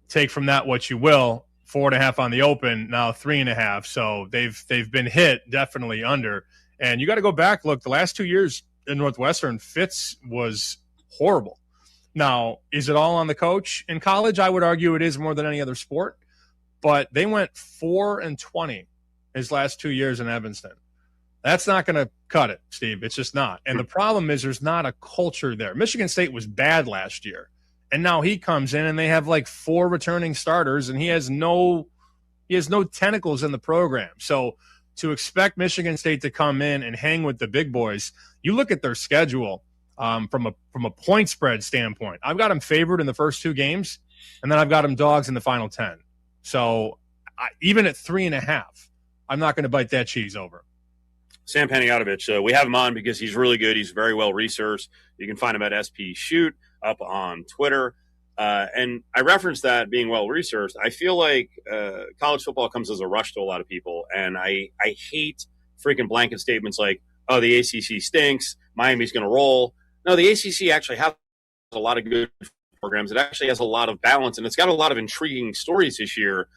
take from that what you will. 4.5 on the open, now 3.5. So they've been hit definitely under. And you got to go back, look, the last 2 years in Northwestern, Fitz was horrible. Now, is it all on the coach? In college, I would argue it is more than any other sport. But they went 4-20 his last 2 years in Evanston. That's not going to cut it, Steve. It's just not. And the problem is there's not a culture there. Michigan State was bad last year. And now he comes in and they have like 4 returning starters, and he has no tentacles in the program. So to expect Michigan State to come in and hang with the big boys, you look at their schedule from a point spread standpoint. I've got them favored in the first 2 games, and then I've got them dogs in the final 10. So even at 3.5, I'm not going to bite that cheese over. Sam Panayotovich, we have him on because he's really good. He's very well researched. You can find him at SP Shoot up on Twitter. And I referenced that being well researched. I feel like college football comes as a rush to a lot of people, and I hate freaking blanket statements like, oh, the ACC stinks, Miami's going to roll. No, the ACC actually has a lot of good programs. It actually has a lot of balance, and it's got a lot of intriguing stories this year.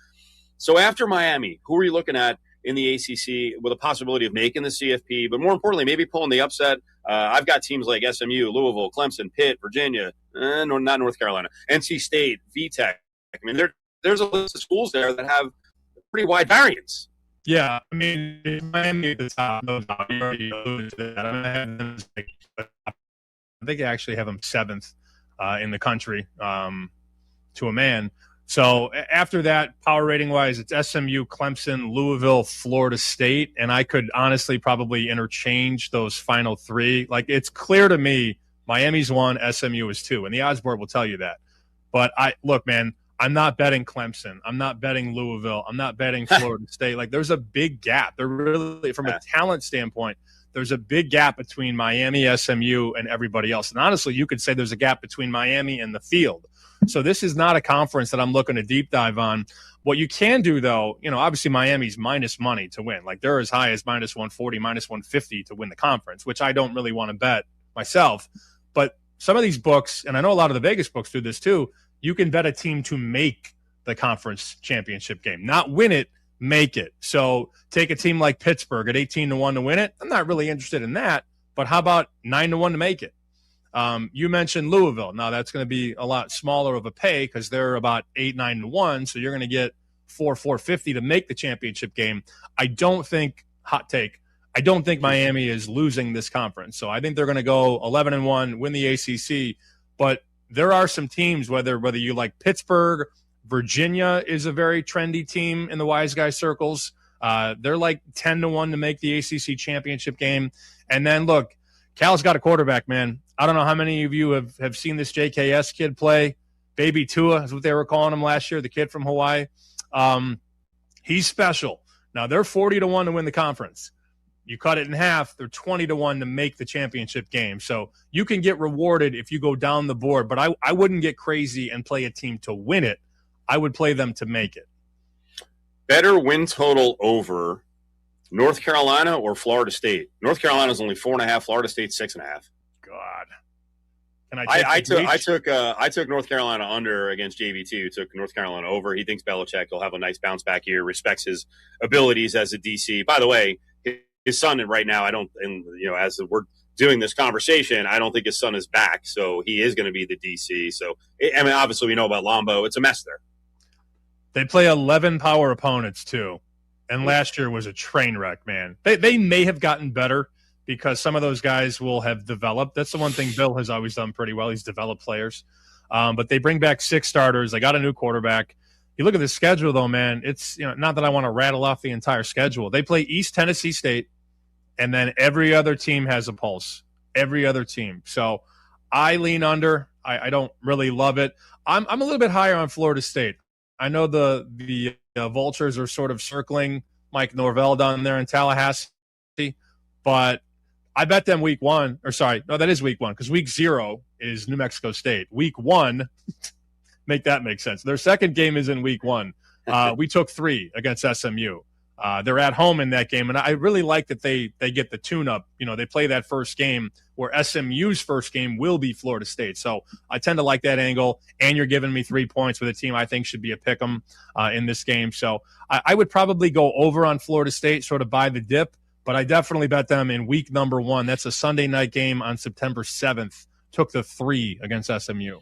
So after Miami, who are you looking at in the ACC with a possibility of making the CFP, but more importantly, maybe pulling the upset? I've got teams like SMU, Louisville, Clemson, Pitt, Virginia, not North Carolina, NC State, VTech. I mean, there's a list of schools there that have pretty wide variance. Yeah, I mean, Miami at the top, no doubt. You already alluded to that. I think I actually have them 7th in the country to a man. So after that, power rating wise, it's SMU, Clemson, Louisville, Florida State, and I could honestly probably interchange those final 3. Like, it's clear to me Miami's 1, SMU is 2, and the odds board will tell you that. But look, man, I'm not betting Clemson. I'm not betting Louisville. I'm not betting Florida State. Like, there's a big gap. They're really, from a talent standpoint, there's a big gap between Miami, SMU, and everybody else. And honestly, you could say there's a gap between Miami and the field. So this is not a conference that I'm looking to deep dive on. What you can do, though, obviously Miami's minus money to win. Like, they're as high as minus 140, minus 150 to win the conference, which I don't really want to bet myself. But some of these books, and I know a lot of the Vegas books do this too, you can bet a team to make the conference championship game, not win it, make it. So take a team like Pittsburgh at 18-1 to win it. I'm not really interested in that, but how about 9-1 to make it? You mentioned Louisville. Now that's going to be a lot smaller of a pay because they're about 8-9-1. So you're going to get 450 to make the championship game. I don't think Miami is losing this conference. So I think they're going to go 11-1, win the ACC. But there are some teams, whether you like Pittsburgh, Virginia is a very trendy team in the wise guy circles. They're like 10-1 to make the ACC championship game. And then look, Cal's got a quarterback, man. I don't know how many of you have seen this JKS kid play. Baby Tua is what they were calling him last year, the kid from Hawaii. He's special. Now, they're 40-1 to win the conference. You cut it in half, they're 20-1 to make the championship game. So you can get rewarded if you go down the board, but I wouldn't get crazy and play a team to win it. I would play them to make it. Better win total over North Carolina or Florida State? North Carolina's only 4.5, Florida State's 6.5. God. Can I took North Carolina under against JV2. Took North Carolina over. He thinks Belichick will have a nice bounce back year. Respects his abilities as a DC. By the way, his son right now, as we're doing this conversation, I don't think his son is back. So he is going to be the DC. So obviously we know about Lombo. It's a mess there. They play 11 power opponents too, and last year was a train wreck. Man, they may have gotten better because some of those guys will have developed. That's the one thing Bill has always done pretty well. He's developed players. But they bring back 6 starters. They got a new quarterback. You look at the schedule, though, man. It's not that I want to rattle off the entire schedule. They play East Tennessee State, and then every other team has a pulse. Every other team. So I lean under. I don't really love it. I'm a little bit higher on Florida State. I know the Vultures are sort of circling Mike Norvell down there in Tallahassee, but I bet them week 1. Or sorry, no, that is week 1 because week 0 is New Mexico State. Week 1, make that make sense. Their second game is in week 1. We took 3 against SMU. They're at home in that game, and I really like that they get the tune-up. They play that first game where SMU's first game will be Florida State. So I tend to like that angle, and you're giving me 3 points with a team I think should be a pick-em in this game. So I would probably go over on Florida State, sort of buy the dip, but I definitely bet them in week number 1. That's a Sunday night game on September 7th. Took the 3 against SMU.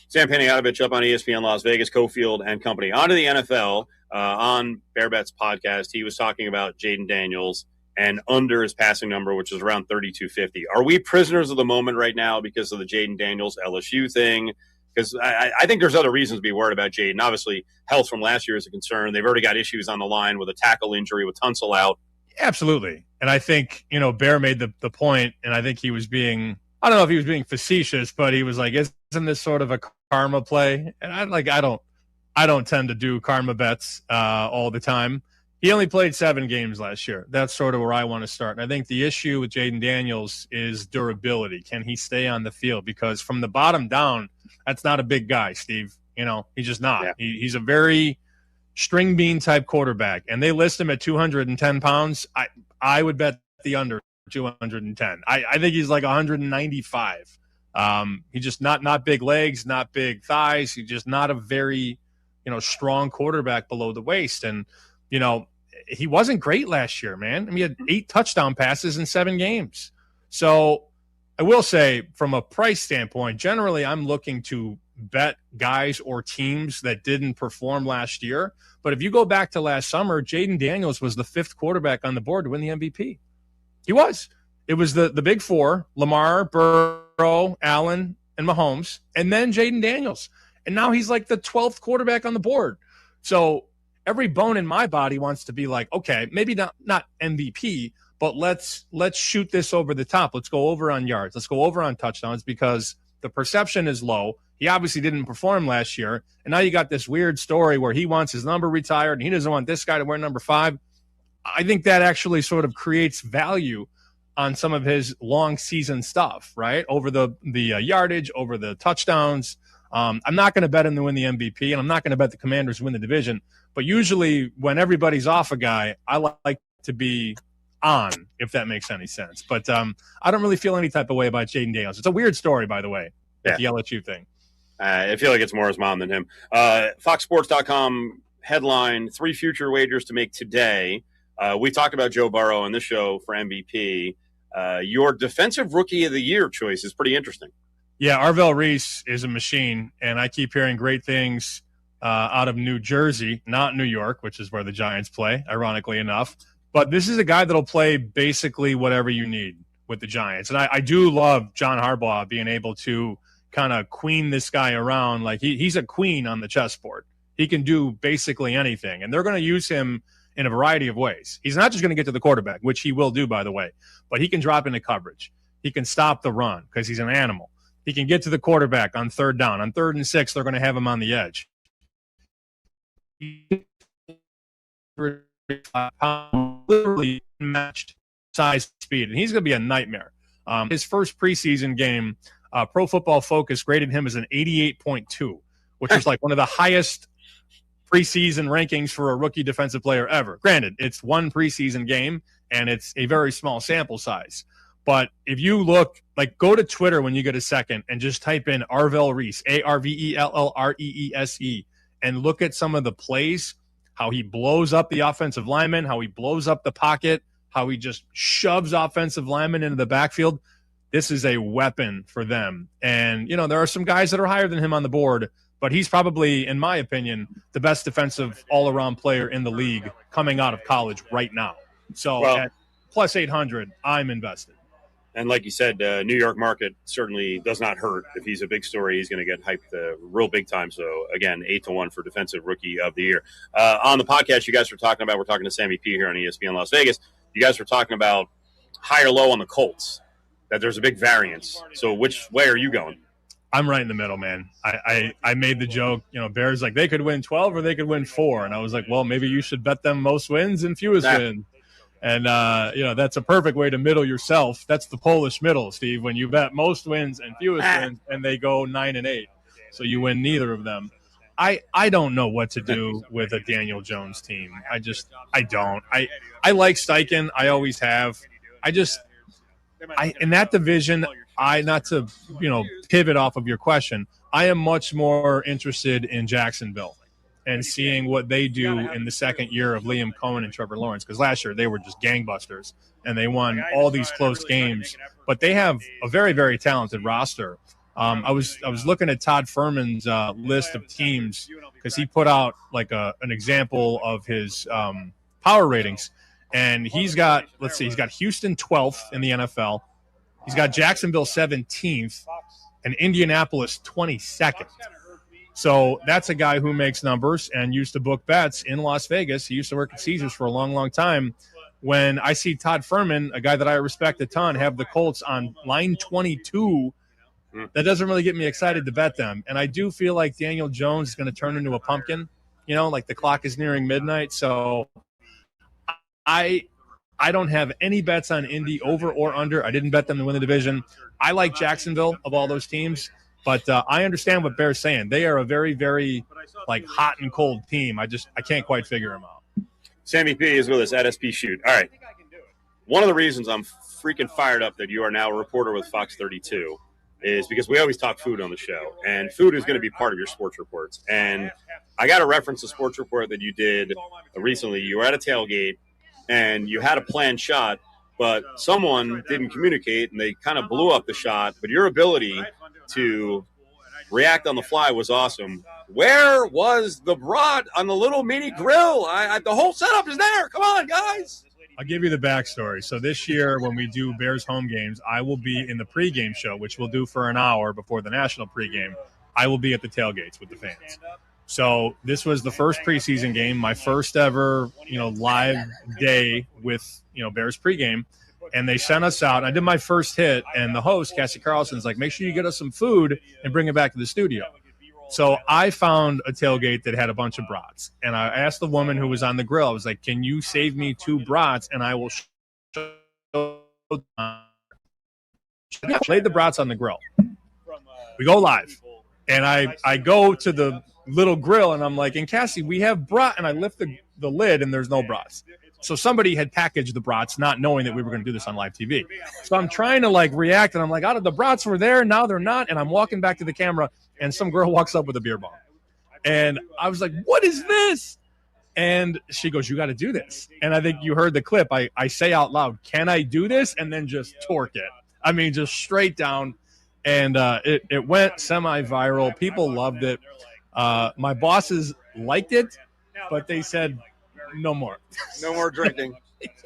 Sam Panayotovich up on ESPN Las Vegas, Cofield and company. On to the NFL. On Bear Bets podcast, he was talking about Jayden Daniels and under his passing number, which is around 3,250. Are we prisoners of the moment right now because of the Jayden Daniels LSU thing? Because I think there's other reasons to be worried about Jayden. Obviously, health from last year is a concern. They've already got issues on the line with a tackle injury with Tunsil out. Absolutely. And I think, Bear made the point, and I think he was being – I don't know if he was being facetious, but he was like, isn't this sort of a karma play? And I don't tend to do karma bets all the time. He only played 7 games last year. That's sort of where I want to start. And I think the issue with Jayden Daniels is durability. Can he stay on the field? Because from the bottom down, that's not a big guy, Steve. He's just not. Yeah. He's a very string bean type quarterback. And they list him at 210 pounds. I would bet the under 210. I think he's like 195. He's just not big legs, not big thighs. He's just not a very strong quarterback below the waist. And, he wasn't great last year, man. I mean, he had 8 touchdown passes in 7 games. So I will say from a price standpoint, generally I'm looking to bet guys or teams that didn't perform last year. But if you go back to last summer, Jayden Daniels was the 5th quarterback on the board to win the MVP. He was. It was the big 4, Lamar, Burrow, Allen, and Mahomes, and then Jayden Daniels. And now he's like the 12th quarterback on the board. So every bone in my body wants to be like, okay, maybe not MVP, but let's shoot this over the top. Let's go over on yards. Let's go over on touchdowns because the perception is low. He obviously didn't perform last year. And now you got this weird story where he wants his number retired and he doesn't want this guy to wear number 5. I think that actually sort of creates value on some of his long season stuff, right? Over the yardage, over the touchdowns. I'm not going to bet him to win the MVP, and I'm not going to bet the Commanders win the division. But usually when everybody's off a guy, I like to be on, if that makes any sense. But I don't really feel any type of way about Jayden Daniels. It's a weird story, by the way, the LSU thing. I feel like it's more his mom than him. FoxSports.com headline, 3 future wagers to make today. We talked about Joe Burrow on this show for MVP. Your defensive rookie of the year choice is pretty interesting. Yeah, Arvell Reese is a machine, and I keep hearing great things out of New Jersey, not New York, which is where the Giants play, ironically enough. But this is a guy that'll play basically whatever you need with the Giants. And I do love John Harbaugh being able to kind of queen this guy around. Like he's a queen on the chessboard. He can do basically anything, and they're going to use him in a variety of ways. He's not just going to get to the quarterback, which he will do, by the way, but he can drop into coverage. He can stop the run because he's an animal. He can get to the quarterback on 3rd down. On 3rd and 6, they're going to have him on the edge. Literally matched size, speed, and he's going to be a nightmare. His first preseason game, Pro Football Focus graded him as an 88.2, which is like one of the highest preseason rankings for a rookie defensive player ever. Granted, it's one preseason game, and it's a very small sample size. But if you look, go to Twitter when you get a second and just type in Arvell Reese, Arvellreese, and look at some of the plays, how he blows up the offensive lineman, how he blows up the pocket, how he just shoves offensive linemen into the backfield. This is a weapon for them. And, there are some guys that are higher than him on the board, but he's probably, in my opinion, the best defensive all-around player in the league coming out of college right now. So at plus 800, I'm invested. And like you said, New York market certainly does not hurt. If he's a big story, he's going to get hyped real big time. So, again, 8-1 for Defensive Rookie of the Year. On the podcast you guys were talking about, we're talking to Sammy P here on ESPN Las Vegas. You guys were talking about high or low on the Colts, that there's a big variance. So which way are you going? I'm right in the middle, man. I made the joke, Bears, like, they could win 12 or they could win 4. And I was like, well, maybe you should bet them most wins and fewest wins. And, that's a perfect way to middle yourself. That's the Polish middle, Steve, when you bet most wins and fewest wins and they go 9-8. So you win neither of them. I don't know what to do with a Daniel Jones team. I don't. I like Steichen. I always have. In that division, not to, pivot off of your question, I am much more interested in Jacksonville and seeing what they do in the second year of Liam Cohen and Trevor Lawrence, because last year they were just gangbusters and they won all these close games. But they have a very, very talented roster. I was looking at Todd Furman's list of teams because he put out like an example of his power ratings, and he's got Houston 12th in the NFL. He's got Jacksonville 17th and Indianapolis 22nd. So that's a guy who makes numbers and used to book bets in Las Vegas. He used to work at Caesars for a long, long time. When I see Todd Furman, a guy that I respect a ton, have the Colts on line 22, that doesn't really get me excited to bet them. And I do feel like Daniel Jones is going to turn into a pumpkin, like the clock is nearing midnight. So I don't have any bets on Indy over or under. I didn't bet them to win the division. I like Jacksonville of all those teams. But I understand what Bear's saying. They are a very, very, hot and cold team. I can't quite figure them out. Sammy P is with us at SP Shoot. All right. One of the reasons I'm freaking fired up that you are now a reporter with Fox 32 is because we always talk food on the show. And food is going to be part of your sports reports. And I got to reference a sports report that you did recently. You were at a tailgate, and you had a planned shot, but someone didn't communicate, and they kind of blew up the shot. But your ability to react on the fly was awesome. Where was the brat on the little mini grill? The whole setup is there. Come on, guys. I'll give you the backstory. So this year, when we do Bears home games, I will be in the pregame show, which we'll do for an hour before the national pregame. I will be at the tailgates with the fans. So this was the first preseason game, my first ever, live day with, Bears pregame. And they sent us out. I did my first hit, and the host, Cassie Carlson's like, make sure you get us some food and bring it back to the studio. So I found a tailgate that had a bunch of brats. And I asked the woman who was on the grill, I was like, can you save me 2 brats, and I will show them. I laid the brats on the grill. We go live. And I go to the little grill, and I'm like, and Cassie, we have brat. And I lift the lid, and there's no brats. So somebody had packaged the brats, not knowing that we were going to do this on live TV. So I'm trying to react, and I'm like, the brats were there, now they're not. And I'm walking back to the camera, and some girl walks up with a beer bong. And I was like, what is this? And she goes, you got to do this. And I think you heard the clip. I say out loud, can I do this? And then just torque it. I mean, just straight down. And it went semi-viral. People loved it. My bosses liked it, but they said, no more. No more drinking.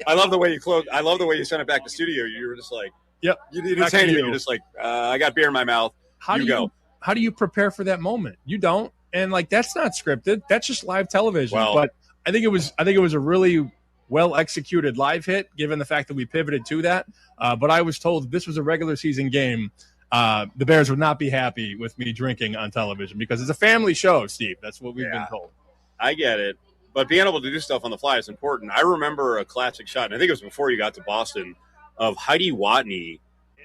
I love the way you closed. I love the way you sent it back to studio. You were just like, yep. You didn't say anything. You're just like, I got beer in my mouth. How do you prepare for that moment? You don't. And that's not scripted. That's just live television. Well, but I think it was a really well executed live hit, given the fact that we pivoted to that. But I was told if this was a regular season game, the Bears would not be happy with me drinking on television because it's a family show, Steve. That's what we've been told. I get it. But being able to do stuff on the fly is important. I remember a classic shot, and I think it was before you got to Boston, of Heidi Watney,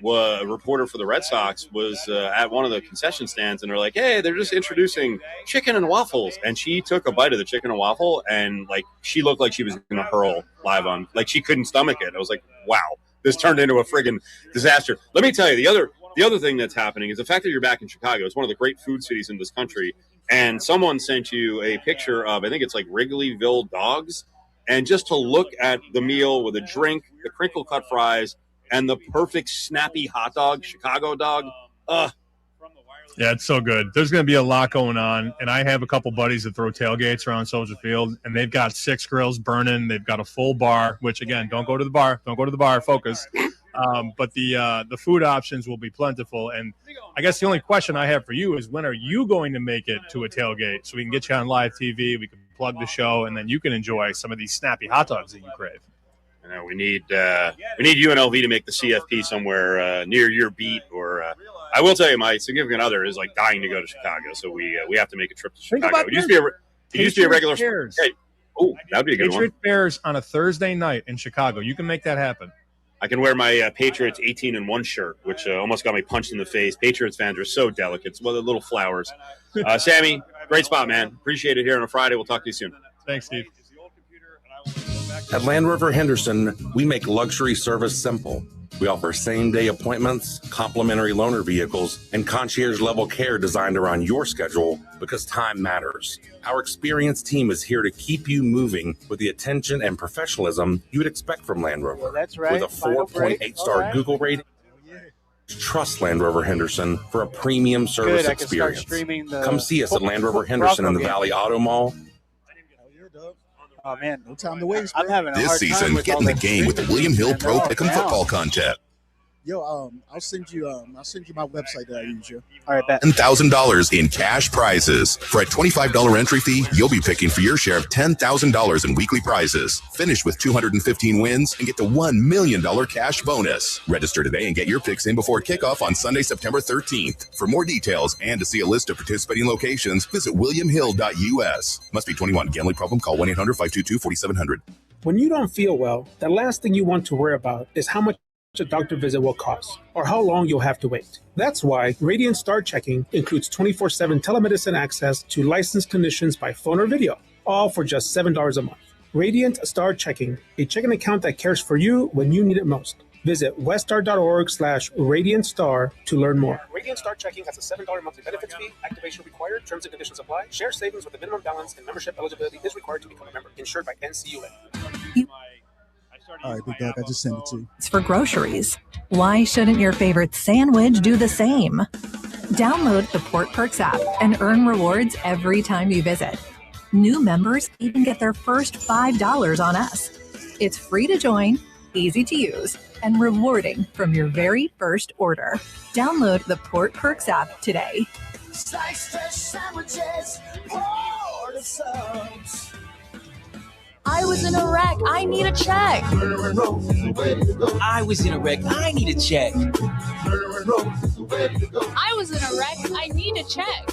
a reporter for the Red Sox, was at one of the concession stands, and they're like, hey, they're just introducing chicken and waffles. And she took a bite of the chicken and waffle, and she looked like she was going to hurl live on. She couldn't stomach it. I was like, wow, this turned into a friggin' disaster. Let me tell you, the other thing that's happening is the fact that you're back in Chicago. It's one of the great food cities in this country. And someone sent you a picture of, I think it's Wrigleyville dogs. And just to look at the meal with a drink, the crinkle cut fries, and the perfect snappy hot dog, Chicago dog. Yeah, it's so good. There's going to be a lot going on. And I have a couple buddies that throw tailgates around Soldier Field, and they've got 6 grills burning. They've got a full bar, which, again, don't go to the bar. Don't go to the bar. Focus. But the food options will be plentiful. And I guess the only question I have for you is, when are you going to make it to a tailgate so we can get you on live TV, we can plug the show, and then you can enjoy some of these snappy hot dogs that you crave? I know we need UNLV to make the CFP somewhere near your beat, or I will tell you, my significant other is like dying to go to Chicago, so we have to make a trip to Chicago. It used to be a regular. Hey, oh, that would be a good Patriot one. Bears on a Thursday night in Chicago. You can make that happen. I can wear my Patriots 18-1 shirt, which almost got me punched in the face. Patriots fans are so delicate. It's one of the little flowers. Sammy, great spot, man. Appreciate it here on a Friday. We'll talk to you soon. Thanks, Steve. At Land Rover Henderson, we make luxury service simple. We offer same-day appointments, complimentary loaner vehicles, and concierge-level care designed around your schedule because time matters. Our experienced team is here to keep you moving with the attention and professionalism you would expect from Land Rover. That's right. With a 4.8-star Google rating, trust Land Rover Henderson for a premium service experience. Come see us at Land Rover Henderson in the Valley Auto Mall. Oh, man. No time to waste. I'm having a This hard time season, with get all in the the game with the William Hill Pro Pick'em Football Contest. Yo, I'll send you my website that I use. Yo. All right, bet. $10,000 in cash prizes. For a $25 entry fee, you'll be picking for your share of $10,000 in weekly prizes. Finish with 215 wins and get the $1 million cash bonus. Register today and get your picks in before kickoff on Sunday, September 13th. For more details and to see a list of participating locations, visit williamhill.us. Must be 21. Gambling problem? Call 1-800-522-4700. When you don't feel well, the last thing you want to worry about is how much a doctor visit will cost or how long you'll have to wait. That's why Radiant Start Checking includes 24/7 telemedicine access to licensed clinicians by phone or video, all for just $7 a month. Radiant Start Checking, a checking account that cares for you when you need it most. Visit weststar.org/RadiantStar to learn more. Radiant Start Checking has a $7 monthly benefits fee. Activation required. Terms and conditions apply. Share savings with a minimum balance and membership eligibility is required to become a member. Insured by NCUA. All right, Big Dog, I just sent it to you. It's for groceries. Why shouldn't your favorite sandwich do the same? Download the Port Perks app and earn rewards every time you visit. New members even get their first $5 on us. It's free to join, easy to use, and rewarding from your very first order. Download the Port Perks app today. Slice fresh sandwiches, Port of Subs. I was in a wreck. I need a check. I was in a wreck. I need a check. I was in a wreck. I need a check.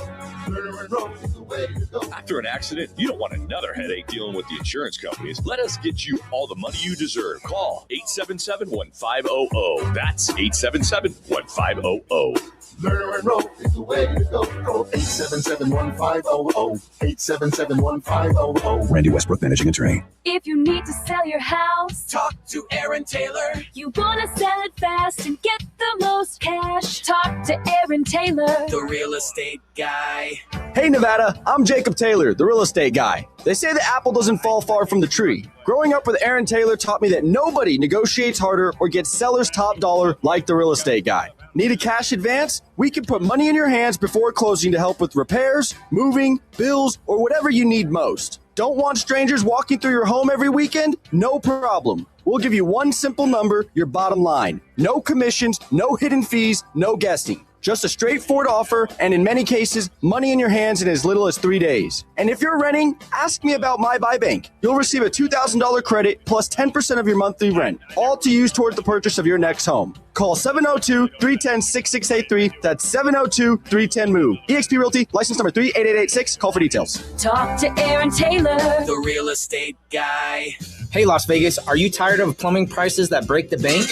After an accident, you don't want another headache dealing with the insurance companies. Let us get you all the money you deserve. Call 877-1500. That's 877-1500. Murder and Rope is the way to go. Call 877-1500. 877-1500. Randy Westbrook, managing attorney. If you need to sell your house, talk to Aaron Taylor. You want to sell it fast and get the most cash, talk to Aaron Taylor, the real estate guy. Hey Nevada, I'm Jacob Taylor, the real estate guy. They say the apple doesn't fall far from the tree. Growing up with Aaron Taylor taught me that nobody negotiates harder or gets seller's top dollar like the real estate guy. Need a cash advance? We can put money in your hands before closing to help with repairs, moving, bills, or whatever you need most. Don't want strangers walking through your home every weekend? No problem. We'll give you one simple number, your bottom line. No commissions, no hidden fees, no guessing. Just a straightforward offer, and in many cases, money in your hands in as little as 3 days. And if you're renting, ask me about My Buy Bank. You'll receive a $2,000 credit plus 10% of your monthly rent, all to use toward the purchase of your next home. Call 702-310-6683. That's 702-310-MOVE. eXp Realty, license number 38886. Call for details. talk to Aaron Taylor, The real estate guy. Hey, Las Vegas, are you tired of plumbing prices that break the bank?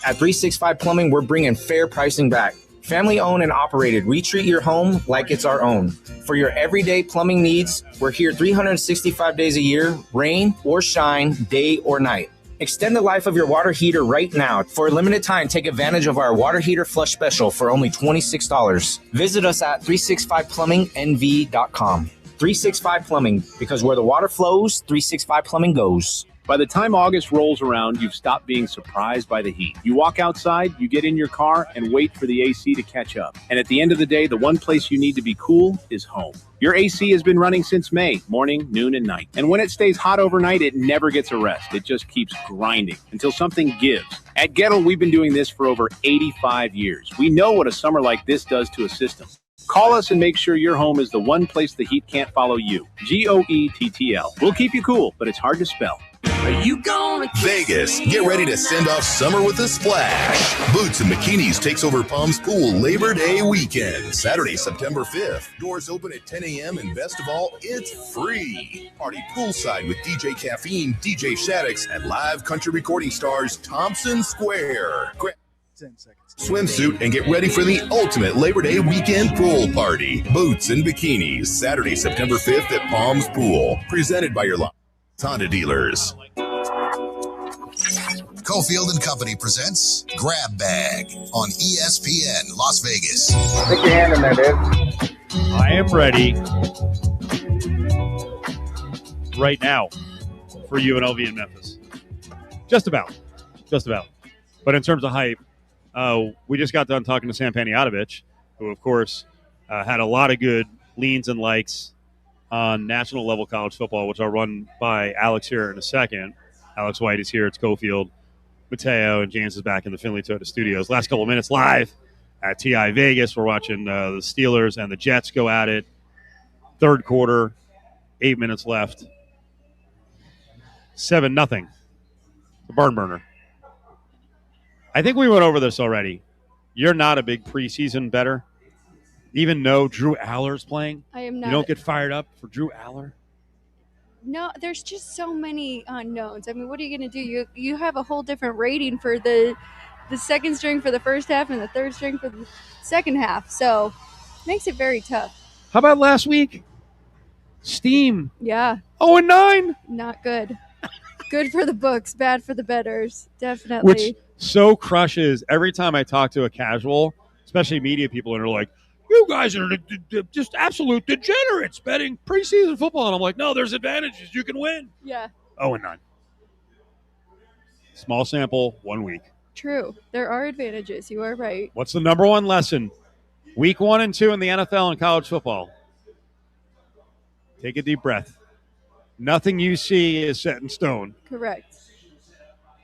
At 365 Plumbing, we're bringing fair pricing back. Family owned and operated, we treat your home like it's our own. For your everyday plumbing needs, we're here 365 days a year, rain or shine, day or night. Extend the life of your water heater right now. For a limited time, take advantage of our water heater flush special for only $26. Visit us at 365plumbingnv.com. 365 Plumbing, because where the water flows, 365 Plumbing goes. By the time August rolls around, you've stopped being surprised by the heat. You walk outside, you get in your car, and wait for the AC to catch up. And at the end of the day, the one place you need to be cool is home. Your AC has been running since May, morning, noon, and night. And when it stays hot overnight, it never gets a rest. It just keeps grinding until something gives. At Gettle, we've been doing this for over 85 years. We know what a summer like this does to a system. Call us and make sure your home is the one place the heat can't follow you. GOETTL. We'll keep you cool, but it's hard to spell. Are you gonna Vegas, get ready to send off summer with a splash. Boots and Bikinis takes over Palms Pool Labor Day weekend, Saturday, September 5th. Doors open at 10 a.m. and best of all, it's free. Party poolside with DJ Caffeine, DJ Shaddix, and live country recording stars Thompson Square. 10 seconds. Swimsuit and get ready for the ultimate Labor Day weekend pool party. Boots and Bikinis, Saturday, September 5th at Palms Pool. Presented by your Honda dealers. Cofield and Company presents Grab Bag on ESPN Las Vegas. Stick your hand in there, dude. I am ready right now for UNLV in Memphis. Just about. But in terms of hype, we just got done talking to Sam Panayotovich, who, of course, had a lot of good leans and likes on national level college football, which I'll run by Alex here in a second. Alex White is here. It's Cofield, Mateo, and James is back in the Finley Toyota Studios. Last couple of minutes live at TI Vegas. We're watching the Steelers and the Jets go at it. Third quarter, 8 minutes left. 7-0. The barn burner. I think we went over this already. You're not a big preseason bettor. Even though Drew Aller's playing, I am not. You don't get fired up for Drew Aller? No, there's just so many unknowns. I mean, what are you going to do? You have a whole different rating for the second string for the first half and the third string for the second half. So it makes it very tough. How about last week? Steam. Yeah. 0-9. Not good. Good for the books, bad for the bettors. Definitely. Which so crushes every time I talk to a casual, especially media people, and they're like, you guys are just absolute degenerates betting preseason football. And I'm like, no, there's advantages. You can win. Yeah. 0-9. Small sample, 1 week. True. There are advantages. You are right. What's the number one lesson? Week 1 and 2 in the NFL and college football. Take a deep breath. Nothing you see is set in stone. Correct.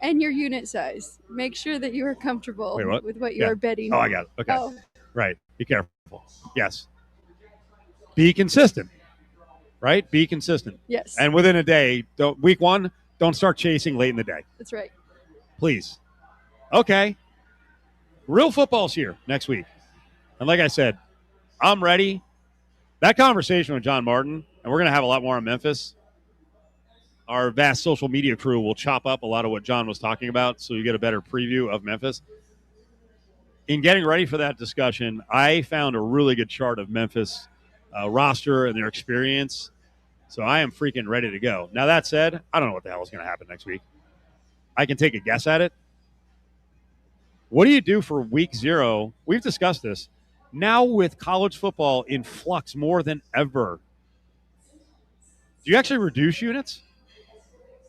And your unit size. Make sure that you are comfortable with what you are betting. Oh, I got it. Okay. Oh. Right. Be careful. Yes. Be consistent. Right? Be consistent. Yes. And within a day, week 1, don't start chasing late in the day. That's right. Please. Okay. Real football's here next week. And like I said, I'm ready. That conversation with John Martin, and we're going to have a lot more on Memphis. Our vast social media crew will chop up a lot of what John was talking about so you get a better preview of Memphis. In getting ready for that discussion, I found a really good chart of Memphis roster and their experience. So I am freaking ready to go. Now, that said, I don't know what the hell is going to happen next week. I can take a guess at it. What do you do for week 0? We've discussed this. Now with college football in flux more than ever, do you actually reduce units?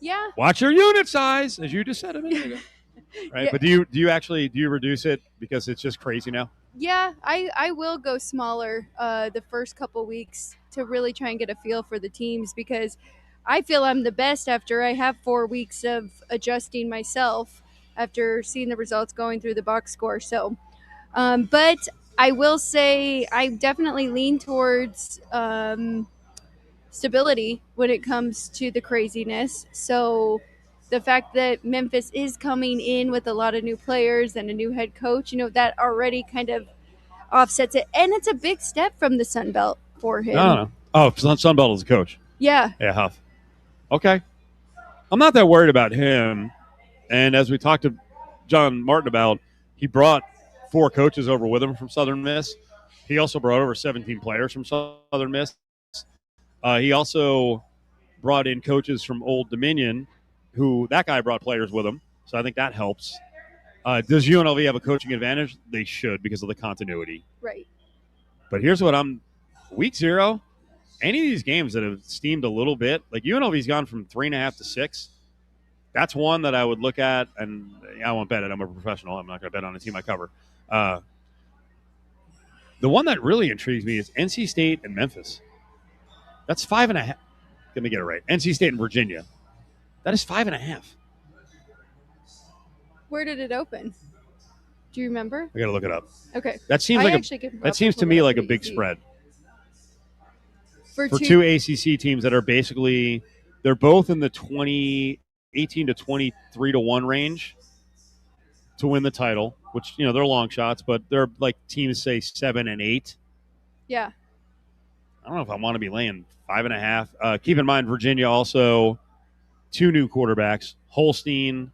Yeah. Watch your unit size, as you just said a minute ago. Right, Yeah. but do you reduce it because it's just crazy now? Yeah, I will go smaller the first couple weeks to really try and get a feel for the teams because I feel I'm the best after I have 4 weeks of adjusting myself after seeing the results going through the box score. So, but I will say I definitely lean towards stability when it comes to the craziness. So the fact that Memphis is coming in with a lot of new players and a new head coach, that already kind of offsets it. And it's a big step from the Sun Belt for him. No. Oh, Sunbelt is a coach. Yeah. Yeah, Huff. Okay. I'm not that worried about him. And as we talked to John Martin about, he brought 4 coaches over with him from Southern Miss. He also brought over 17 players from Southern Miss. He also brought in coaches from Old Dominion, who that guy brought players with him. So I think that helps. Does UNLV have a coaching advantage? They should because of the continuity. Right. But here's what week 0, any of these games that have steamed a little bit, like UNLV's gone from 3.5 to 6. That's one that I would look at, and I won't bet it. I'm a professional. I'm not going to bet on a team I cover. The one that really intrigues me is NC State and Memphis. That's 5.5. Let me get it right. NC State and Virginia. That is 5.5. Where did it open? Do you remember? I got to look it up. Okay. That seems to me like a big spread for two ACC teams that are basically they're both in the 18 to 23 to 1 range to win the title, which they're long shots, but they're like teams say 7 and 8. Yeah. I don't know if I want to be laying 5.5. Keep in mind, Virginia also 2 new quarterbacks, Holstein.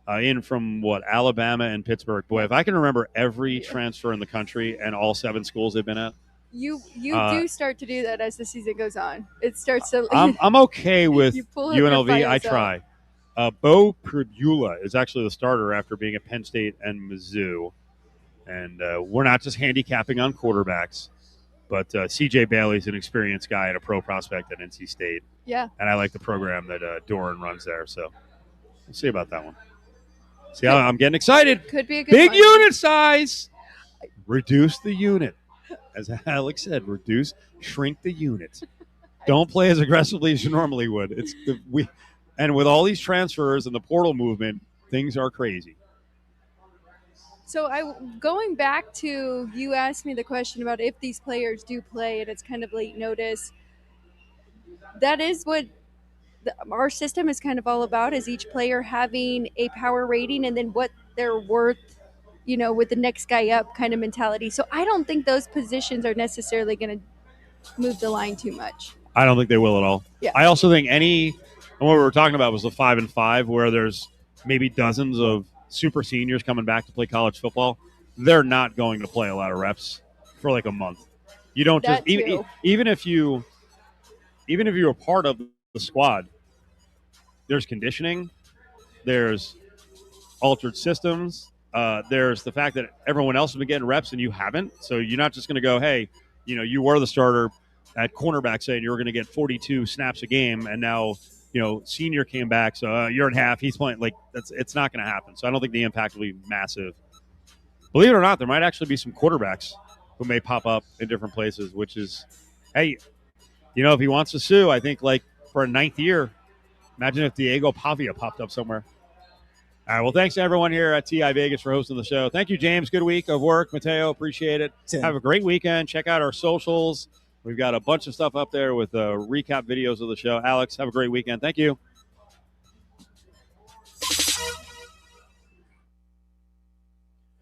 In from Alabama and Pittsburgh. Boy, if I can remember every transfer in the country and all 7 schools they've been at. You do start to do that as the season goes on. It starts to. I'm okay with UNLV. I out. try. Bo Pribula is actually the starter after being at Penn State and Mizzou, and we're not just handicapping on quarterbacks, but C.J. Bailey's an experienced guy and a pro prospect at NC State. Yeah, and I like the program that Doran runs there. So we'll see about that one. See, I'm getting excited. Could be a good big one. Unit size. Reduce the unit. As Alex said, shrink the unit. Don't play as aggressively as you normally would. And with all these transfers and the portal movement, things are crazy. So going back to, you asked me the question about if these players do play and it's kind of late notice. That is what our system is kind of all about, is each player having a power rating and then what they're worth, with the next guy up kind of mentality. So I don't think those positions are necessarily going to move the line too much. I don't think they will at all. Yeah. I also think and what we were talking about was the 5 and 5, where there's maybe dozens of super seniors coming back to play college football. They're not going to play a lot of reps for like a month. You don't just even if you're a part of the squad, there's conditioning, there's altered systems, there's the fact that everyone else has been getting reps and you haven't. So you're not just going to go, hey, you were the starter at cornerback saying you were going to get 42 snaps a game, and now senior came back, so you're at half, he's playing. Like, it's not going to happen. So I don't think the impact will be massive. Believe it or not, there might actually be some quarterbacks who may pop up in different places, which is, hey, if he wants to sue, I think like for a 9th year. Imagine if Diego Pavia popped up somewhere. All right, well, thanks to everyone here at TI Vegas for hosting the show. Thank you, James. Good week of work. Mateo, appreciate it. Have a great weekend. Check out our socials. We've got a bunch of stuff up there with recap videos of the show. Alex, have a great weekend. Thank you.